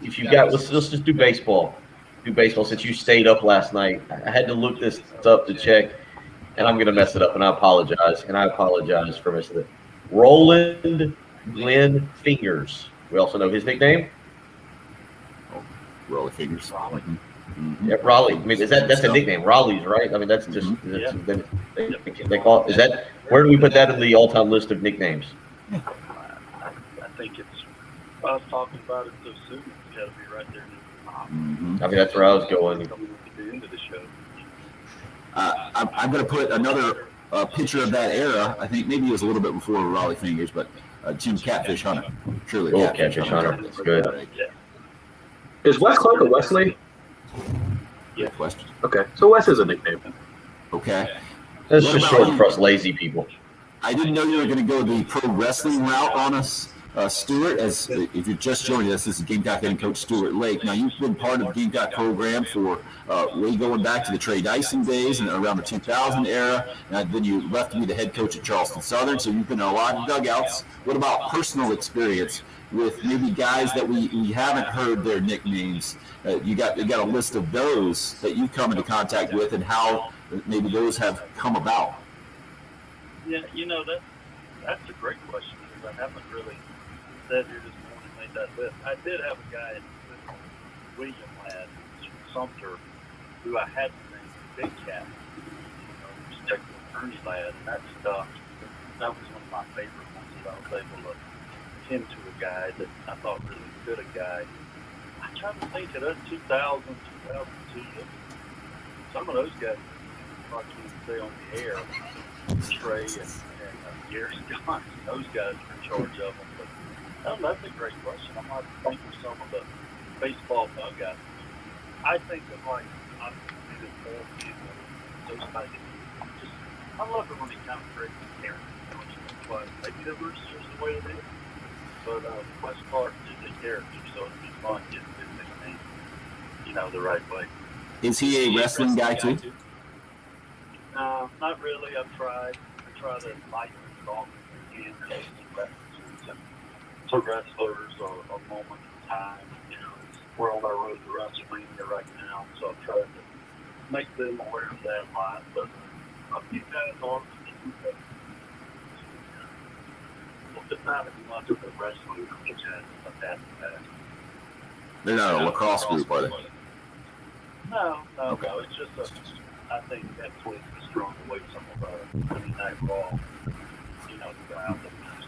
If you got, let's just do baseball. Since you stayed up last night. I had to look this up to check, and I'm gonna mess it up, and I apologize. For messing it. Roland Glenn Fingers. We also know his nickname. Rolly Fingers. Yeah, Raleigh. I mean, that's a nickname? Raleigh's, right? I mean, that's just they call it. Is that, where do we put that in the all-time list of nicknames? I think I was talking about it so soon. It's got to be right there. I mean, that's where I was going. Into the show. I'm going to put another picture of that era. I think maybe it was a little bit before Raleigh Fingers, but Jim Catfish Hunter. Surely. Catfish Hunter. That's good. is Wes Clark a Wesley? Good question. Okay, so Wes is a nickname. Okay. That's just short for us lazy people. I didn't know you were going to go the pro wrestling route on us, Stuart. As if you're just joining us, this is Gamecock head coach Stuart Lake. Now, you've been part of the Gamecock program for way going back to the Trey Dyson days and around the 2000 era. And then you left to be the head coach at Charleston Southern, so you've been in a lot of dugouts. What about personal experience with maybe guys that we haven't heard their nicknames? You got a list of those that you've come into contact with, and how maybe those have come about. Yeah, that's a great question, because I haven't really said here this morning, made that list. I did have a guy, William Ladd from Sumter, who I had to name Big Cat. Ernie lad, and that stuff, that was one of my favorite ones that I was able to pin to a guy that I thought really fit a guy. I try to think of that 2000, 2002. Some of those guys, I can't stay on the air. Trey and Gary Johnson, those guys are in charge of them. But that's a great question. I'm not thinking of some of the baseball bug guys. I think of like I'm more people, those guys. Just I love it when they kind of create character. But maybe the Roosters the way it is. But the West part is a character, so it'd be fun getting his name, the right way. Is he a wrestling guy too? No, not really. I try to lighten it off if we can. To wrestlers a moment in time. We're on our road to WrestleMania right now, so I've tried to make them aware of that a lot. But a few guys are it's not as much of a wrestling group as that. They're not a lacrosse group, are they? No. Okay. No. It's just I think that's what is strong away some of our Monday Night Raw, the ground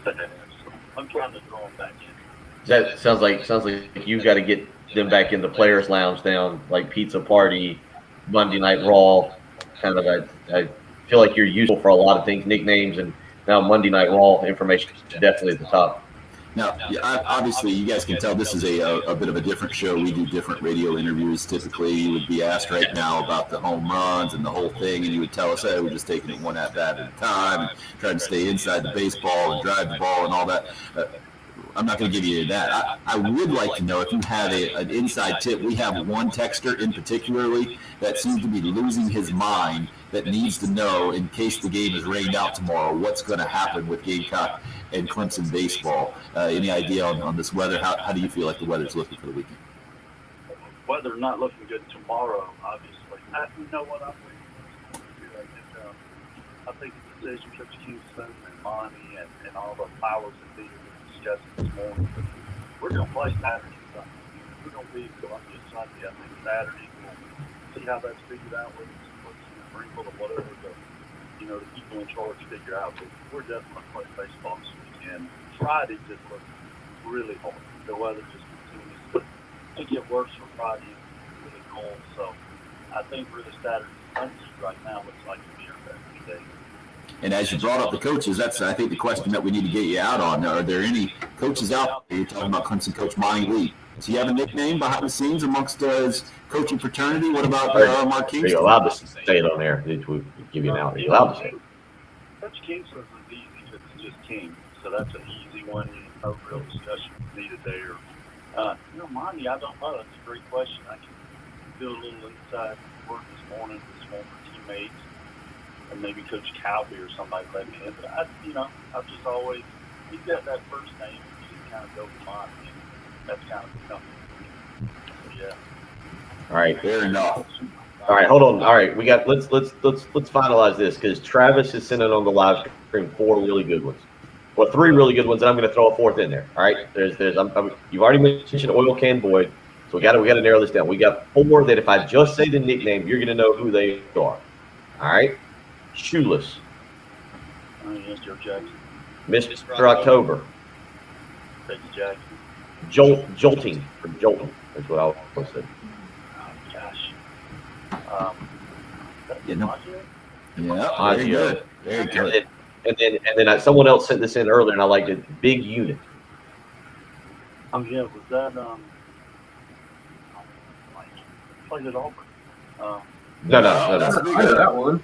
that has. So I'm trying to draw them back in. That sounds like you got to get them back in the players' lounge down, like Pizza Party, Monday Night Raw. Kind of, I feel like you're useful for a lot of things, nicknames, and now Monday Night Raw information is definitely at the top. Now, obviously, you guys can tell this is a bit of a different show. We do different radio interviews. Typically, you would be asked right now about the home runs and the whole thing, and you would tell us, hey, we're just taking it one at-bat at a time and trying to stay inside the baseball and drive the ball and all that. I'm not going to give you that. I would like to know if you have an inside tip. We have one texter in particularly that seems to be losing his mind that needs to know, in case the game is rained out tomorrow, what's going to happen with Gamecock and Clemson baseball. Any idea on this weather? How do you feel like the weather's looking for the weekend? Weather not looking good tomorrow, obviously. You know what I'm waiting for? I think the decision Coach Kingston and Monty and all the powers that be discussed this morning. We're going to play Saturday. We're going to be Columbia Sunday. I think Saturday we'll see how that's figured out with sprinkle or whatever the people in charge figure out. But we're definitely playing baseball this weekend. Friday just looks really hard. The weather just continues to get worse for Friday. It's really cold. So I think really Saturday and Sunday right now looks like it'll be our best day. And as you brought up the coaches, that's, I think, the question that we need to get you out on. Are there any coaches out there? You're talking about Clemson coach Monty Lee. Does he have a nickname behind the scenes amongst his coaching fraternity? What about Mark Kingston? Are you allowed to say it on there? Did we give you an out? Are you allowed to say it? Coach Kingston is easy. It's just King. So that's an easy one. No real discussion needed there. Monty, I don't know. That's a great question. I can do a little inside work this morning with former teammates. And maybe Coach Calby or somebody let me in. But I've just always, he's got that first name, you just kind of go with Monty. That's kind of become, yeah. All right, fair enough. All right, hold on. All right, we got let's finalize this because Travis is sending on the live stream 4 really good ones. Well, 3 really good ones, and I'm going to throw a 4th in there. All right, you've already mentioned Oil Can Boyd, so we got to narrow this down. We got 4 that if I just say the nickname, you're going to know who they are. All right. Shoeless. Yes, Joe Jackson. Mr. October. Thanks, Jackson. Jolting. That's what I always said. Oh, gosh. Very good. Very good. And then someone else sent this in earlier, and I liked it. Big unit. Oh, yeah. Was that, played at Auburn? No. I know that one.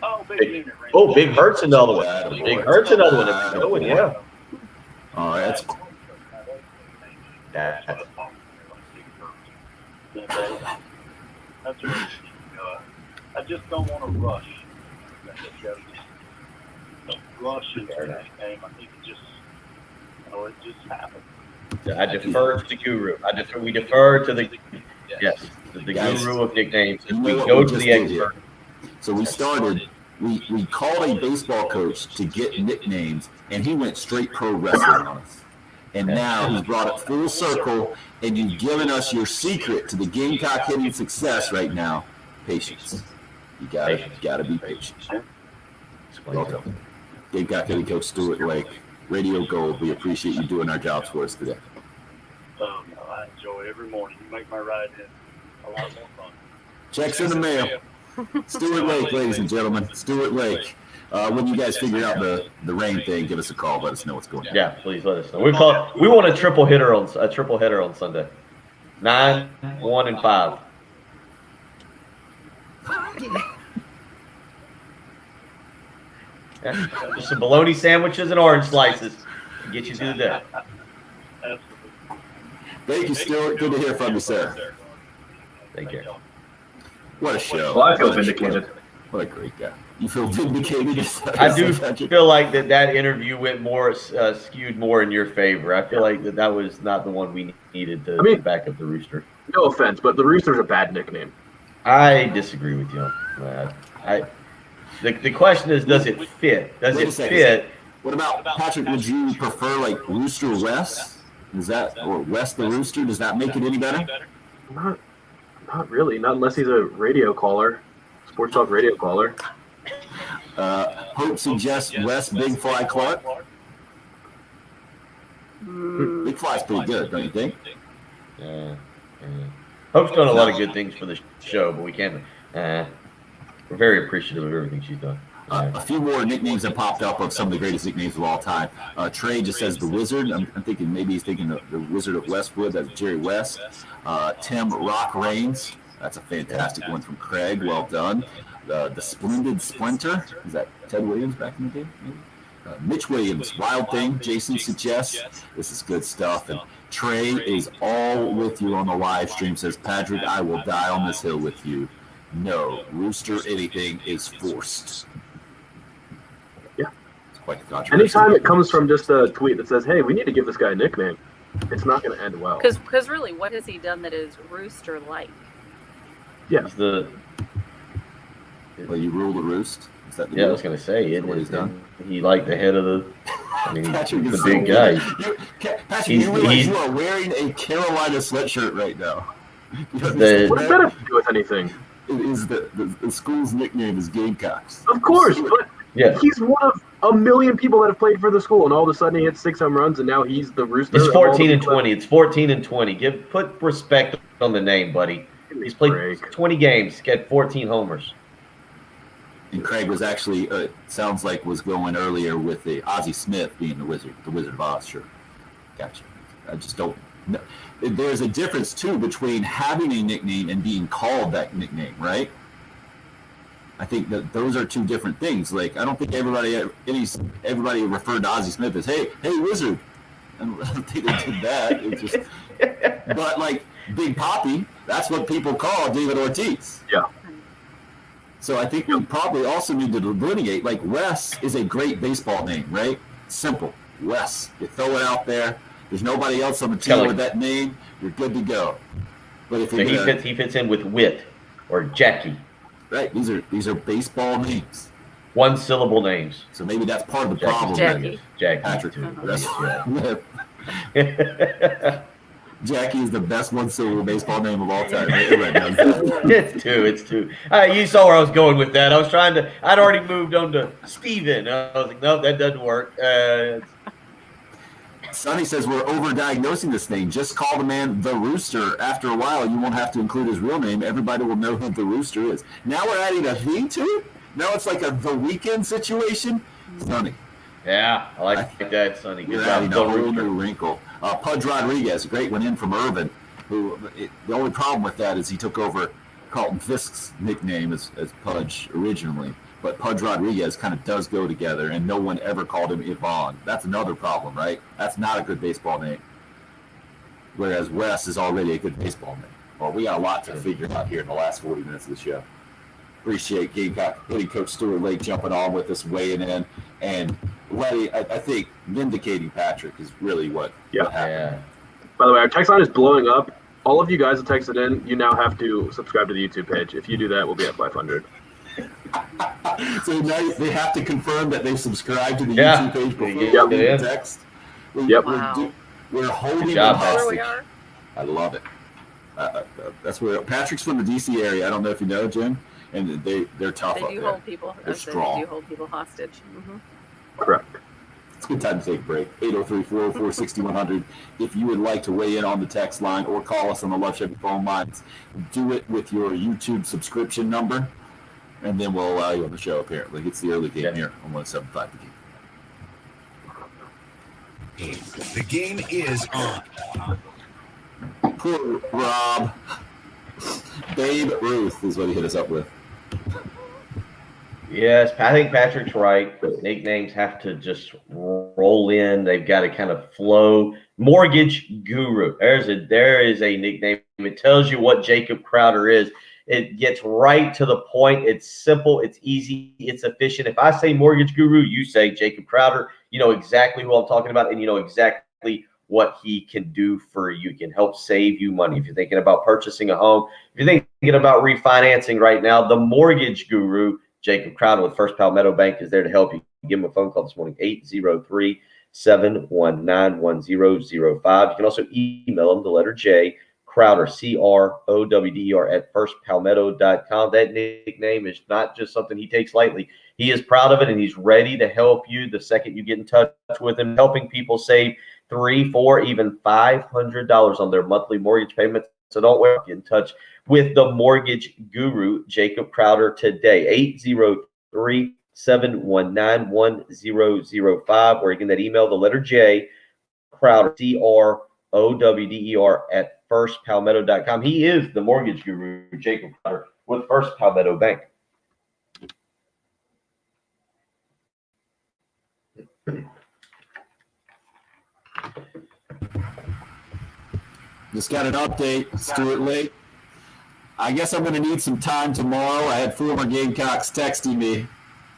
Oh, Big Unit. Big Hurt's another one. Big Hurt's another one. That's a good one, yeah. All right, that's That's right. I just don't want to rush. Rush into that game. I think it just happened. I defer to the guru. We defer to the guru of nicknames. We go to the expert. So we called a baseball coach to get nicknames, and he went straight pro wrestling on us. And now he's brought it full circle, and you've given us your secret to the Gamecock hitting success right now: patience. You gotta be patient. explains it. Welcome. Gamecock head coach Stuart Lake, Radio Gold. We appreciate you doing our jobs for us today. I enjoy every morning. You make my ride in a lot more fun. Checks in the mail. Stuart Lake, ladies and gentlemen. Stuart Lake. When you guys figure out the rain thing, give us a call. Let us know what's going on. Yeah, please let us know. We want a triple header on Sunday. 9, 1, and 5. Yeah, just some bologna sandwiches and orange slices to get you through the day. Absolutely. Thank you, Stuart. Good to hear from you, sir. Take care. What a show. Well, I feel vindicated. What a great guy. You feel vindicated? I do feel like that interview went more skewed more in your favor. I feel like that was not the one we needed to back up the Rooster. No offense, but the Rooster's a bad nickname. I disagree with you on that. The question is, does it fit? Does it fit? What about Patrick? Would you prefer like Rooster West? Is that or West the Rooster? Does that make it any better? Not really. Not unless he's a radio caller, sports talk radio caller. Hope suggests West Big Fly Clark. Big Fly's pretty good, don't you think? Hope's done a lot of good things for the show, but we can't. We're very appreciative of everything she's done. A few more nicknames have popped up of some of the greatest nicknames of all time. Trey just says the Wizard. I'm thinking maybe he's thinking the Wizard of Westwood. That's Jerry West. Tim Rock Reigns. That's a fantastic one from Craig. Well done. The Splendid Splinter. Is that Ted Williams back in the day? Maybe? Mitch Williams, Wild Thing. Jason suggests this is good stuff. And Trey is all with you on the live stream. Says, Patrick, I will die on this hill with you. No, Rooster anything is forced. Yeah. It's quite the controversy. Anytime it comes from just a tweet that says, hey, we need to give this guy a nickname, it's not going to end well. Because really, what has he done that is Rooster-like? Yeah. Well, you rule the roost. Is that the Yeah, I deal? was going to say, what he's done. He like the head of the. I mean, Patrick he's is the big so guy. Patrick, you realize you are wearing a Carolina sweatshirt right now. What does that have to do with anything? It is the school's nickname is Gamecocks. Of course, but he's one of a million people that have played for the school, and all of a sudden he hits 6 home runs, and now he's the Rooster. It's 14 and 20. It's 14 and 20. Put respect on the name, buddy. He's played 20 games, got 14 homers. And Craig was actually, sounds like was going earlier with the Ozzie Smith being the Wizard of Oz. Sure, gotcha. I just don't know. There's a difference too between having a nickname and being called that nickname, right? I think that those are two different things. Like I don't think everybody referred to Ozzie Smith as hey Wizard. I don't think they did that. It just, but like Big Papi, that's what people call David Ortiz. Yeah. So I think we probably also need to delineate, like Wes is a great baseball name, right? Simple. Wes. You throw it out there. There's nobody else on the team with that name. You're good to go. But if he fits in with Whit or Jackie. Right. These are baseball names. 1-syllable names. So maybe that's part of the problem. Jackie. Patrick. Jackie is the best 1-syllable baseball name of all time. It's two. You saw where I was going with that. I'd already moved on to Steven. I was like, no, that doesn't work. Sonny says we're overdiagnosing this thing. Just call the man the Rooster. After a while, you won't have to include his real name. Everybody will know who the Rooster is. Now we're adding a thing to it? Now it's like The Weeknd situation? Sonny. Yeah, I like that, Sonny. You're adding a whole new wrinkle. Pudge Rodriguez, a great one in from Irvin. The only problem with that is he took over Carlton Fisk's nickname as Pudge originally. But Pudge Rodriguez kind of does go together, and no one ever called him Yvonne. That's another problem, right? That's not a good baseball name. Whereas Wes is already a good baseball name. Well, we got a lot to figure out here in the last 40 minutes of the show. Appreciate Gamecock hitting Coach Stuart Lake jumping on with us, weighing in, and letting, I think, vindicating Patrick is really what happened. Yeah. By the way, our text line is blowing up. All of you guys that texted in, you now have to subscribe to the YouTube page. If you do that, we'll be at 500. So now they have to confirm that they've subscribed to the YouTube page before the text. We're holding them hostage. I love it. That's where Patrick's from the DC area. I don't know if you know, Jim. and they're tough They up do there. hold people. They're strong. They do hold people hostage. Correct. It's a good time to take a break. 803-404-6100. If you would like to weigh in on the text line or call us on the Love Chevy phone lines, do it with your YouTube subscription number, and then we'll allow you on the show, apparently. It's the early game here on 107.5 The Game. The game is on. Poor Rob. Babe Ruth is what he hit us up with. Yes, I think Patrick's right. Nicknames have to just roll in. They've got to kind of flow. Mortgage Guru. There is a nickname. It tells you what Jacob Crowder is. It gets right to the point. It's simple. It's easy. It's efficient. If I say Mortgage Guru, you say Jacob Crowder. You know exactly who I'm talking about, and you know exactly what he can do for you. He can help save you money. If you're thinking about purchasing a home, if you're thinking about refinancing right now, the Mortgage Guru, Jacob Crowder with First Palmetto Bank, is there to help you. Give him a phone call this morning, 803-719-1005. You can also email him the letter J, Crowder, CROWDER at firstpalmetto.com. That nickname is not just something he takes lightly. He is proud of it, and he's ready to help you the second you get in touch with him, helping people save $300, $400, even $500 on their monthly mortgage payments. So don't worry, get in touch with the Mortgage Guru, Jacob Crowder, today, 803-719-1005, or again, that email, the letter J, Crowder, CROWDER at firstpalmetto.com. He is the Mortgage Guru, Jacob Crowder, with First Palmetto Bank. Just got an update, Stuart Lake. I guess I'm going to need some time tomorrow. I had former Gamecocks texting me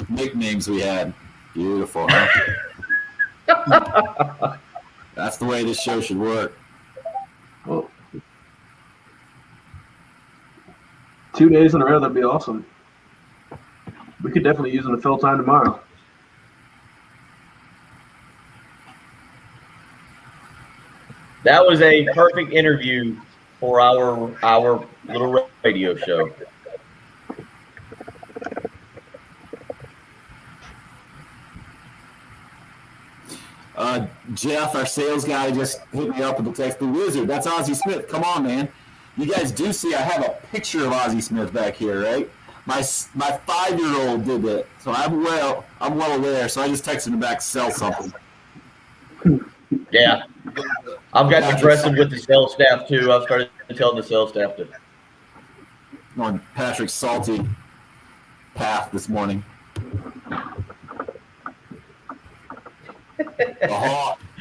nicknames we had. Beautiful, huh? That's the way this show should work. Well, 2 days in a row, that'd be awesome. We could definitely use them to fill time tomorrow. That was a perfect interview for our little radio show. Jeff, our sales guy, just hit me up with the text. The Wizard, that's Ozzie Smith. Come on, man. You guys do see I have a picture of Ozzie Smith back here, right? My 5-year-old did that, so I'm well aware. So I just texted him back to sell something. Yeah. I've got aggressive with the sales staff, too. I've started telling the sales staff to. On Patrick's salty path this morning.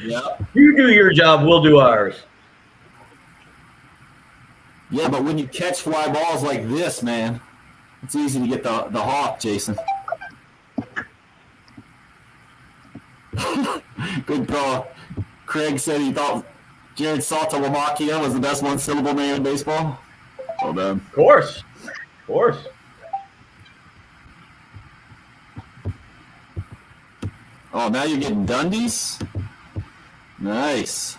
Yeah. You do your job, we'll do ours. Yeah, but when you catch fly balls like this, man, it's easy to get the hawk, Jason. Good call. Craig said he thought Jared Saltalamacchia was the best one-syllable name in baseball. Well done. Of course. Of course. Oh, now you're getting Dundies? Nice.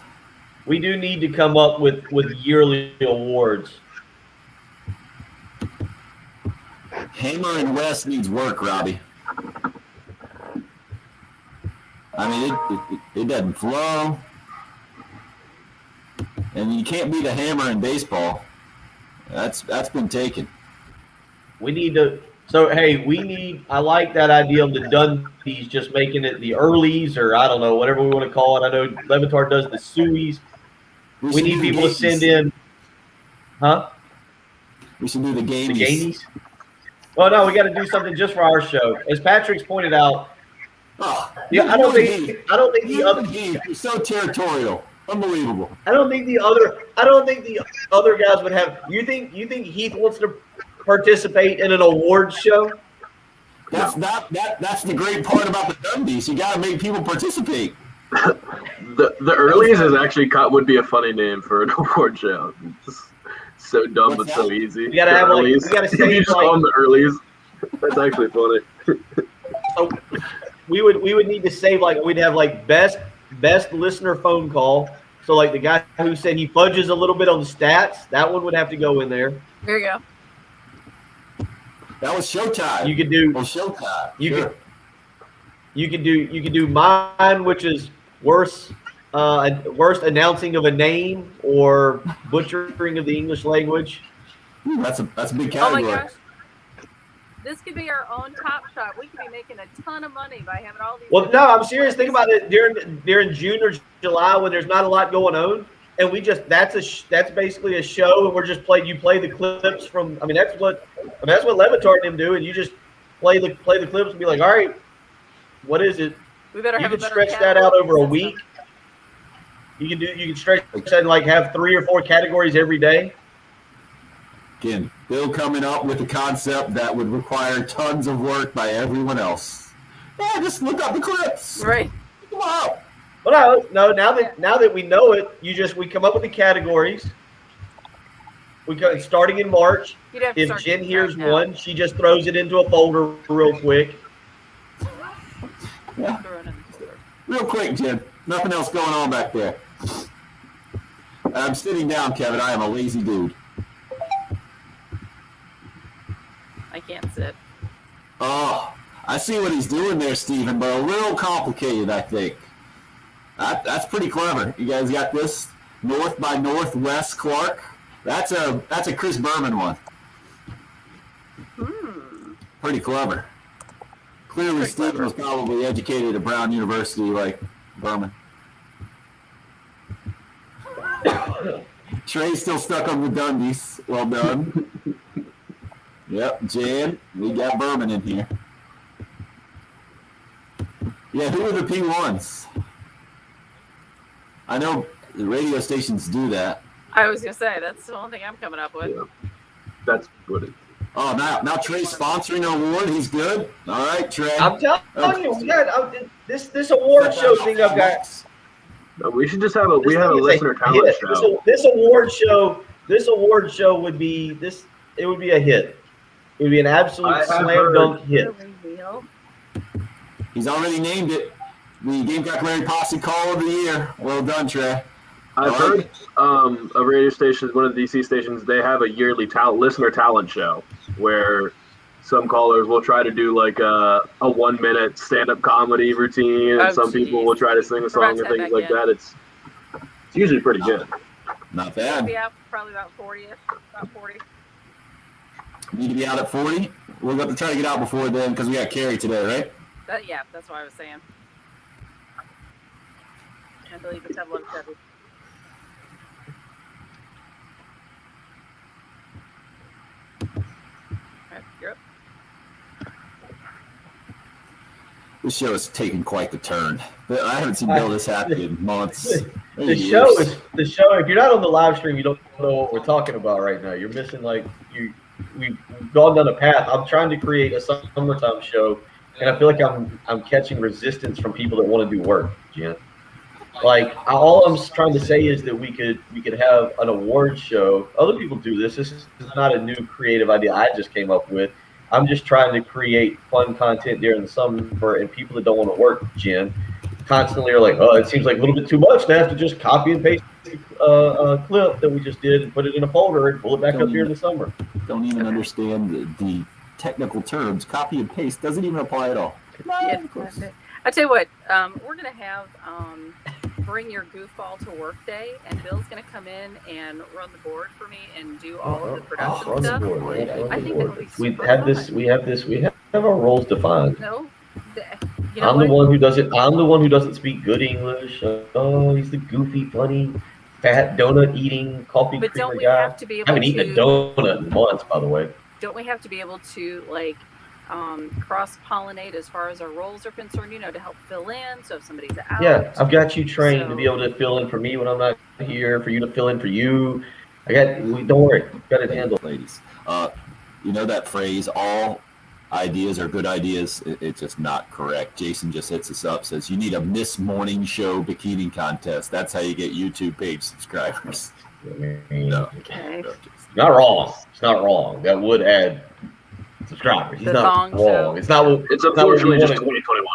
We do need to come up with yearly awards. Hammer and West needs work, Robbie. I mean, it doesn't flow. And you can't beat a hammer in baseball. That's been taken. We need to – so, hey, I like that idea of the Dundies just making it the earlies, or I don't know, whatever we want to call it. I know Levitar does the Sueys. We need people to send in – huh? We should do the Gamies. The Gamies? Well, no, we got to do something just for our show. As Patrick's pointed out, I don't think the other – You're so territorial. Unbelievable. I don't think the other guys would have. You think Heath wants to participate in an awards show? That's the great part about the Dundies. You got to make people participate. The earlies is actually would be a funny name for an award show. Just so dumb but so easy. We gotta have we gotta say just call them the earlies. That's actually funny. So we would need to save we'd have best listener phone call. So the guy who said he fudges a little bit on the stats, that one would have to go in there. There you go. That was Showtime. You could do. Oh, Showtime. You Sure. could. You could do mine, which is worst announcing of a name or butchering of the English language. Ooh, that's a big Oh my category. gosh. This could be our own Top Shot. We could be making a ton of money by having all these. Well, no, I'm serious. Think about it during June or July when there's not a lot going on, and that's basically a show, and we're just you play the clips from. That's what Levitard and them do, and you just play the clips and be like, all right, what is it? We better You have a can better stretch that out over a system. week. You can stretch that and like have 3 or 4 categories every day. Again, Bill coming up with a concept that would require tons of work by everyone else. Yeah, just look up the clips. Right. Come on. Well, no. Now that we know it, we come up with the categories. We go starting in March. You'd have to If start Jen keeping hears track now. one, she just throws it into a folder real quick. Yeah. Throw it in the store. Real quick, Jen. Nothing else going on back there. I'm sitting down, Kevin. I am a lazy dude. I can't sit. Oh, I see what he's doing there, Stephen, but a little complicated, I think. That's pretty clever. You guys got this North by Northwest Clark. That's a Chris Berman one. Pretty clever. Clearly, Stephen was probably educated at Brown University like Berman. Trey's still stuck on the Dundies. Well done. Yep, Jan, we got Berman in here. Yeah, who are the P1s? I know the radio stations do that. I was gonna say that's the only thing I'm coming up with. Yeah. That's what it. Oh, now Trey's sponsoring an award. He's good. All right, Trey. I'm telling you, we got this award show thing I've got. No, we should just have a listener talent show. This award show would be this. It would be a hit. It would be an absolute slam dunk hit. He's already named it. The Gamecock Larry Posse Call of the Year. Well done, Trey. I've heard a radio station, one of the DC stations, they have a yearly listener talent show where some callers will try to do like a 1-minute stand-up comedy routine, and some people will try to sing a song and things like that. It's usually pretty good. Not It'll bad. be out probably about 40ish, about 40. Need to be out at 40. We're going to try to get out before then because we got Carrie today, right? That's what I was saying. I believe it's at 11:30. Alright, you're up. This show has taken quite the turn. I haven't seen Bill this happy in months. The show. If you're not on the live stream, you don't know what we're talking about right now. You're missing we've gone down a path. I'm trying to create a summertime show, and I feel like I'm catching resistance from people that want to do work, Jen. Like all I'm trying to say is that we could have an award show. Other people do this. This is not a new creative idea I just came up with. I'm just trying to create fun content during the summer, and people that don't want to work, Jen, constantly are like, oh, it seems like a little bit too much to have to just copy and paste a clip that we just did and put it in a folder and pull it back up here in the summer. Don't even understand the technical terms. Copy and paste doesn't even apply at all. Yeah, I tell you what, we're gonna have bring your goofball to work day, and Bill's gonna come in and run the board for me and do all of the production stuff. I think that would be super fun. We have our roles defined. No, you know I'm the one who doesn't speak good English. Oh, he's the goofy, funny, fat donut eating coffee But creamer don't we guy. have to be able I haven't eaten a donut in months, by the way. Don't we have to be able to cross-pollinate as far as our roles are concerned, to help fill in, so if somebody's out. Yeah, I've got you trained to be able to fill in for me when I'm not here, for you to fill in for you. Don't worry, got it handled. Ladies, you know that phrase, all ideas are good ideas? It's just not correct. Jason just hits us up, says you need a Miss Morning Show bikini contest. That's how you get YouTube page subscribers. No, Okay. Not wrong. It's not wrong. That would add subscribers. He's The not thong wrong. show. It's not. It's unfortunately just 2021.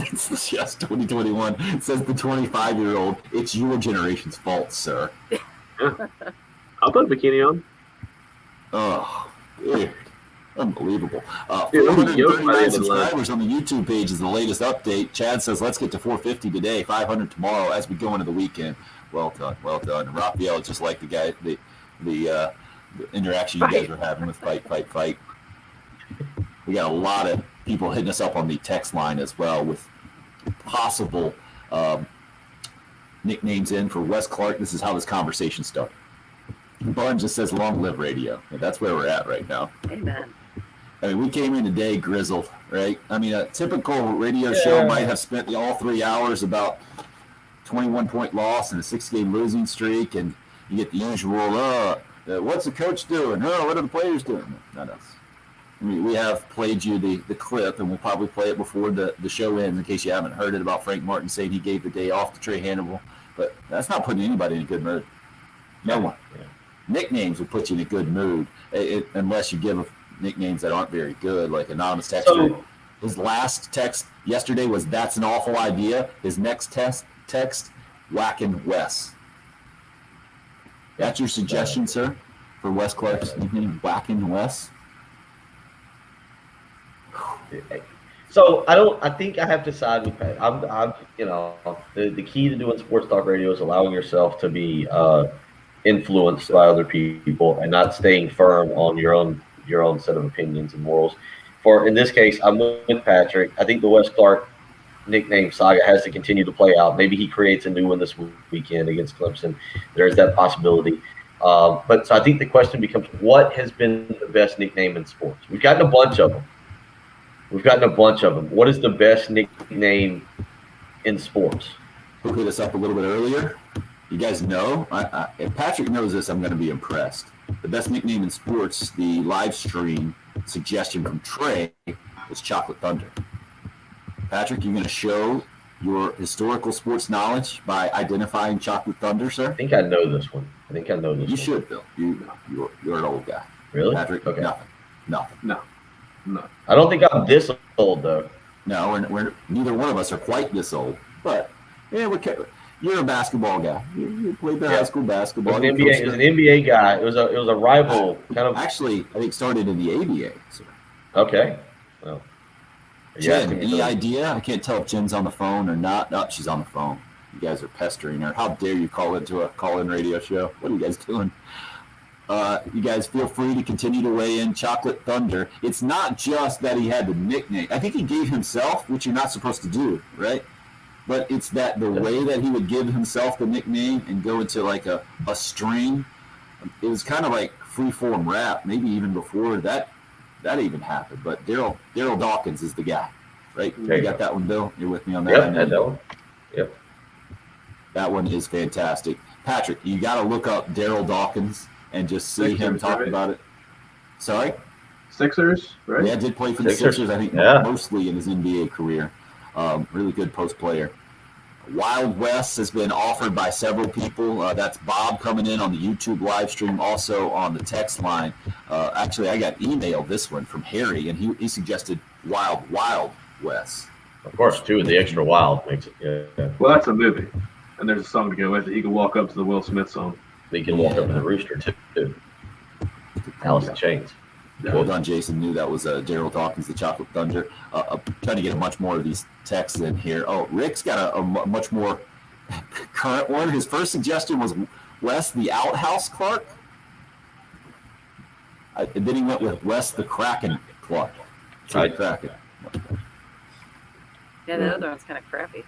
It's just 2021. It says the 25-year-old. It's your generation's fault, sir. I'll put a bikini on. Oh, weird. Unbelievable. Dude, I'm yoked by the 439 end of the subscribers on the YouTube page is the latest update. Chad says, let's get to 450 today, 500 tomorrow as we go into the weekend. Well done, well done. Raphael, just like the guy, the interaction you guys were having with Fight. We got a lot of people hitting us up on the text line as well with possible nicknames in for Wes Clark. This is how this conversation started. Bun just says, long live radio. And that's where we're at right now. Amen. I mean, we came in today grizzled, right? I mean, a typical radio show might have spent all 3 hours about 21-point loss and a 6-game losing streak, and you get the usual, what's the coach doing? Oh, what are the players doing? Not us. I mean, we have played you the clip, and we'll probably play it before the show ends in case you haven't heard it, about Frank Martin saying he gave the day off to Trey Hannibal. But that's not putting anybody in a good mood. No one. Yeah. Nicknames will put you in a good mood, unless you give nicknames that aren't very good, like Anonymous Texter. So, his last text yesterday was, that's an awful idea. His next text, Whackin' Wes. That's your suggestion, sir, for Wes Clark's nickname, Whackin' Wes? So I think I have to side with Pat. I'm the key to doing sports talk radio is allowing yourself to be influenced by other people and not staying firm on your own set of opinions and morals. In this case, I'm with Patrick. I think the Wes Clark nickname saga has to continue to play out. Maybe he creates a new one this weekend against Clemson. There's that possibility. But so I think the question becomes, what has been the best nickname in sports? We've gotten a bunch of them. What is the best nickname in sports? We'll hit us up a little bit earlier. You guys know, if Patrick knows this, I'm going to be impressed. The best nickname in sports, the live stream suggestion from Trey, was Chocolate Thunder. Patrick, you're going to show your historical sports knowledge by identifying Chocolate Thunder, sir? I think I know this one. You should, Bill. You're an old guy. Really? Patrick, okay. Nothing. No. I don't think I'm this old, though. No, we're neither one of us are quite this old. But, yeah, you're a basketball guy. You played high school basketball. It was an NBA guy. It was a rival kind of. Actually, I think started in the ABA. So. Okay. Well. Jen, any idea? I can't tell if Jen's on the phone or not. No, she's on the phone. You guys are pestering her. How dare you call into a call-in radio show? What are you guys doing? You guys feel free to continue to weigh in. Chocolate Thunder. It's not just that he had the nickname. I think he gave himself, which you're not supposed to do, right? But it's that the way that he would give himself the nickname and go into like a string. It was kind of like free-form rap, maybe even before that even happened. But Daryl Dawkins is the guy, right? You got that one, Bill? You're with me on that? Yep, I know. Yep. That one is fantastic. Patrick, you got to look up Daryl Dawkins and just see him talk about it. Sorry? Sixers, right? Yeah, did play for the Sixers, I think, mostly in his NBA career. Really good post player. Wild West has been offered by several people. That's Bob coming in on the YouTube live stream, also on the text line. Actually, I got emailed this one from Harry, and he suggested Wild West. Of course, too, the extra wild makes it. Yeah. Well, that's a movie, and there's a song to go with it. He can walk up to the Will Smith song. He can walk up to the Rooster, too. Alice in Chains. Well done, Jason. Knew that was Daryl Dawkins, the Chocolate Thunder. Trying to get much more of these texts in here. Oh, Rick's got a much more current one. His first suggestion was Wes the Outhouse Clark. And then he went with Wes the Kraken Clark. Right. Kraken. Yeah, the other one's kind of crappy.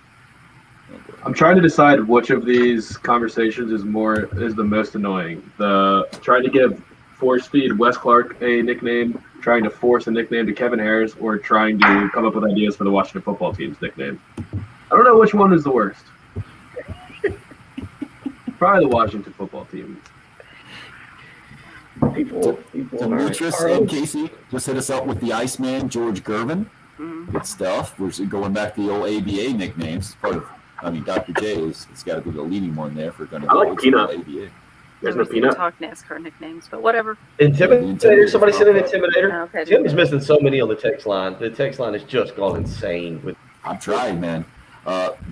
I'm trying to decide which of these conversations is the most annoying. The trying to force-feed Wes Clark a nickname, trying to force a nickname to Kevin Harris, or trying to come up with ideas for the Washington football team's nickname. I don't know which one is the worst. Probably the Washington football team. Demetrius and Casey just hit us up with the Iceman, George Gervin. Mm-hmm. Good stuff. We're going back to the old ABA nicknames. Dr. J has got to be the leading one there for going to I like Peanut. ABA. There's no Peanut. Talk NASCAR nicknames, but whatever. Intimidator. Somebody said an Intimidator. Oh, okay. Tim is missing so many on the text line. The text line has just gone insane. I'm trying, man.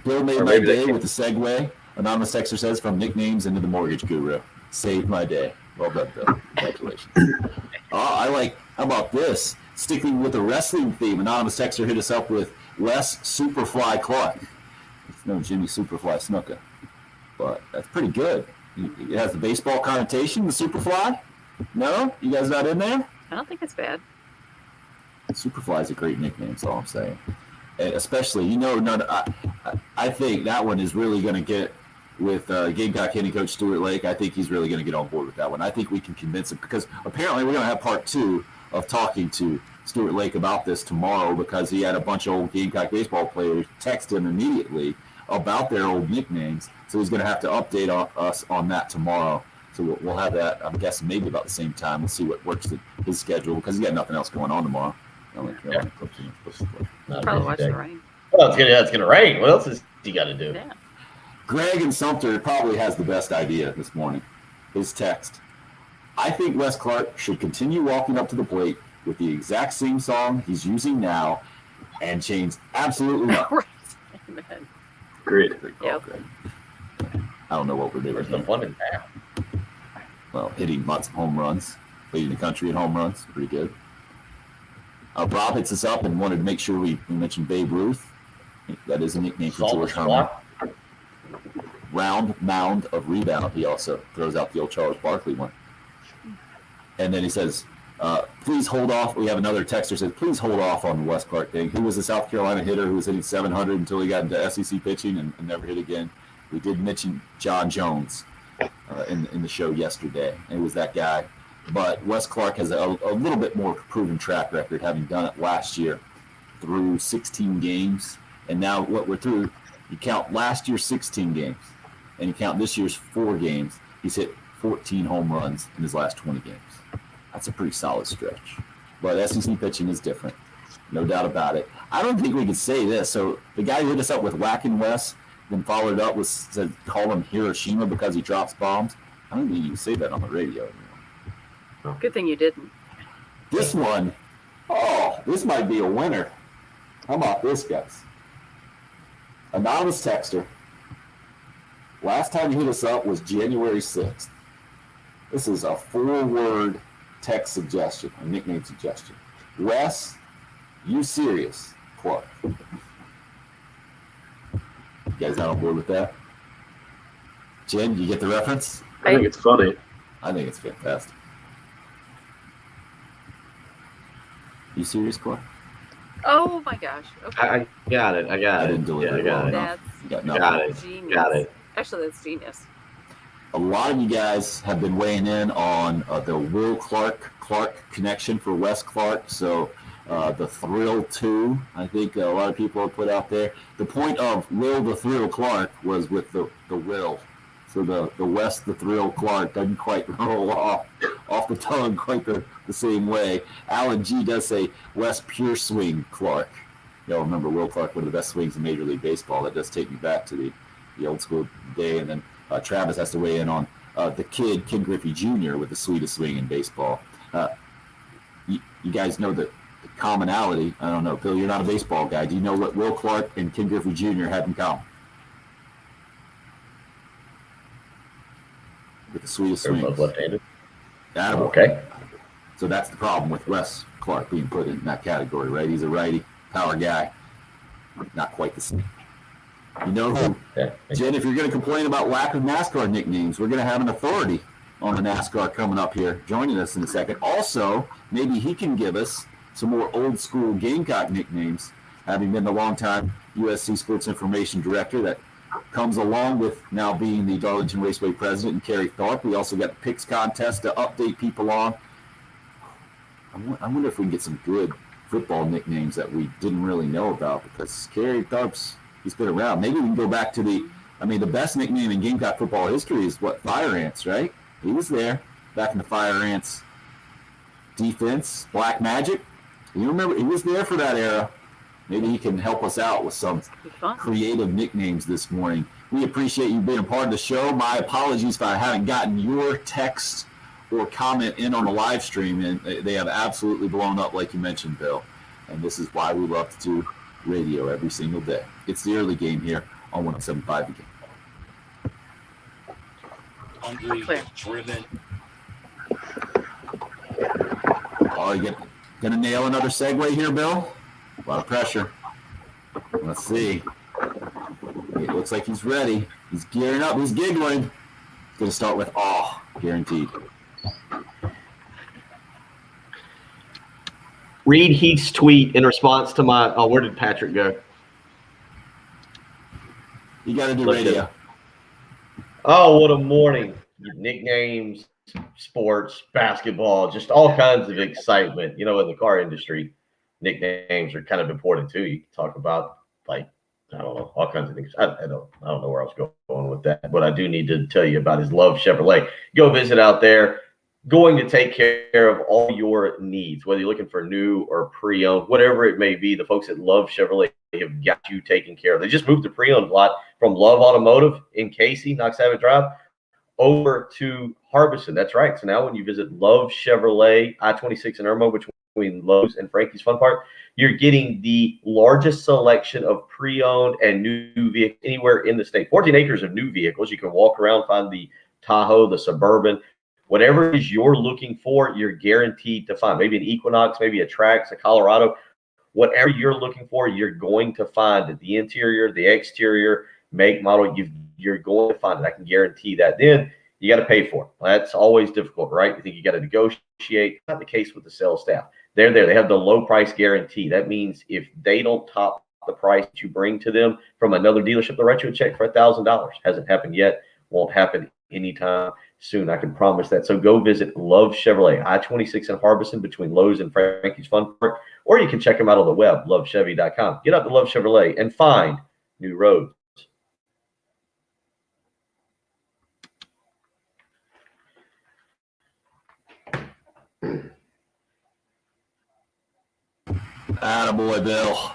Bill made my day with the segue. Anonymous Texter says, from nicknames into the mortgage guru. Saved my day. Well done, Bill. Congratulations. How about this? Sticking with the wrestling theme, anonymous texter hit us up with Wes Superfly Clark. It's no Jimmy Superfly Snuka, but that's pretty good. It has the baseball connotation, the Superfly. No, you guys not in there? I don't think it's bad. Superfly is a great nickname. That's all I'm saying. And especially, I think that one is really going to get with Gamecock hitting coach Stuart Lake. I think he's really going to get on board with that one. I think we can convince him because apparently we're going to have part 2 of talking to Stuart Lake about this tomorrow because he had a bunch of old Gamecock baseball players text him immediately about their old nicknames. So he's going to have to update us on that tomorrow. So we'll have that, I'm guessing, maybe about the same time. We'll see what works in his schedule because he's got nothing else going on tomorrow. Probably watch the rain. Well, it's gonna rain. What else is he got to do? Yeah. Greg in Sumter probably has the best idea this morning. His text. I think Wes Clark should continue walking up to the plate with the exact same song he's using now and change absolutely nothing. Right. Amen. Agreed. Yep. I don't know what we're doing. Where's the fun in that? Well, hitting lots of home runs, leading the country in home runs, pretty good. Rob hits us up and wanted to make sure we mentioned Babe Ruth. That is a nickname for George Herman. Round mound of rebound. He also throws out the old Charles Barkley one. And then he says, please hold off. We have another texter says, please hold off on the Wes Clark thing. Who was a South Carolina hitter who was hitting 700 until he got into SEC pitching and never hit again? We did mention John Jones in the show yesterday. It was that guy. But Wes Clark has a little bit more proven track record, having done it last year through 16 games. And now what we're through, you count last year's 16 games, and you count this year's 4 games. He's hit 14 home runs in his last 20 games. That's a pretty solid stretch. But SEC pitching is different, no doubt about it. I don't think we could say this. So the guy who hit us up with Whackin' Wes, then followed up with said call him Hiroshima because he drops bombs. I don't think you can say that on the radio anymore. Good thing you didn't. This one, this might be a winner. How about this, guys? Anonymous texter. Last time he hit us up was January 6th. This is a 4-word text suggestion, a nickname suggestion. Wes, you serious? Clark. You guys not on board with that? Jen, you get the reference? I think it's funny. I think it's fantastic. You serious, Clark? Oh my gosh. Okay. I got it. I didn't deliver it well enough. That's genius. Got it. Actually, that's genius. A lot of you guys have been weighing in on the Will Clark connection for Wes Clark. So the Thrill 2, I think a lot of people have put out there. The point of Will the Thrill Clark was with the Will. So the Wes the Thrill Clark doesn't quite roll off the tongue quite the same way. Alan G does say Wes Pure Swing Clark. Y'all remember Will Clark, one of the best swings in Major League Baseball. That does take me back to the old school day. And then Travis has to weigh in on the kid, Ken Griffey Jr., with the sweetest swing in baseball. You guys know the commonality. I don't know, Bill, you're not a baseball guy. Do you know what Will Clark and Ken Griffey Jr. had in common? With the sweetest swing. They're both left-handed. Okay. So that's the problem with Wes Clark being put in that category, right? He's a righty, power guy. Not quite the same. You know who? Yeah. Jen, if you're going to complain about lack of NASCAR nicknames, we're going to have an authority on the NASCAR coming up here, joining us in a second. Also, maybe he can give us some more old school Gamecock nicknames, having been the longtime USC Sports Information Director that comes along with now being the Darlington Raceway President and Kerry Tharp. We also got the picks contest to update people on. I wonder if we can get some good football nicknames that we didn't really know about, because Kerry Tharp's, he's been around. Maybe we can go back to the best nickname in Gamecock football history is what? Fire Ants, right? He was there back in the Fire Ants defense. Black Magic. You remember, he was there for that era. Maybe he can help us out with some creative nicknames this morning. We appreciate you being a part of the show. My apologies if I haven't gotten your text or comment in on the live stream, and they have absolutely blown up, like you mentioned, Bill. And this is why we love to do radio every single day. It's the early game here on 107.5 again. Hungry, driven. Oh, you gonna nail another segue here, Bill? A lot of pressure. Let's see. It looks like he's ready. He's gearing up. He's giggling. He's gonna start with awe, guaranteed. Read Heath's tweet in response to my. Oh, where did Patrick go? You got to do radio. Oh, what a morning! Nicknames, sports, basketball, just all kinds of excitement. You know, in the car industry, nicknames are kind of important too. You can talk about like I don't know all kinds of things. I don't know where I was going with that, but I do need to tell you about his Love Chevrolet. Go visit out there. Going to take care of all your needs, whether you're looking for new or pre-owned, whatever it may be. The folks at Love Chevrolet have got you taken care of. They just moved the pre-owned lot from Love Automotive in Casey, Knox Savage Drive, over to Harbison. That's right. So now when you visit Love Chevrolet, I-26 in Irmo, between Lowe's and Frankie's Fun Park, you're getting the largest selection of pre-owned and new vehicles anywhere in the state. 14 acres of new vehicles. You can walk around, find the Tahoe, the Suburban. Whatever it is you're looking for, you're guaranteed to find. Maybe an Equinox, maybe a Trax, a Colorado. Whatever you're looking for, you're going to find it. The interior, the exterior, make, model, you're going to find it. I can guarantee that. Then you got to pay for it. That's always difficult, right? You think you got to negotiate. Not the case with the sales staff. They're there. They have the low price guarantee. That means if they don't top the price that you bring to them from another dealership, they'll write you a check for $1,000. Hasn't happened yet. Won't happen anytime soon. I can promise that. So go visit Love Chevrolet, I-26 in Harbison between Lowe's and Frankie's Fun Park, or you can check them out on the web, lovechevy.com. Get out to Love Chevrolet and find new roads. Attaboy, Bill.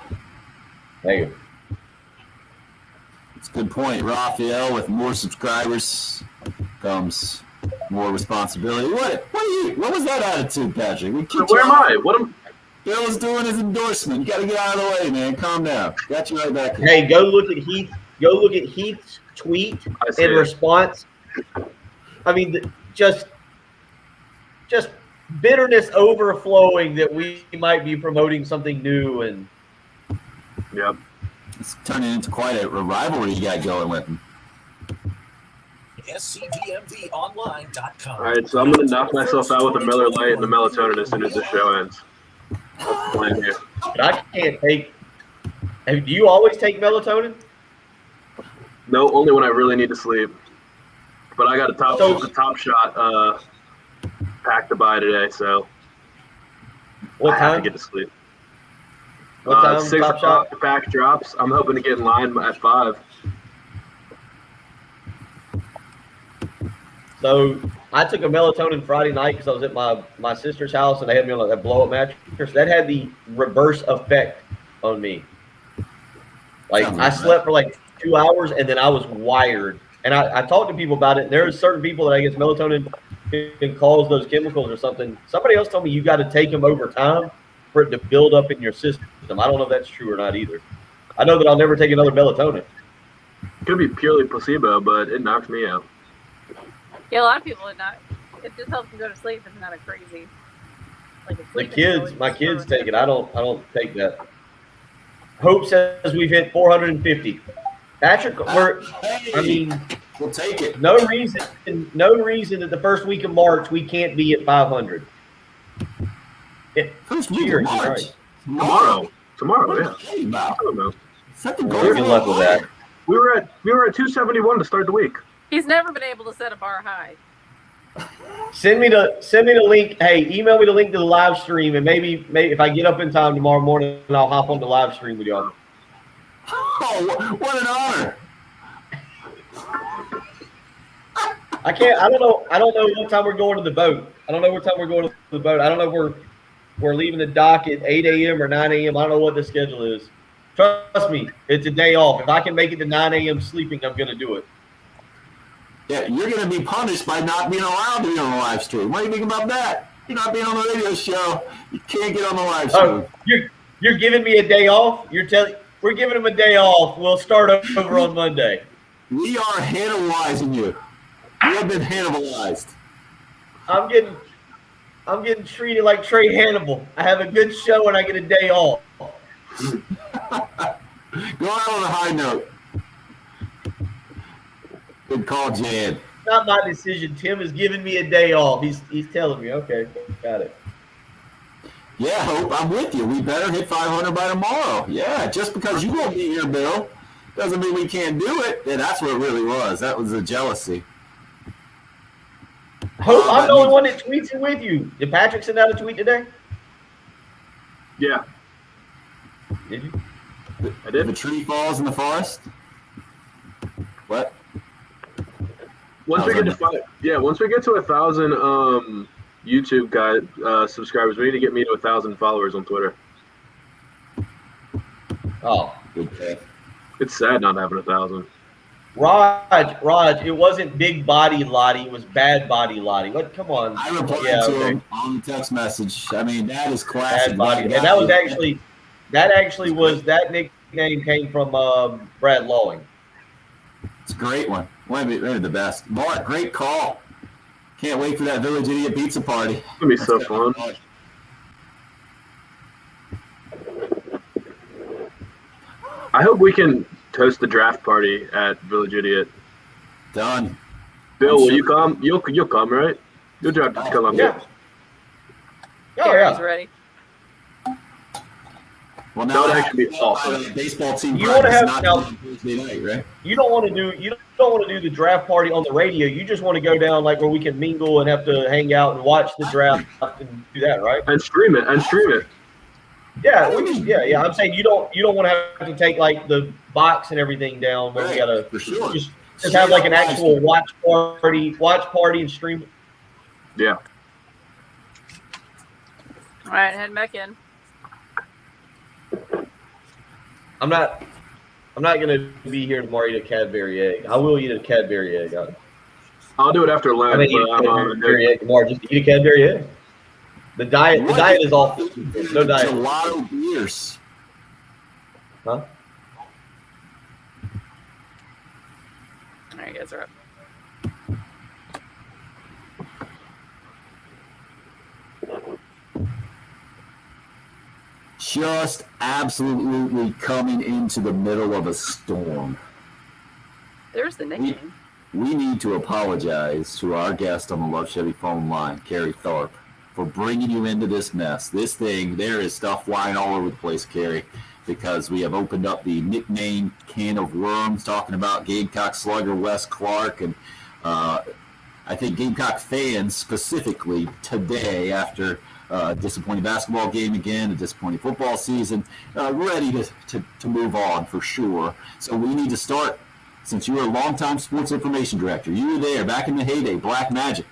Thank you. It's a good point. Raphael, with more subscribers comes more responsibility. What was that attitude, Patrick? Where am I? Bill's doing his endorsement. You got to get out of the way, man. Calm down. Got you right back here. Hey, go look at Heath's tweet in response. I mean, just bitterness overflowing that we might be promoting something new, and yep, it's turning into quite a rivalry you got going with him. SCDMVonline.com. All right, so I'm gonna knock myself out with a Miller Lite and the melatonin as soon as the show ends. That's the plan here. But I can't take. Do you always take melatonin? No, only when I really need to sleep. But I got a top shot pack to buy today, so what I time? have to get to sleep. What time? 6 o'clock the pack drops. I'm hoping to get in line at 5. So I took a melatonin Friday night because I was at my sister's house and they had me on that blow-up mattress. That had the reverse effect on me. Like I slept for like 2 hours and then I was wired. And I talked to people about it. And there are certain people that I guess melatonin can cause those chemicals or something. Somebody else told me you got to take them over time for it to build up in your system. I don't know if that's true or not either. I know that I'll never take another melatonin. It could be purely placebo, but it knocks me out. Yeah, a lot of people it just helps them go to sleep. It's not a crazy My kids take it. I don't take that. Hope says we've hit 450. Patrick, we'll take it. No reason that the first week of March we can't be at 500. First week of March. Right. Tomorrow, yeah. I don't know. We're in love with that. We were at 271 to start the week. He's never been able to set a bar high. Send me the link. Hey, email me the link to the live stream, and maybe if I get up in time tomorrow morning, I'll hop on the live stream with y'all. Oh, what an honor! I don't know what time we're going to the boat. I don't know what time we're going to the boat. I don't know if we're leaving the dock at 8 a.m. or 9 a.m. I don't know what the schedule is. Trust me, it's a day off. If I can make it to 9 a.m. sleeping, I'm going to do it. Yeah, you're going to be punished by not being allowed to be on the live stream. What do you think about that? You're not being on the radio show. You can't get on the live stream. Oh, you're giving me a day off? We're giving him a day off. We'll start over on Monday. We are Hannibalizing you. You have been Hannibalized. I'm getting I'm getting treated like Trey Hannibal. I have a good show and I get a day off. Go out on a high note. Good call, Jan. Not my decision. Tim is giving me a day off. He's telling me, okay, got it. Yeah, Hope, I'm with you. We better hit 500 by tomorrow. Yeah, just because you won't be here, Bill, doesn't mean we can't do it. Yeah, that's what it really was. That was the jealousy. Hope, I'm the only one that tweets it with you. Did Patrick send out a tweet today? Yeah. Did you? I did. If a tree falls in the forest? What? Once we get to once we get to 1,000 YouTube subscribers, we need to get me to 1,000 followers on Twitter. Oh, Okay. It's sad not having 1,000. Raj, it wasn't big body Lottie, it was bad body Lottie. What? Come on. I replied to him on the text message. I mean, that is classic. Bad body, and that nickname came from Brad Lawing. It's a great one. Maybe the best. Bart, great call. Can't wait for that Village Idiot pizza party. It's going to be so fun. I hope we can host the draft party at Village Idiot. Done. Bill, will you come? You'll come, right? You'll draft to come up here. Oh, yeah. Ready. Well, That now would actually be awesome. the baseball team You want to practice have not Thursday night, right? You don't want to do the draft party on the radio. You just want to go down like where we can mingle and have to hang out and watch the draft and do that, right? And stream it. Yeah, I'm saying you don't want to have to take like the box and everything down, but we gotta For sure. just have like an actual watch party and stream it. Yeah. All right, heading back in. I'm not gonna be here tomorrow to eat a Cadbury egg. I will eat a Cadbury egg. I'll do it after lunch. I'm gonna eat a Cadbury egg tomorrow. Just eat a Cadbury egg. The diet is awful. No diet. Gelato beers. Huh? All right, guys are up. Just absolutely coming into the middle of a storm. There's the nickname. We need to apologize to our guest on the Love Chevy phone line, Carrie Tharp, for bringing you into this mess. This thing, there is stuff flying all over the place, Carrie, because we have opened up the nickname can of worms, talking about Gamecock slugger Wes Clark, and I think Gamecock fans specifically today, after a disappointing basketball game again, a disappointing football season, ready to move on for sure. So we need to start, since you were a longtime sports information director, you were there back in the heyday, Black Magic,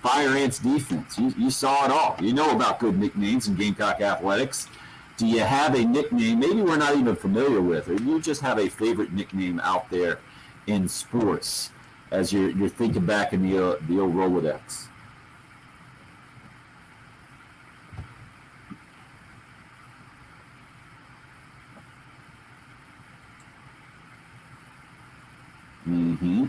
Fire Ants defense. You saw it all. You know about good nicknames in Gamecock athletics. Do you have a nickname maybe we're not even familiar with, or do you just have a favorite nickname out there in sports as you're thinking back in the old Rolodex? Mm-hmm.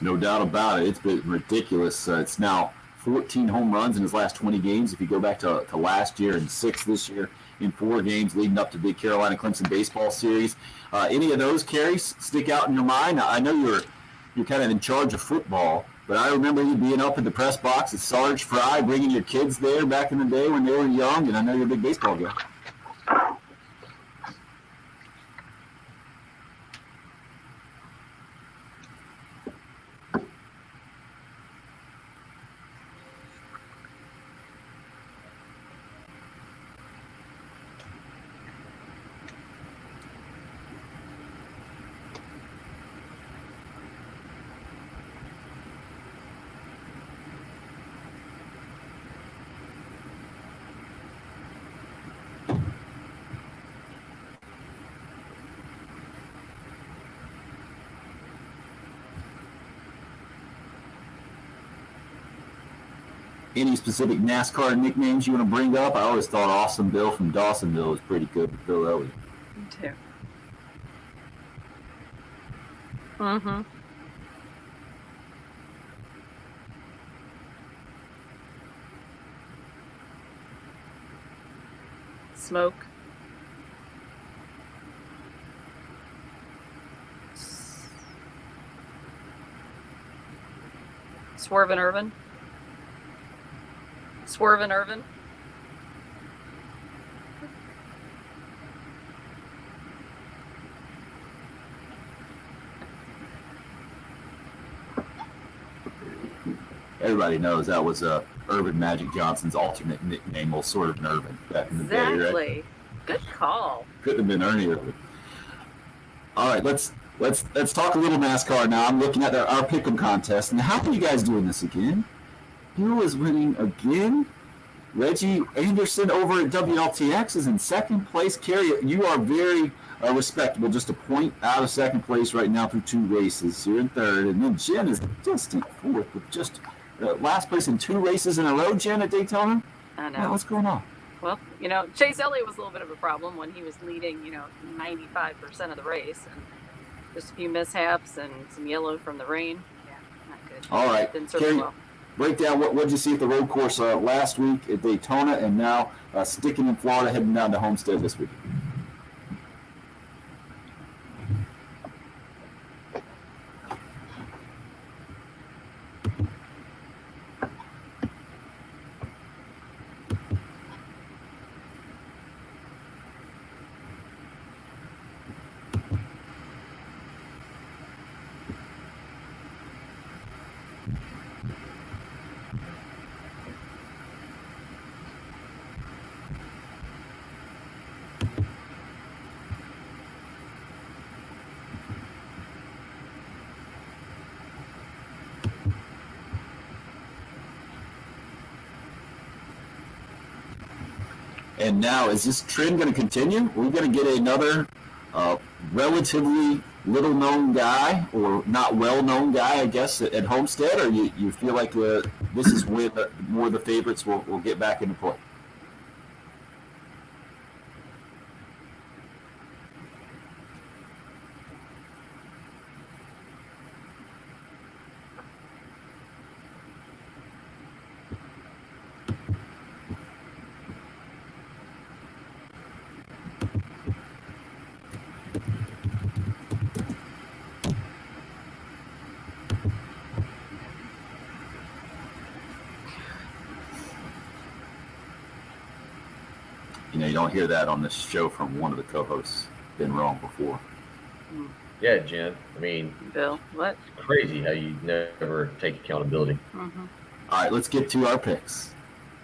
No doubt about it. It's been ridiculous. It's now 14 home runs in his last 20 games. If you go back to last year, and 6 this year in 4 games leading up to the Carolina Clemson baseball series. Any of those, carries stick out in your mind? I know you're kind of in charge of football, but I remember you being up in the press box at Sarge Fry, bringing your kids there back in the day when they were young, and I know you're a big baseball guy. Any specific NASCAR nicknames you want to bring up? I always thought Awesome Bill from Dawsonville was pretty good with Bill Elliott. Me too. Mm-hmm. Smoke. Swervin' Irvin. Swervin' Irvin. Everybody knows that was Irvin Magic Johnson's alternate nickname, was sort of an Irvin back in the day, right? Exactly. Good call. Couldn't have been Ernie Irvin. All right, let's talk a little NASCAR now. I'm looking at our pick'em contest, and how are you guys doing this again? Who is winning again? Reggie Anderson over at WLTX is in second place. Kerry, you are very respectable, just a point out of second place right now through 2 races. You're in third, and then Jen is just in fourth with just last place in 2 races in a row. Jen at Daytona. I know. Yeah, what's going on? Well, Chase Elliott was a little bit of a problem when he was leading, 95% of the race, and just a few mishaps and some yellow from the rain. Yeah, not good. All right, Didn't serve Kerry, well. break down what did you see at the road course last week at Daytona, and now sticking in Florida, heading down to Homestead this week. And now, is this trend going to continue? Are we going to get another relatively little-known guy, or not well-known guy, I guess, at Homestead? Or you feel like this is where more of the favorites will get back into play? You don't hear that on this show from one of the co-hosts. Been wrong before. Yeah, Jen. I mean, Bill, what? it's crazy how you never take accountability. Mm-hmm. All right, let's get to our picks.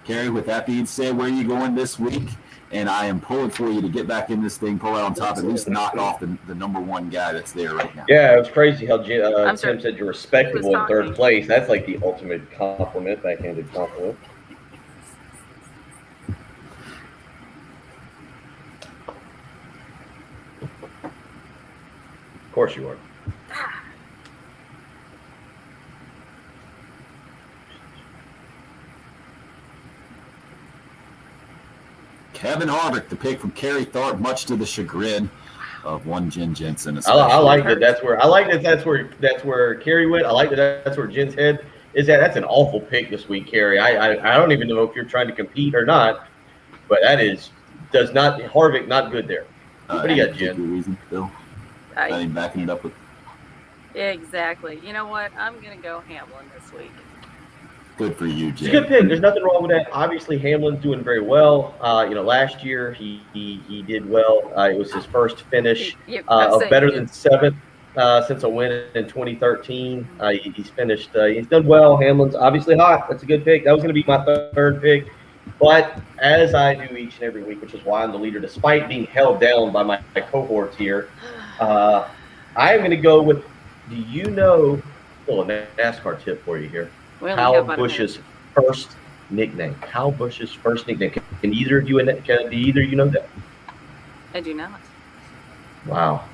Kerry, with that being said, where are you going this week? And I am pulling for you to get back in this thing, pull out on top, at least knock off the number one guy that's there right now. Yeah, it was crazy how I'm Tim sorry. said you're respectable in third talking. place. That's like the ultimate compliment, backhanded compliment. Of course you are. Kevin Harvick, the pick from Kerry Tharp, much to the chagrin of one Jen Jensen. I like that. That's where Kerry went. I like that. That's where Jen's head is at. That's an awful pick this week, Kerry. I don't even know if you're trying to compete or not, but Harvick not good there. What do you got, Jen? Reason, Bill? Not even backing it up with. Exactly. You know what? I'm going to go Hamlin this week. Good for you, Jen. It's a good pick. There's nothing wrong with that. Obviously, Hamlin's doing very well. Last year he did well. It was his first finish of better than seventh since a win in 2013. He's finished. He's done well. Hamlin's obviously hot. That's a good pick. That was going to be my third pick. But as I do each and every week, which is why I'm the leader, despite being held down by my cohorts here, I am going to go with. Do you know? A NASCAR tip for you here. Kyle Busch's first nickname. Kyle Busch's first nickname. Can either of you know that? I do not. Wow.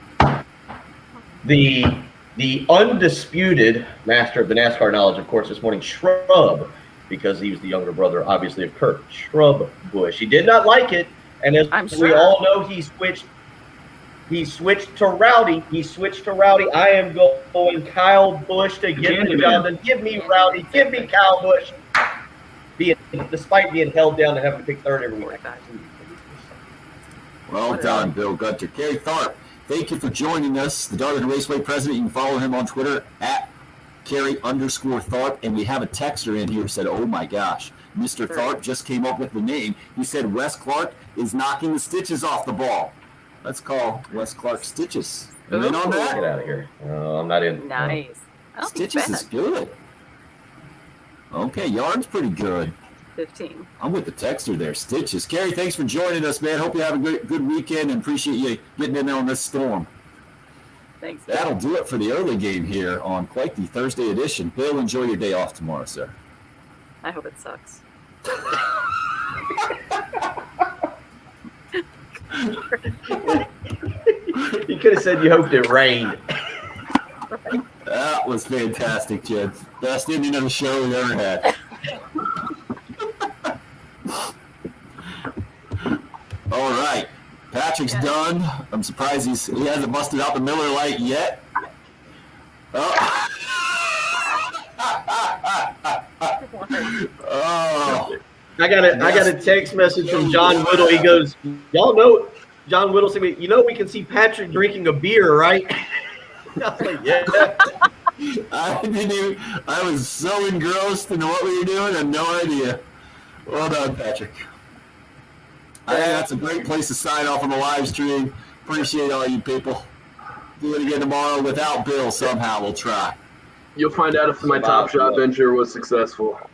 The undisputed master of the NASCAR knowledge, of course, this morning, Shrub, because he was the younger brother, obviously, of Kurt Shrub Bush. He did not like it, and as I'm we sure. all know, he switched to Rowdy. I am going Kyle Bush to get the job done. Give me Rowdy. Give me Kyle Bush. Despite being held down to have to pick third every week. Well done, Bill Gunter. Kerry Tharp, thank you for joining us. The Darlington Raceway president. You can follow him on Twitter at Kerry_Tharp. And we have a texter in here who said, oh my gosh, Mr. Tharp just came up with the name. He said Wes Clark is knocking the stitches off the ball. Let's call Wes Clark Stitches. You in on that? Get out of here. I'm not in. Nice. Stitches is good. Okay, Yard's pretty good. 15. I'm with the texter there, Stitches. Kerry, thanks for joining us, man. Hope you have a good weekend and appreciate you getting in there on this storm. Thanks. That'll do it for the early game here on quite the Thursday edition. Bill, enjoy your day off tomorrow, sir. I hope it sucks. You could have said you hoped it rained. That was fantastic, Jed. Best ending of the show we've ever had. All right. Patrick's done. I'm surprised he hasn't busted out the Miller Lite yet. Oh. Oh. I got a text message from John Whittle. He goes, y'all know, John Whittle said, you know we can see Patrick drinking a beer, right? I was like, yeah. I was so engrossed in what we were doing, I had no idea. Well done, Patrick. I think that's a great place to sign off on the live stream. Appreciate all you people. Do it again tomorrow without Bill somehow. We'll try. You'll find out if my Top Shot venture was successful.